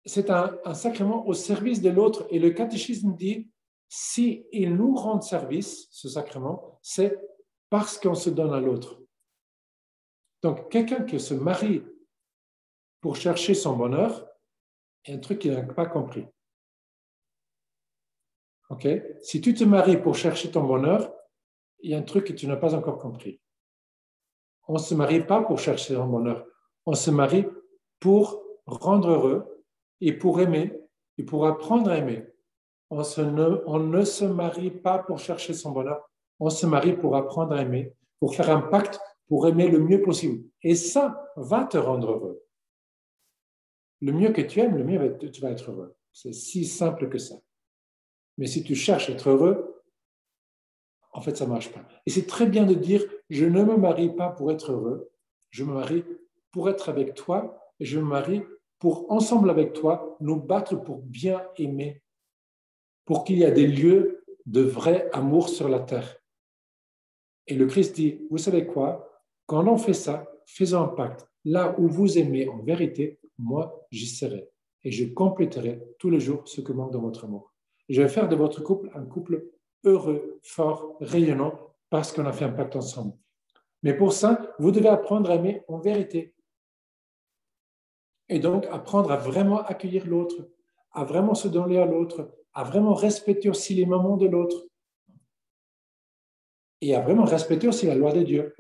Speaker 1: c'est un sacrement au service de l'autre. Et le catéchisme dit, si il nous rend service, ce sacrement, c'est parce qu'on se donne à l'autre. Donc, quelqu'un qui se marie pour chercher son bonheur, il y a un truc qu'il n'a pas compris. Okay? Si tu te maries pour chercher ton bonheur, il y a un truc que tu n'as pas encore compris. On ne se marie pas pour chercher son bonheur. On se marie pour rendre heureux et pour aimer et pour apprendre à aimer. On ne se marie pas pour chercher son bonheur. On se marie pour apprendre à aimer, pour faire un pacte, pour aimer le mieux possible. Et ça va te rendre heureux. Le mieux que tu aimes, le mieux tu vas être heureux. C'est si simple que ça. Mais si tu cherches à être heureux, en fait, ça ne marche pas. Et c'est très bien de dire, je ne me marie pas pour être heureux, je me marie pour être avec toi et je me marie pour, ensemble avec toi, nous battre pour bien aimer, pour qu'il y ait des lieux de vrai amour sur la terre. Et le Christ dit, vous savez quoi? Quand on fait ça, faisons un pacte. Là où vous aimez en vérité, moi, j'y serai. Et je compléterai tous les jours ce que manque dans votre amour. Je vais faire de votre couple un couple heureux, fort, rayonnant, parce qu'on a fait un pacte ensemble. Mais pour ça, vous devez apprendre à aimer en vérité. Et donc, apprendre à vraiment accueillir l'autre, à vraiment se donner à l'autre, à vraiment respecter aussi les moments de l'autre. Et à vraiment respecter aussi la loi de Dieu.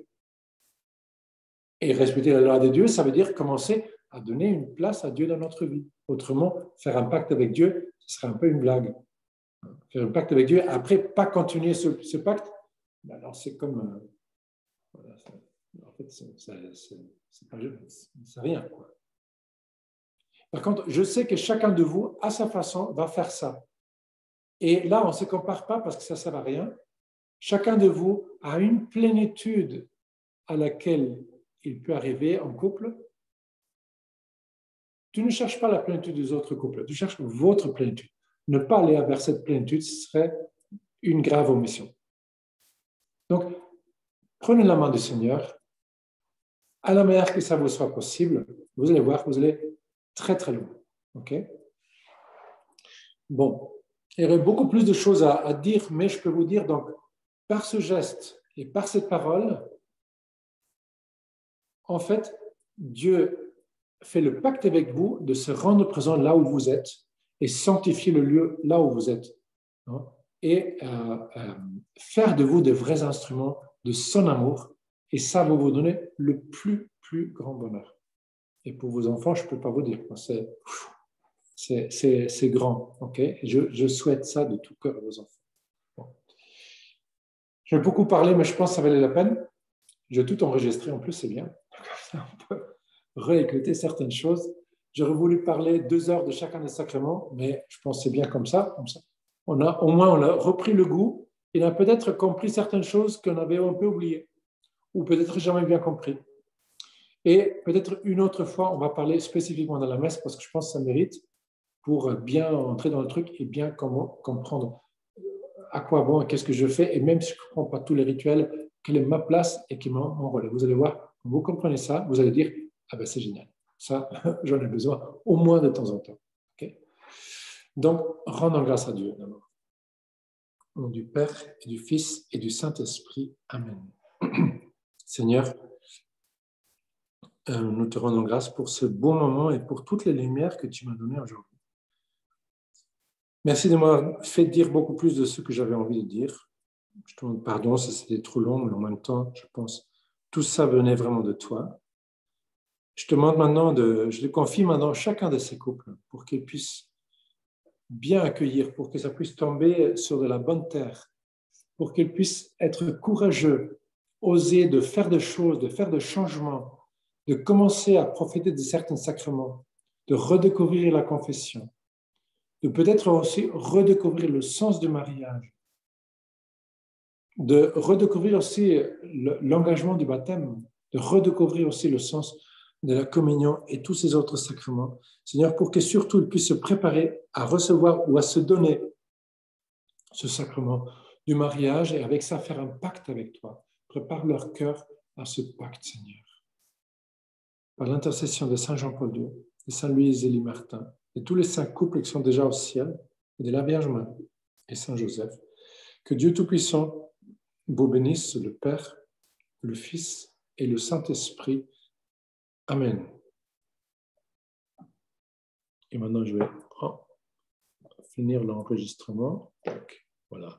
Speaker 1: Et respecter la loi de Dieu, ça veut dire commencer à donner une place à Dieu dans notre vie. Autrement, faire un pacte avec Dieu, ce serait un peu une blague. Faire un pacte avec Dieu, après, pas continuer ce pacte, alors c'est comme... voilà, en fait, c'est rien, quoi. Par contre, je sais que chacun de vous, à sa façon, va faire ça. Et là, on ne se compare pas parce que ça ne sert à rien. Chacun de vous a une plénitude à laquelle il peut arriver en couple. Tu ne cherches pas la plénitude des autres couples, tu cherches votre plénitude. Ne pas aller vers cette plénitude, ce serait une grave omission. Donc, prenez la main du Seigneur, à la manière que ça vous soit possible. Vous allez voir, vous allez très très loin. Okay? Bon, il y aurait beaucoup plus de choses à dire, mais je peux vous dire, donc, par ce geste et par cette parole, en fait, Dieu fait le pacte avec vous de se rendre présent là où vous êtes et sanctifier le lieu là où vous êtes. Hein, et faire de vous de vrais instruments de son amour. Et ça va vous donner le plus grand bonheur. Et pour vos enfants, je ne peux pas vous dire. C'est grand. Okay? Je souhaite ça de tout cœur à vos enfants. Bon. J'ai beaucoup parlé, mais je pense que ça valait la peine. J'ai tout enregistré en plus, c'est bien. On peut réécouter certaines choses. J'aurais voulu parler 2 heures de chacun des sacrements, mais je pense que c'est bien comme ça. Au moins, on a repris le goût. Il a peut-être compris certaines choses qu'on avait un peu oubliées, ou peut-être jamais bien compris. Et peut-être une autre fois, on va parler spécifiquement de la messe, parce que je pense que ça mérite, pour bien entrer dans le truc et bien comprendre à quoi bon et qu'est-ce que je fais, et même si je ne comprends pas tous les rituels, quelle est ma place et qui est mon rôle. Vous allez voir, quand vous comprenez ça, vous allez dire, ah ben c'est génial, ça, j'en ai besoin au moins de temps en temps. Okay? Donc, rendons grâce à Dieu d'abord. Au nom du Père et du Fils et du Saint-Esprit. Amen. Seigneur, nous te rendons grâce pour ce beau moment et pour toutes les lumières que tu m'as données aujourd'hui. Merci de m'avoir fait dire beaucoup plus de ce que j'avais envie de dire. Je te demande pardon si c'était trop long, mais en même temps, je pense tout ça venait vraiment de toi. Je te demande maintenant je te confie maintenant chacun de ces couples pour qu'ils puissent bien accueillir, pour que ça puisse tomber sur de la bonne terre, pour qu'ils puissent être courageux, oser de faire des choses, de faire des changements, de commencer à profiter de certains sacrements, de redécouvrir la confession, de peut-être aussi redécouvrir le sens du mariage, de redécouvrir aussi l'engagement du baptême, de redécouvrir aussi le sens de la communion et tous ces autres sacrements. Seigneur, pour que surtout ils puissent se préparer à recevoir ou à se donner ce sacrement du mariage et avec ça faire un pacte avec toi. Prépare leur cœur à ce pacte, Seigneur. Par l'intercession de Saint Jean-Paul II, de Saint Louis-Zélie Martin et tous les saints couples qui sont déjà au ciel, et de la Vierge Marie et Saint Joseph, que Dieu Tout-Puissant vous bénisse, le Père, le Fils et le Saint-Esprit. Amen. Et maintenant, je vais finir l'enregistrement. Voilà.